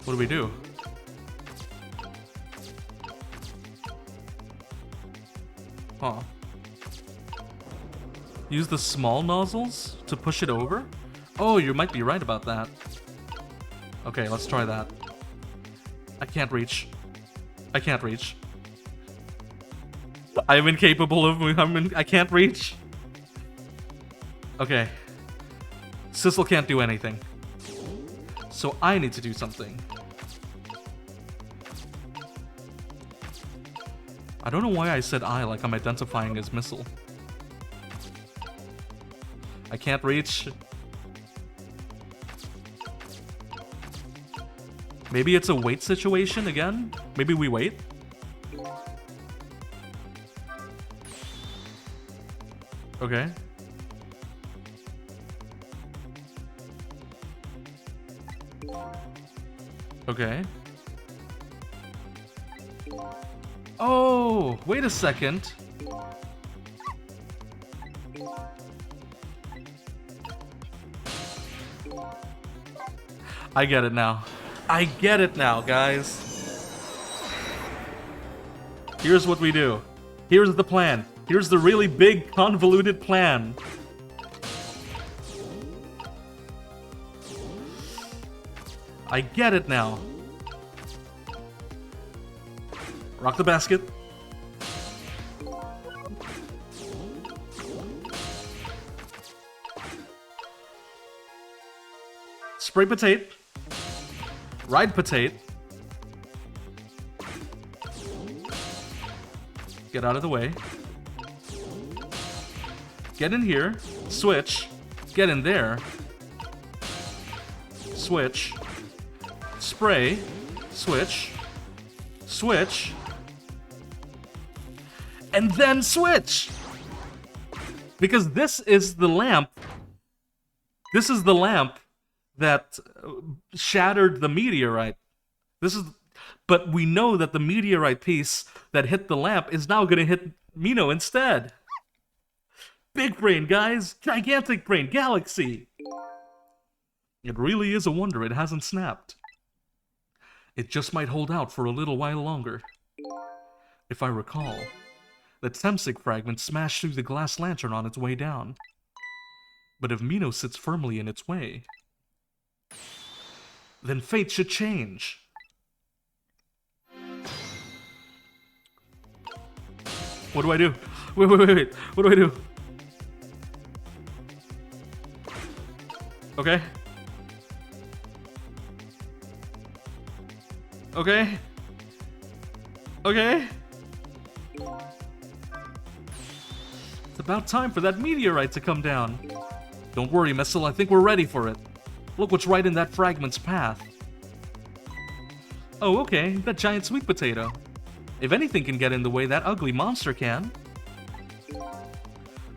What do we do? Huh. Use the small nozzles to push it over? Oh, you might be right about that. Okay, let's try that. I can't reach. I can't reach. I am incapable of... I can't reach. Okay. Sissel can't do anything. So I need to do something. I don't know why I said I like I'm identifying as Missile. I can't reach. Maybe it's a wait situation again? Maybe we wait? Okay. Okay. Oh, wait a second. I get it now. I get it now, guys. Here's what we do. Here's the plan. Here's the really big, convoluted plan. I get it now. Rock the basket. Spray potato. Ride potato. Get out of the way. Get in here. Switch. Get in there. Switch. Spray. Switch. Switch. And then switch! Because this is the lamp. This is the lamp that shattered the meteorite. But we know that the meteorite piece that hit the lamp is now gonna hit Mino instead. Big brain, guys! Gigantic brain! Galaxy! It really is a wonder it hasn't snapped. It just might hold out for a little while longer. If I recall, the Temsig fragment smashed through the glass lantern on its way down. But if Mino sits firmly in its way, then fate should change. What do I do? Wait. What do I do? Okay. Okay. Okay. It's about time for that meteorite to come down. Don't worry, Missile, I think we're ready for it. Look what's right in that fragment's path. Oh, okay, that giant sweet potato. If anything can get in the way, that ugly monster can.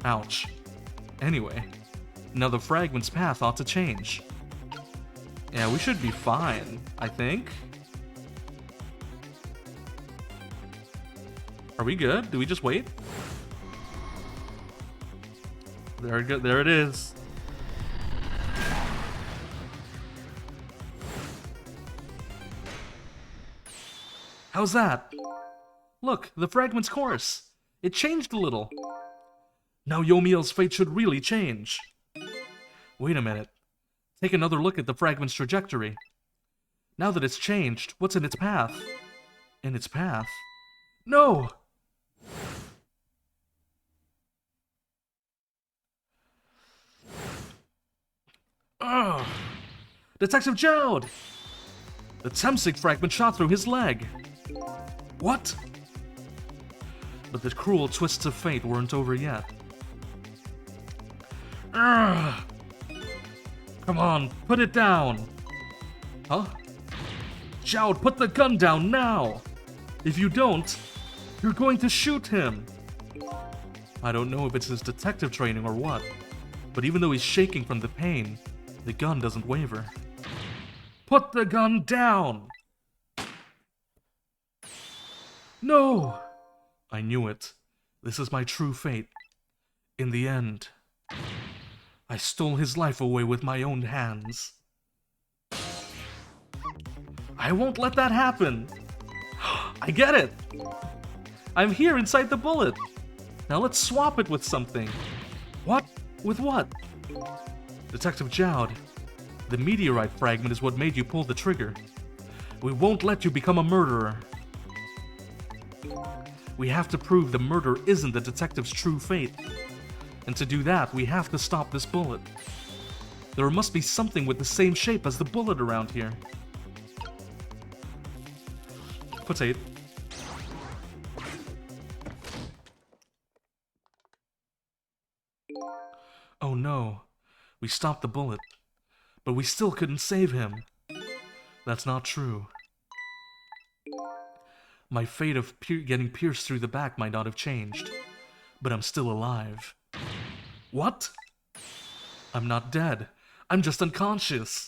Ouch. Anyway, now the fragment's path ought to change. Yeah, we should be fine, I think. Are we good? Do we just wait? There it is. How's that? Look, the fragment's course. It changed a little. Now Yomiel's fate should really change. Wait a minute. Take another look at the fragment's trajectory. Now that it's changed, what's in its path? In its path? No! Ugh! Detective Jode! The Temsig fragment shot through his leg. What? But the cruel twists of fate weren't over yet. Ugh! Come on, put it down! Huh? Jode, put the gun down now! If you don't, you're going to shoot him! I don't know if it's his detective training or what, but even though he's shaking from the pain, the gun doesn't waver. Put the gun down! No! I knew it. This is my true fate. In the end, I stole his life away with my own hands. I won't let that happen! I get it! I'm here inside the bullet! Now let's swap it with something. What? With what? Detective Jowd, the meteorite fragment is what made you pull the trigger. We won't let you become a murderer. We have to prove the murder isn't the detective's true fate. And to do that, we have to stop this bullet. There must be something with the same shape as the bullet around here. Potato. Oh no. We stopped the bullet. But we still couldn't save him. That's not true. My fate of getting pierced through the back might not have changed, but I'm still alive. What? I'm not dead. I'm just unconscious.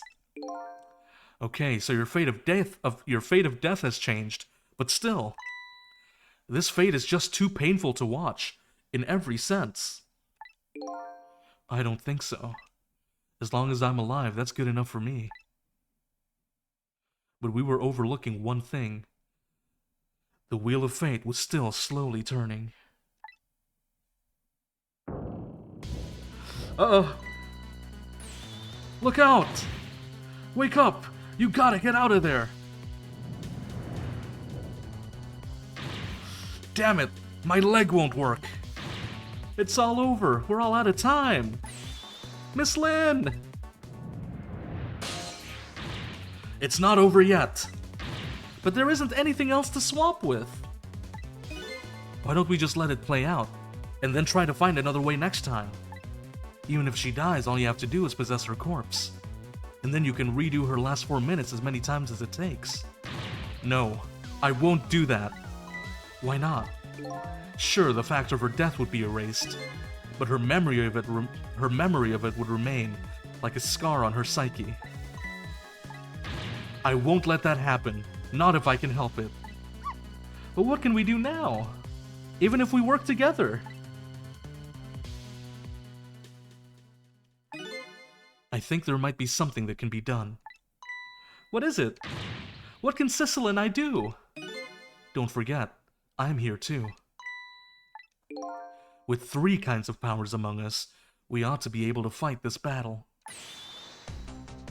Okay, so your fate of death has changed, but still, this fate is just too painful to watch in every sense. I don't think so. As long as I'm alive, that's good enough for me. But we were overlooking one thing. The wheel of fate was still slowly turning. Uh-oh. Look out! Wake up! You gotta get out of there! Damn it! My leg won't work! It's all over! We're all out of time! Miss Lynn! It's not over yet. But there isn't anything else to swap with. Why don't we just let it play out, and then try to find another way next time? Even if she dies, all you have to do is possess her corpse. And then you can redo her last 4 minutes as many times as it takes. No, I won't do that. Why not? Sure, the fact of her death would be erased, but her memory of it would remain like a scar on her psyche. I won't let that happen, not if I can help it. But what can we do now? Even if we work together? I think there might be something that can be done. What is it? What can Sissel and I do? Don't forget, I'm here too. With 3 kinds of powers among us, we ought to be able to fight this battle.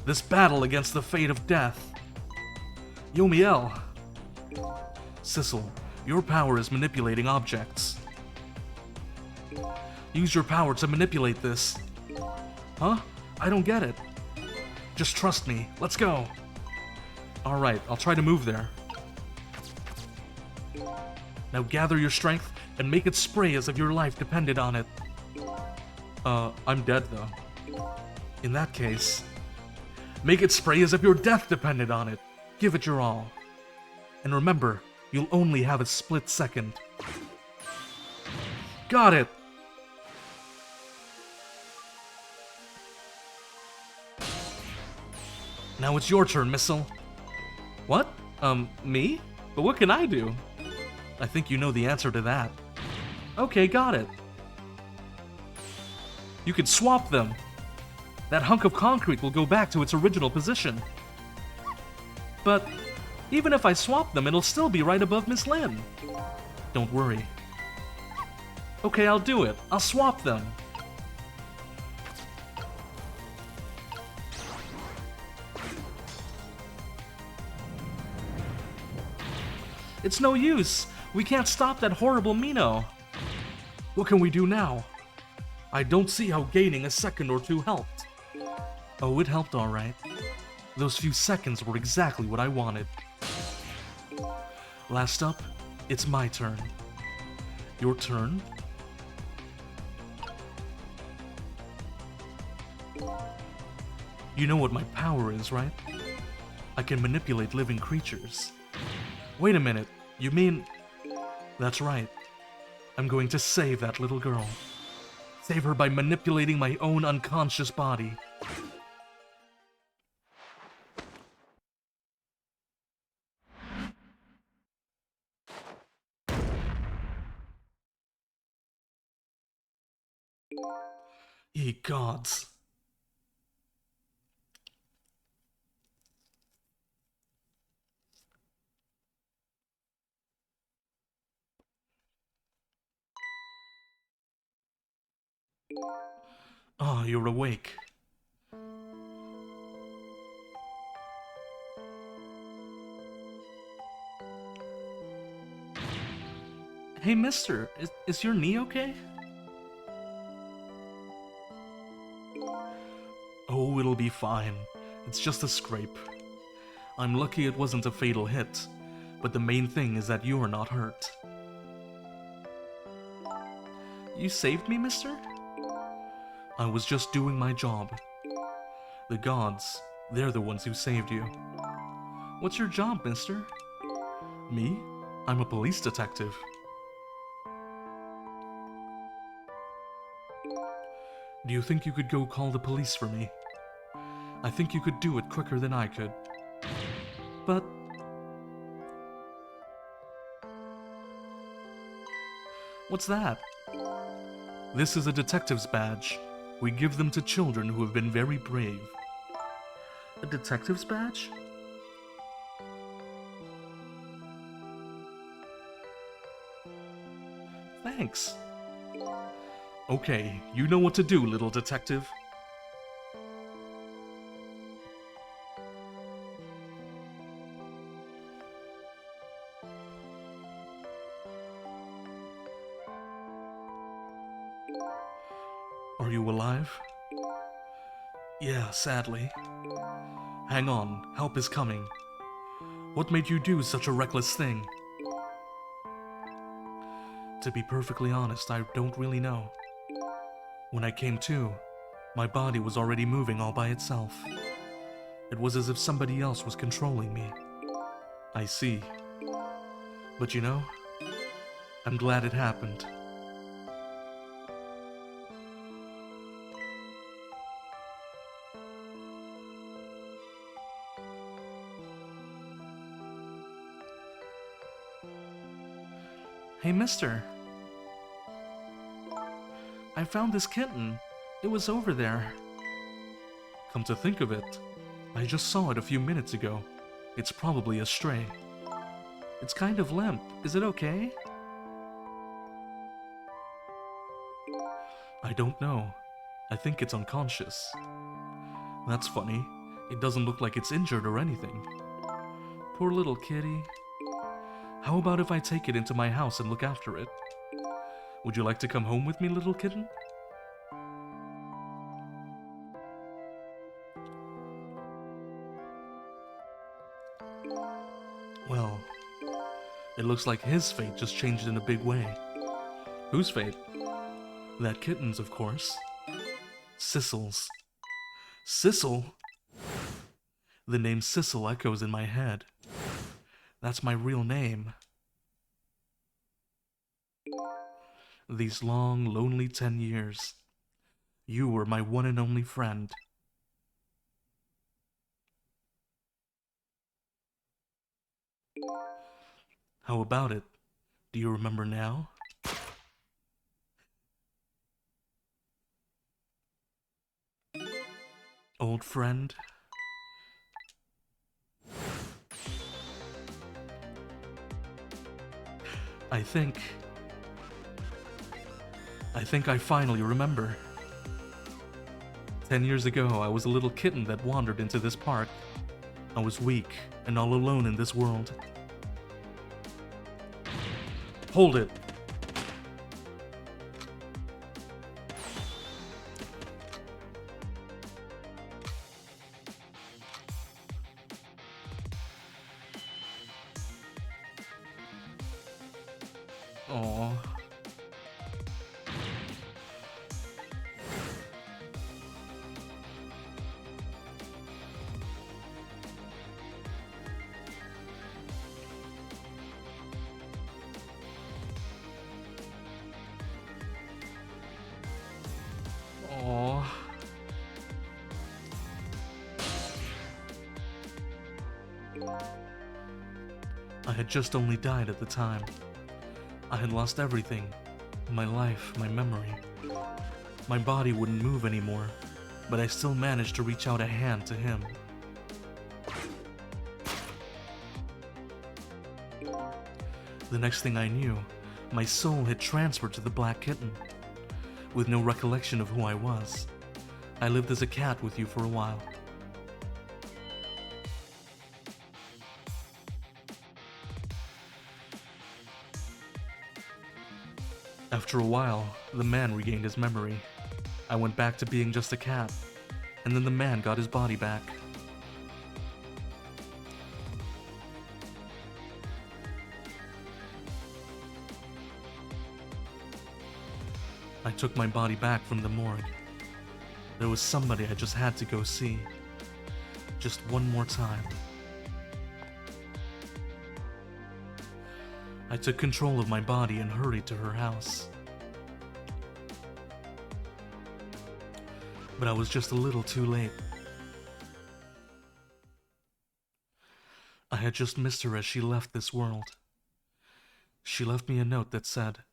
This battle against the fate of death. Yomiel. Sissel, your power is manipulating objects. Use your power to manipulate this. Huh? I don't get it. Just trust me. Let's go. Alright, I'll try to move there. Now gather your strength and make it spray as if your life depended on it. I'm dead though. In that case, make it spray as if your death depended on it. Give it your all. And remember, you'll only have a split second. Got it! Now it's your turn, Missile. What? Me? But what can I do? I think you know the answer to that. Okay, got it. You can swap them. That hunk of concrete will go back to its original position. But even if I swap them, it'll still be right above Miss Lynn. Don't worry. Okay, I'll do it. I'll swap them. It's no use. We can't stop that horrible Mino. What can we do now? I don't see how gaining a second or 2 helped. Oh, it helped all right. Those few seconds were exactly what I wanted. Last up, it's my turn. Your turn? You know what my power is, right? I can manipulate living creatures. Wait a minute, you mean... That's right. I'm going to save that little girl. Save her by manipulating my own unconscious body. Ye gods. Oh, you're awake. Hey, mister, is your knee okay? Oh, it'll be fine. It's just a scrape. I'm lucky it wasn't a fatal hit, but the main thing is that you are not hurt. You saved me, mister? I was just doing my job. The gods, they're the ones who saved you. What's your job, mister? Me? I'm a police detective. Do you think you could go call the police for me? I think you could do it quicker than I could. But... What's that? This is a detective's badge. We give them to children who have been very brave. A detective's badge? Thanks. Okay, you know what to do, little detective. Are you alive? Yeah, sadly. Hang on, help is coming. What made you do such a reckless thing? To be perfectly honest, I don't really know. When I came to, my body was already moving all by itself. It was as if somebody else was controlling me. I see. But you know, I'm glad it happened. Hey, mister. I found this kitten. It was over there. Come to think of it, I just saw it a few minutes ago. It's probably a stray. It's kind of limp. Is it okay? I don't know. I think it's unconscious. That's funny. It doesn't look like it's injured or anything. Poor little kitty. How about if I take it into my house and look after it? Would you like to come home with me, little kitten? Well, it looks like his fate just changed in a big way. Whose fate? That kitten's, of course. Sissel's. Sissel? The name Sissel echoes in my head. That's my real name. These long, lonely 10 years. You were my one and only friend. How about it? Do you remember now? Old friend? I think I finally remember. 10 years ago, I was a little kitten that wandered into this park. I was weak and all alone in this world. Hold it! Aww. Aww. I had just only died at the time. I had lost everything. My life, my memory. My body wouldn't move anymore, but I still managed to reach out a hand to him. The next thing I knew, my soul had transferred to the black kitten. With no recollection of who I was, I lived as a cat with you for a while. After a while, the man regained his memory. I went back to being just a cat, and then the man got his body back. I took my body back from the morgue. There was somebody I just had to go see. Just one more time. I took control of my body and hurried to her house. But I was just a little too late. I had just missed her as she left this world. She left me a note that said,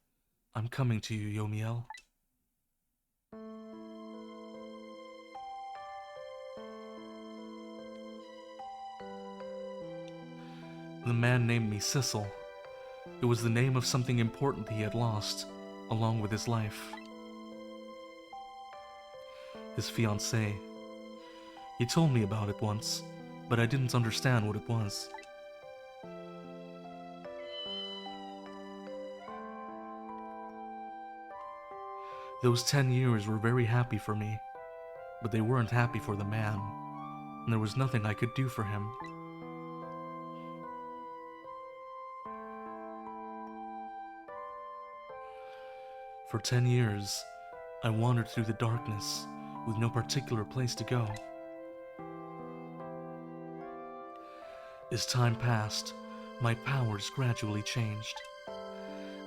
"I'm coming to you, Yomiel." The man named me Sissel. It was the name of something important he had lost, along with his life. His fiancée. He told me about it once, but I didn't understand what it was. Those 10 years were very happy for me, but they weren't happy for the man, and there was nothing I could do for him. For 10 years, I wandered through the darkness with no particular place to go. As time passed, my powers gradually changed.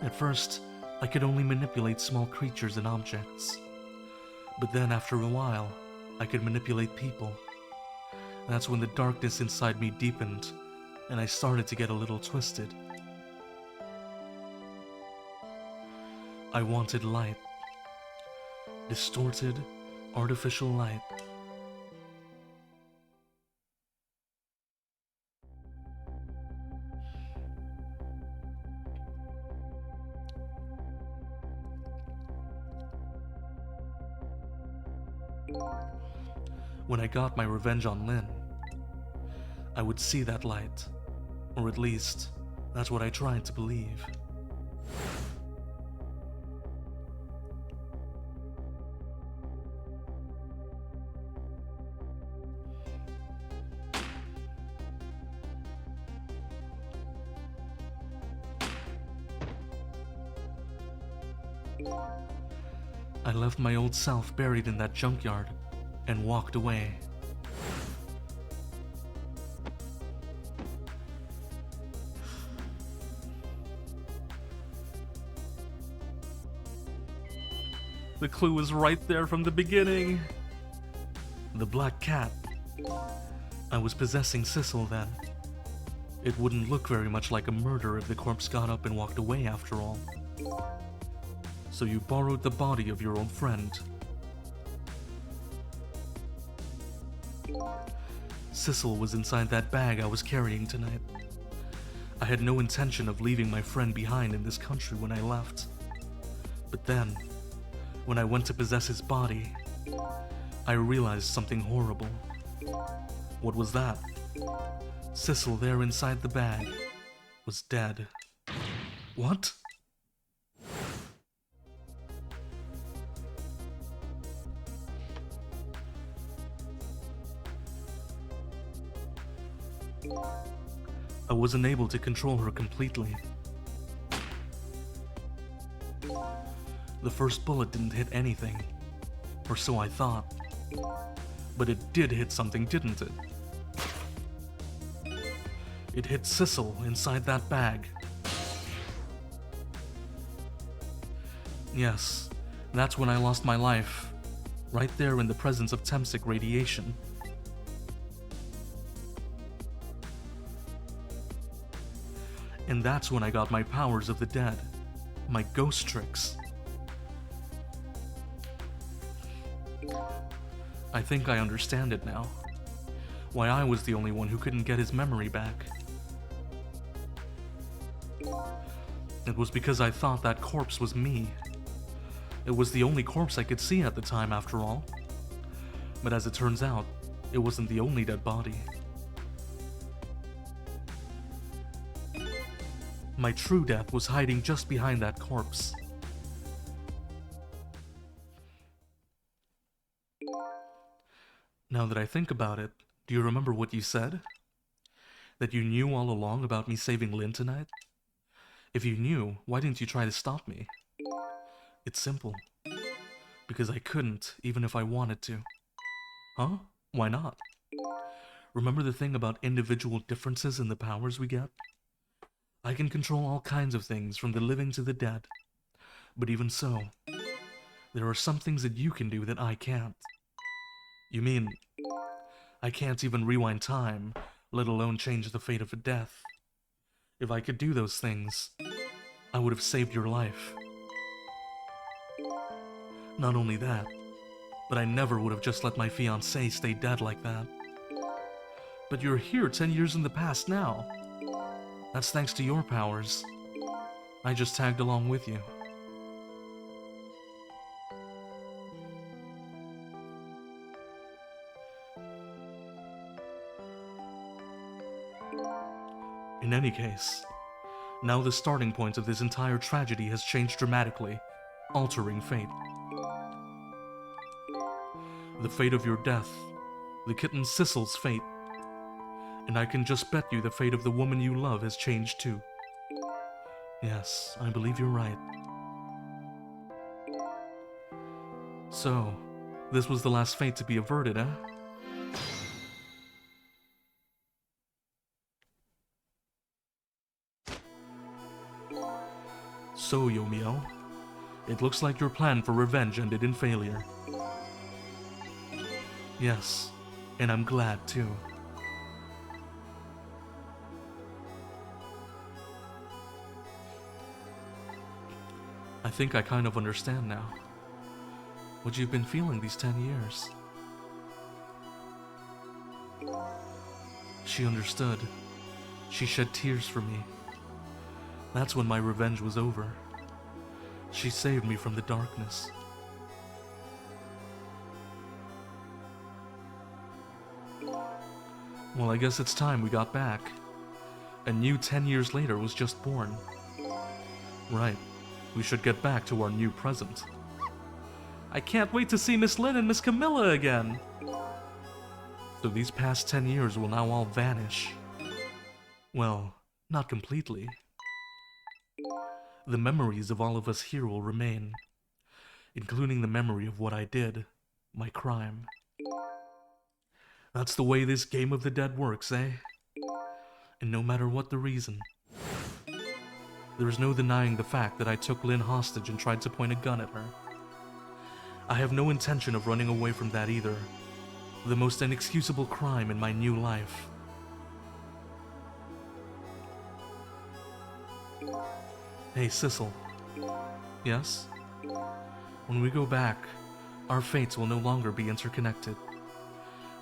At first, I could only manipulate small creatures and objects. But then after a while, I could manipulate people. That's when the darkness inside me deepened, and I started to get a little twisted. I wanted light. Distorted, artificial light. When I got my revenge on Lynn, I would see that light, or at least, that's what I tried to believe. I left my old self buried in that junkyard and walked away. The clue was right there from the beginning. The black cat. I was possessing Sissel then. It wouldn't look very much like a murder if the corpse got up and walked away after all. So you borrowed the body of your old friend. Sissel was inside that bag I was carrying tonight. I had no intention of leaving my friend behind in this country when I left. But then, when I went to possess his body, I realized something horrible. What was that? Sissel there inside the bag was dead. What? I wasn't able to control her completely. The first bullet didn't hit anything, or so I thought. But it did hit something, didn't it? It hit Sissel inside that bag. Yes, that's when I lost my life, right there in the presence of Temsic radiation. And that's when I got my powers of the dead, my ghost tricks. I think I understand it now. Why I was the only one who couldn't get his memory back. It was because I thought that corpse was me. It was the only corpse I could see at the time, after all. But as it turns out, it wasn't the only dead body. My true death was hiding just behind that corpse. Now that I think about it, do you remember what you said? That you knew all along about me saving Lynn tonight? If you knew, why didn't you try to stop me? It's simple. Because I couldn't, even if I wanted to. Huh? Why not? Remember the thing about individual differences in the powers we get? I can control all kinds of things, from the living to the dead. But even so, there are some things that you can do that I can't. You mean, I can't even rewind time, let alone change the fate of a death. If I could do those things, I would have saved your life. Not only that, but I never would have just let my fiancée stay dead like that. But you're here 10 years in the past now. That's thanks to your powers. I just tagged along with you. In any case, now the starting point of this entire tragedy has changed dramatically, altering fate. The fate of your death, the kitten Sissel's fate, and I can just bet you the fate of the woman you love has changed too. Yes, I believe you're right. So, this was the last fate to be averted, eh? So, Yomiel, it looks like your plan for revenge ended in failure. Yes, and I'm glad too. I think I kind of understand now what you've been feeling these 10 years. She understood. She shed tears for me. That's when my revenge was over. She saved me from the darkness. Well, I guess it's time we got back. A new 10 years later was just born. Right. We should get back to our new present. I can't wait to see Miss Lynn and Miss Camilla again! So these past 10 years will now all vanish. Well, not completely. The memories of all of us here will remain, including the memory of what I did, my crime. That's the way this game of the dead works, eh? And no matter what the reason, there is no denying the fact that I took Lynn hostage and tried to point a gun at her. I have no intention of running away from that either. The most inexcusable crime in my new life. Hey, Sissel. Yes? When we go back, our fates will no longer be interconnected.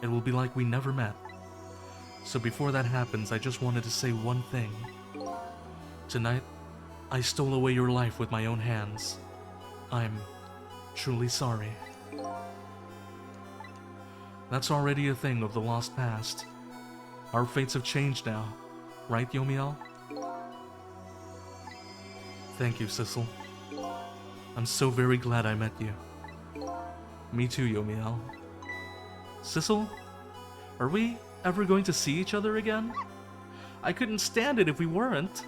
It will be like we never met. So before that happens, I just wanted to say one thing. Tonight, I stole away your life with my own hands. I'm truly sorry. That's already a thing of the lost past. Our fates have changed now, right, Yomiel? Thank you, Sissel. I'm so very glad I met you. Me too, Yomiel. Sissel, are we ever going to see each other again? I couldn't stand it if we weren't.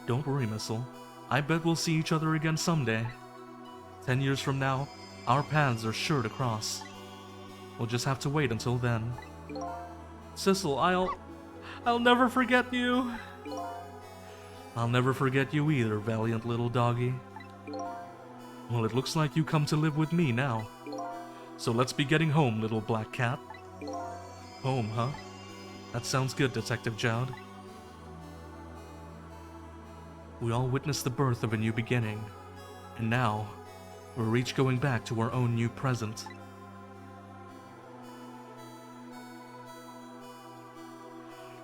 Don't worry, Missile. I bet we'll see each other again someday. 10 years from now, our paths are sure to cross. We'll just have to wait until then. Sissel, I'll never forget you. I'll never forget you either, valiant little doggy. Well, it looks like you come to live with me now. So let's be getting home, little black cat. Home, huh? That sounds good, Detective Jowd. We all witnessed the birth of a new beginning, and now, we're each going back to our own new present.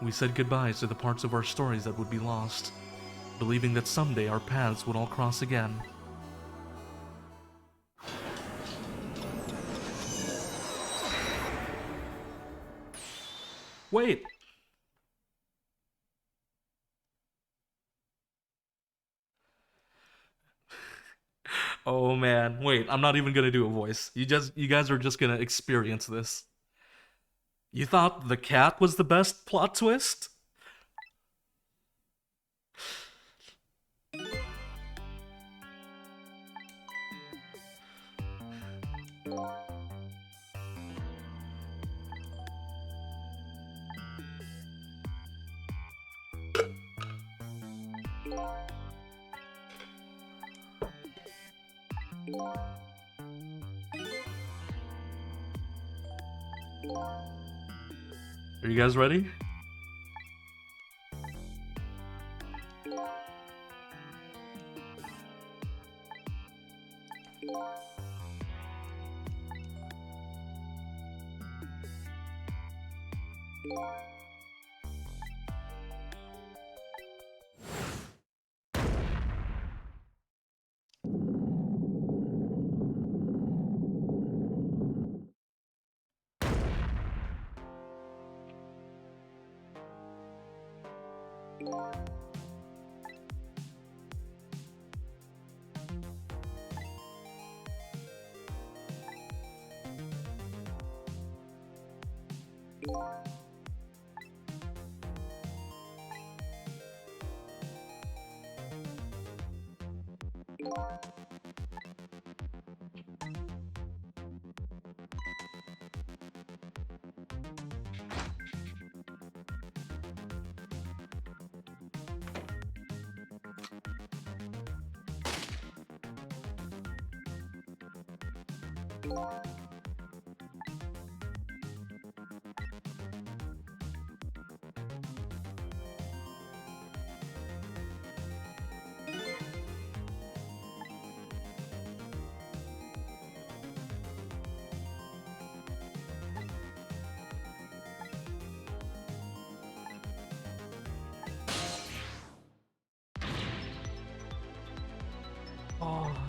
We said goodbyes to the parts of our stories that would be lost, believing that someday our paths would all cross again. Wait! Oh man, wait, I'm not even gonna do a voice. You guys are just gonna experience this. You thought the cat was the best plot twist? Are you guys ready? Oh.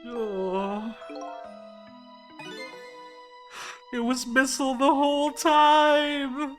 Oh. It was missile the whole time!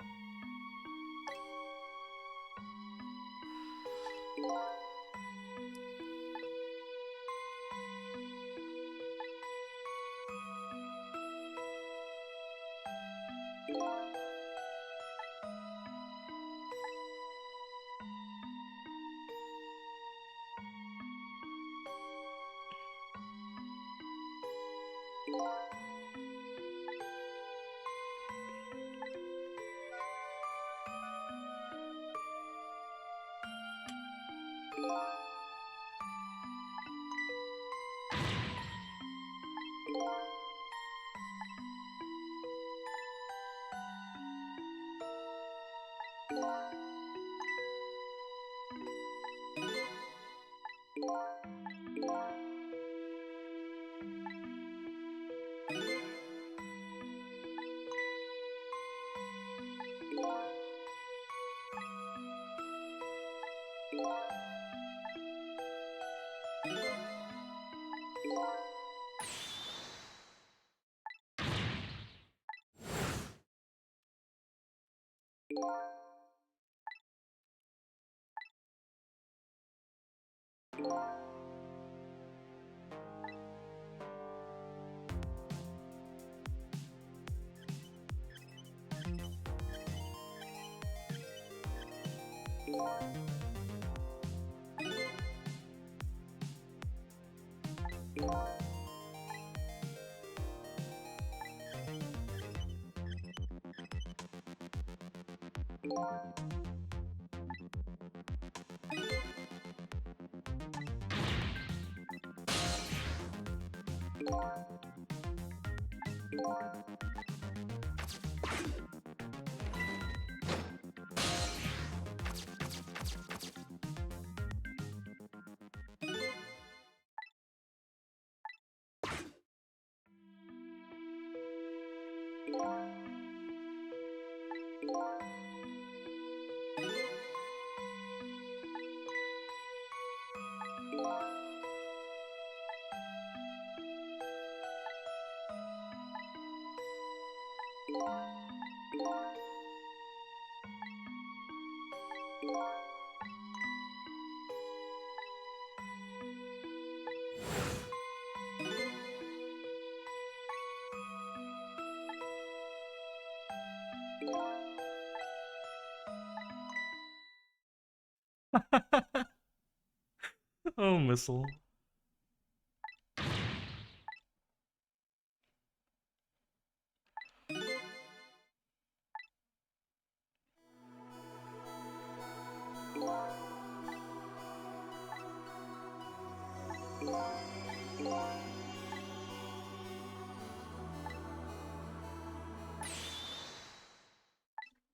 Oh, missile.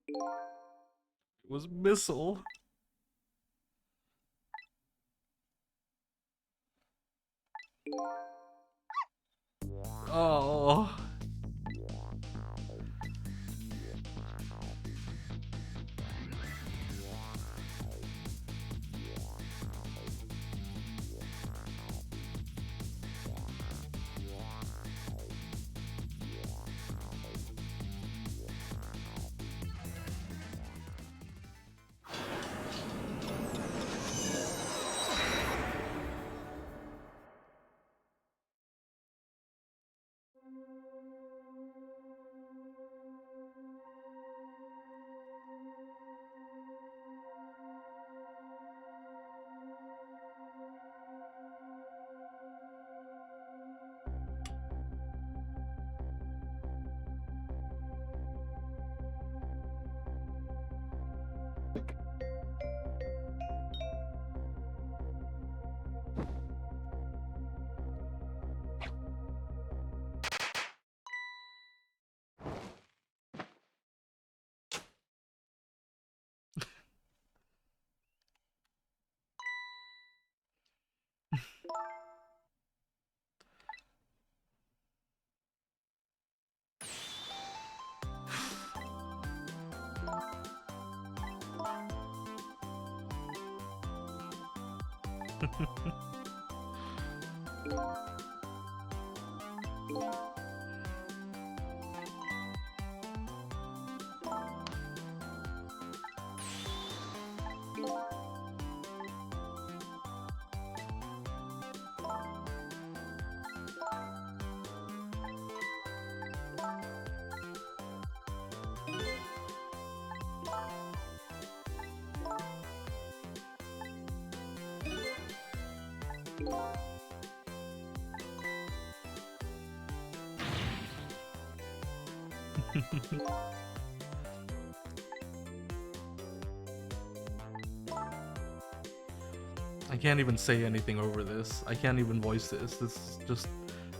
It was missile. Oh. I can't even say anything over this. I can't even voice this. This is just...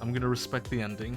I'm gonna respect the ending.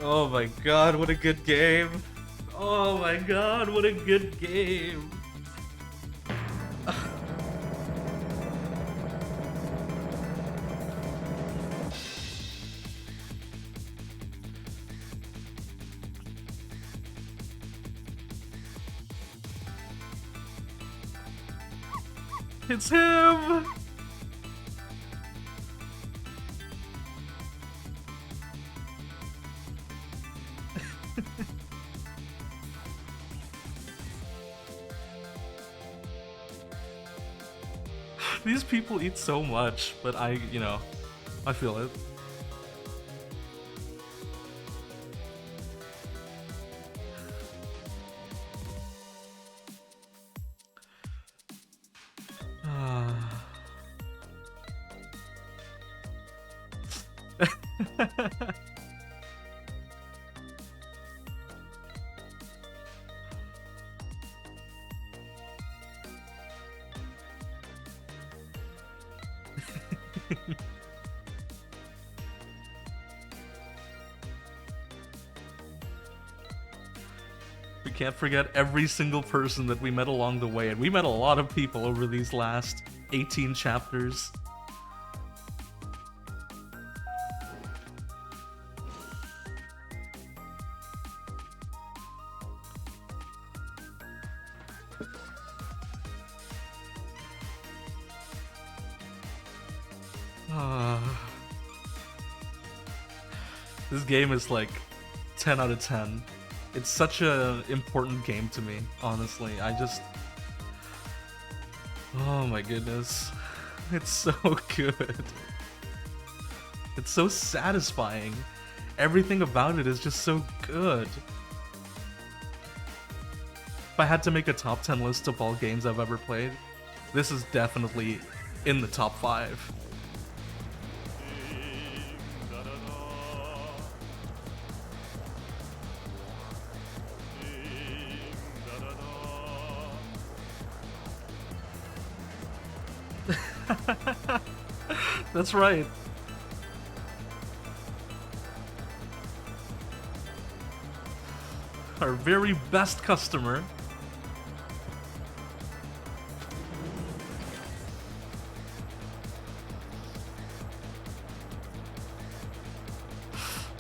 Oh my god, what a good game. Oh my god, what a good game. It's him! These people eat so much, but I feel it. We can't forget every single person that we met along the way, and we met a lot of people over these last 18 chapters. This game is like 10 out of 10. It's such an important game to me, honestly. Oh my goodness. It's so good. It's so satisfying. Everything about it is just so good. If I had to make a top 10 list of all games I've ever played, this is definitely in the top 5. That's right. Our very best customer.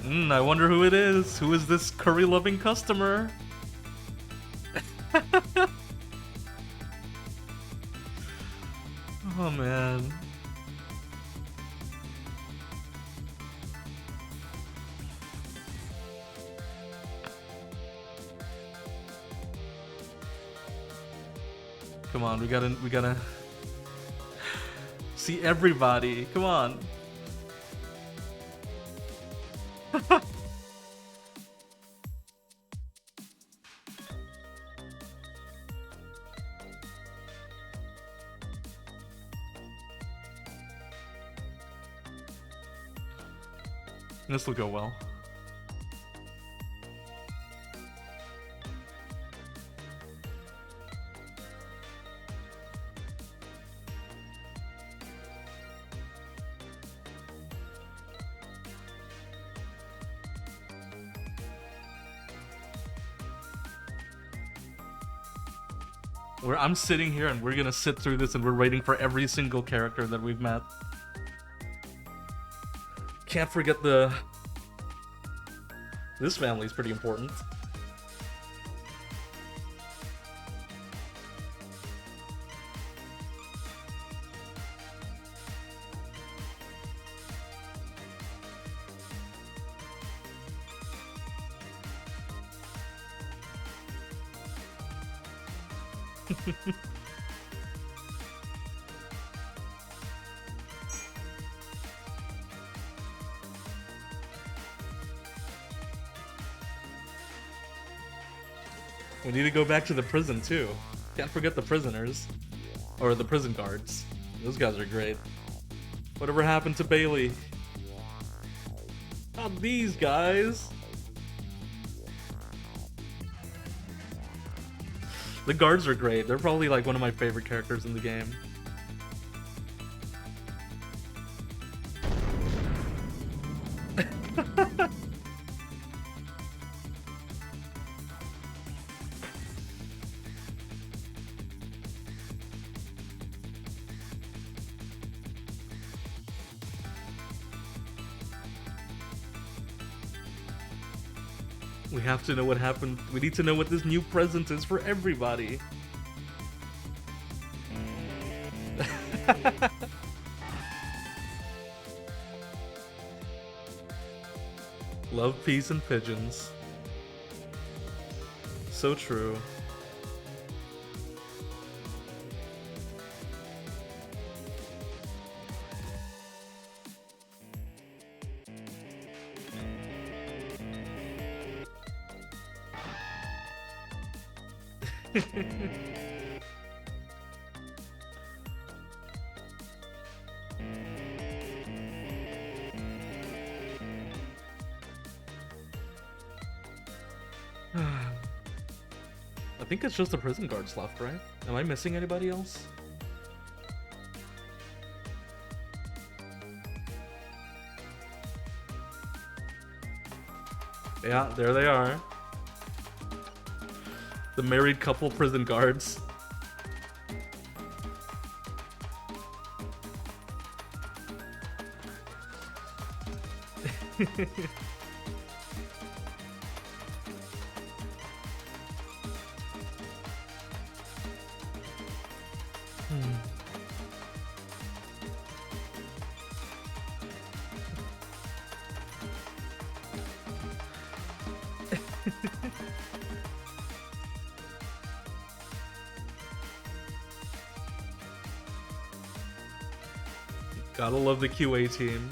I wonder who it is. Who is this curry-loving customer? Oh man. Come on, we gotta see everybody. Come on. This will go well. I'm sitting here and we're gonna sit through this and we're waiting for every single character that we've met. Can't forget this family's pretty important. We need to go back to the prison too. Can't forget the prisoners. Or the prison guards. Those guys are great. Whatever happened to Bailey? Not these guys. The guards are great. They're probably like one of my favorite characters in the game. We have to know what happened. We need to know what this new present is for everybody. Love, peace, and pigeons. So true. I think it's just the prison guards left, right? Am I missing anybody else? Yeah, there they are. The married couple prison guards. Gotta love the QA team.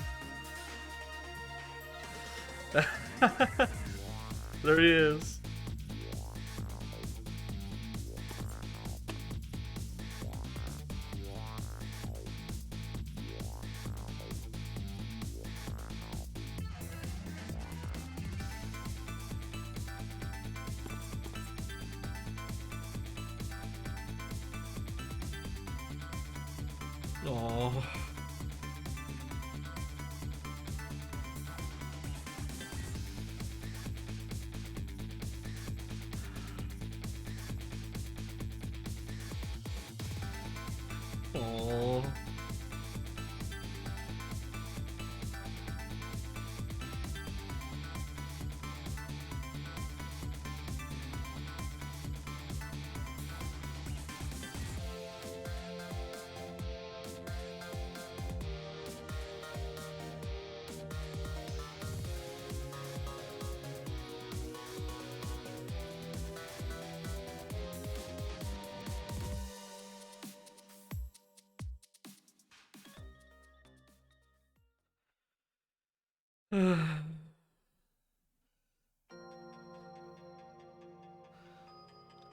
There he is. Aww. Aww.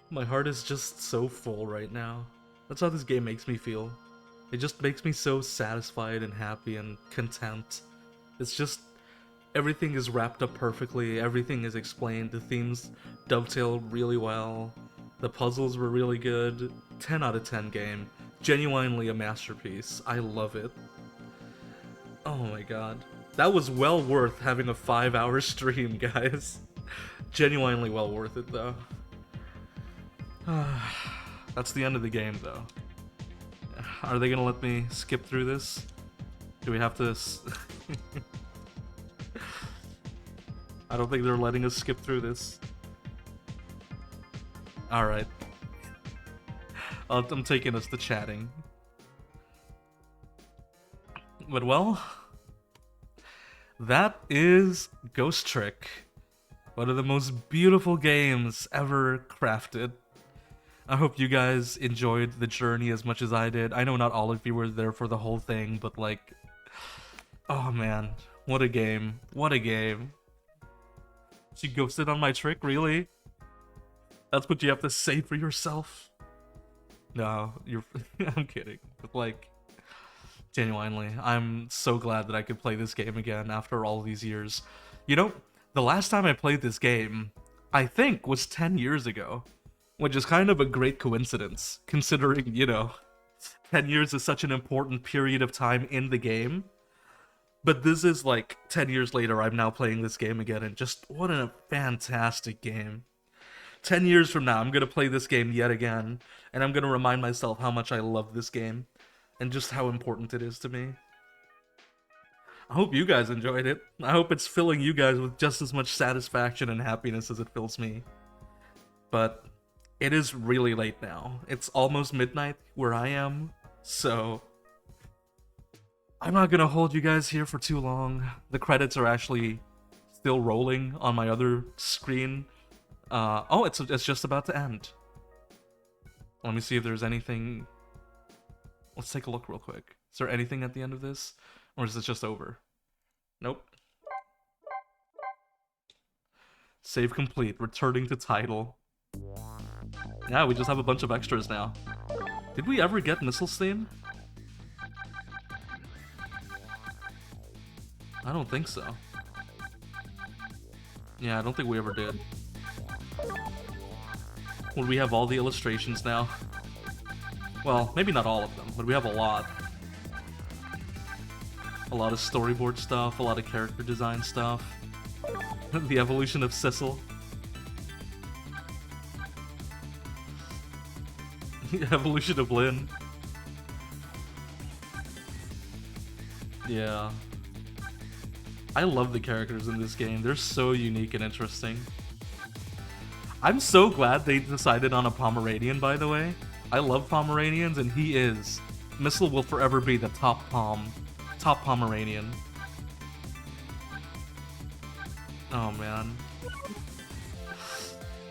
My heart is just so full right now. That's how this game makes me feel. It just makes me so satisfied and happy and content. It's just everything is wrapped up perfectly, everything is explained, the themes dovetail really well, the puzzles were really good. 10 out of 10 game. Genuinely a masterpiece. I love it. Oh my god. That was well worth having a 5-hour stream, guys. Genuinely well worth it, though. That's the end of the game, though. Are they gonna let me skip through this? Do we have to... I don't think they're letting us skip through this. Alright. I'm taking us to chatting. But well... that is Ghost Trick. One of the most beautiful games ever crafted. I hope you guys enjoyed the journey as much as I did. I know not all of you were there for the whole thing, but like, oh man, what a game. What a game. She ghosted on my trick, really? That's what you have to say for yourself? No, you're... I'm kidding. But like, genuinely, I'm so glad that I could play this game again after all these years. You know, the last time I played this game, I think, was 10 years ago. Which is kind of a great coincidence, considering, you know, 10 years is such an important period of time in the game. But this is like 10 years later, I'm now playing this game again, and just what a fantastic game. 10 years from now, I'm going to play this game yet again, and I'm going to remind myself how much I love this game, and just how important it is to me. I hope you guys enjoyed it. I hope it's filling you guys with just as much satisfaction and happiness as it fills me. But it is really late now. It's almost midnight where I am, so I'm not gonna hold you guys here for too long. The credits are actually still rolling on my other screen. Oh, it's just about to end. Let me see if there's anything. Let's take a look real quick. Is there anything at the end of this? Or is this just over? Nope. Save complete. Returning to title. Yeah, we just have a bunch of extras now. Did we ever get Missile's theme? I don't think so. Yeah, I don't think we ever did. Well, we have all the illustrations now. Well, maybe not all of them, but we have a lot. A lot of storyboard stuff, a lot of character design stuff. The evolution of Sissel. The evolution of Lynn. Yeah. I love the characters in this game. They're so unique and interesting. I'm so glad they decided on a Pomeranian, by the way. I love Pomeranians, and he is. Missile will forever be the top Pomeranian. Oh man.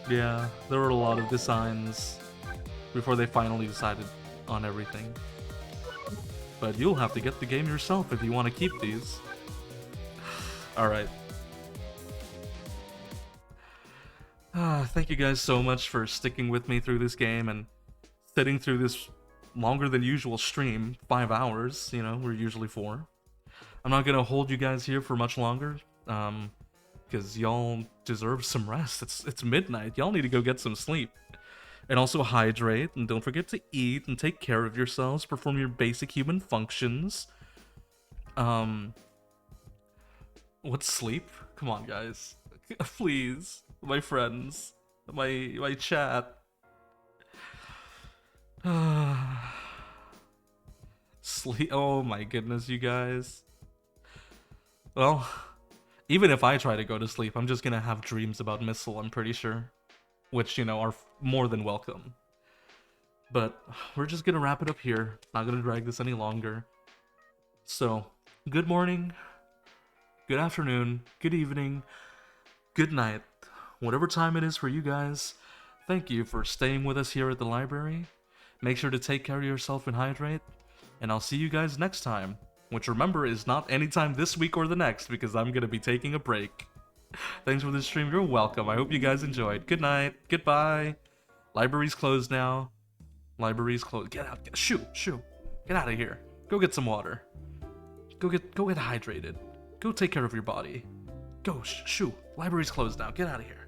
Yeah, there were a lot of designs before they finally decided on everything. But you'll have to get the game yourself if you want to keep these. Alright. Thank you guys so much for sticking with me through this game and sitting through this longer than usual stream. 5 hours, you know, we're usually 4. I'm not gonna hold you guys here for much longer, because y'all deserve some rest. It's midnight. Y'all need to go get some sleep. And also hydrate, and don't forget to eat and take care of yourselves, perform your basic human functions. What's sleep? Come on, guys. Please. My friends. My chat. Sleep. Oh my goodness, you guys. Well, even if I try to go to sleep, I'm just gonna have dreams about Missile, I'm pretty sure. Which, you know, are more than welcome. But we're just gonna wrap it up here. Not gonna drag this any longer. So, good morning, good afternoon, good evening, good night. Whatever time it is for you guys, thank you for staying with us here at the library. Make sure to take care of yourself and hydrate. And I'll see you guys next time. Which, remember, is not anytime this week or the next, because I'm gonna be taking a break. Thanks for the stream. You're welcome. I hope you guys enjoyed. Good night. Goodbye. Library's closed now. Library's closed. Get out. Shoo. Get out of here. Go get some water. Go get hydrated. Go take care of your body. Go. Shoo. Library's closed now. Get out of here.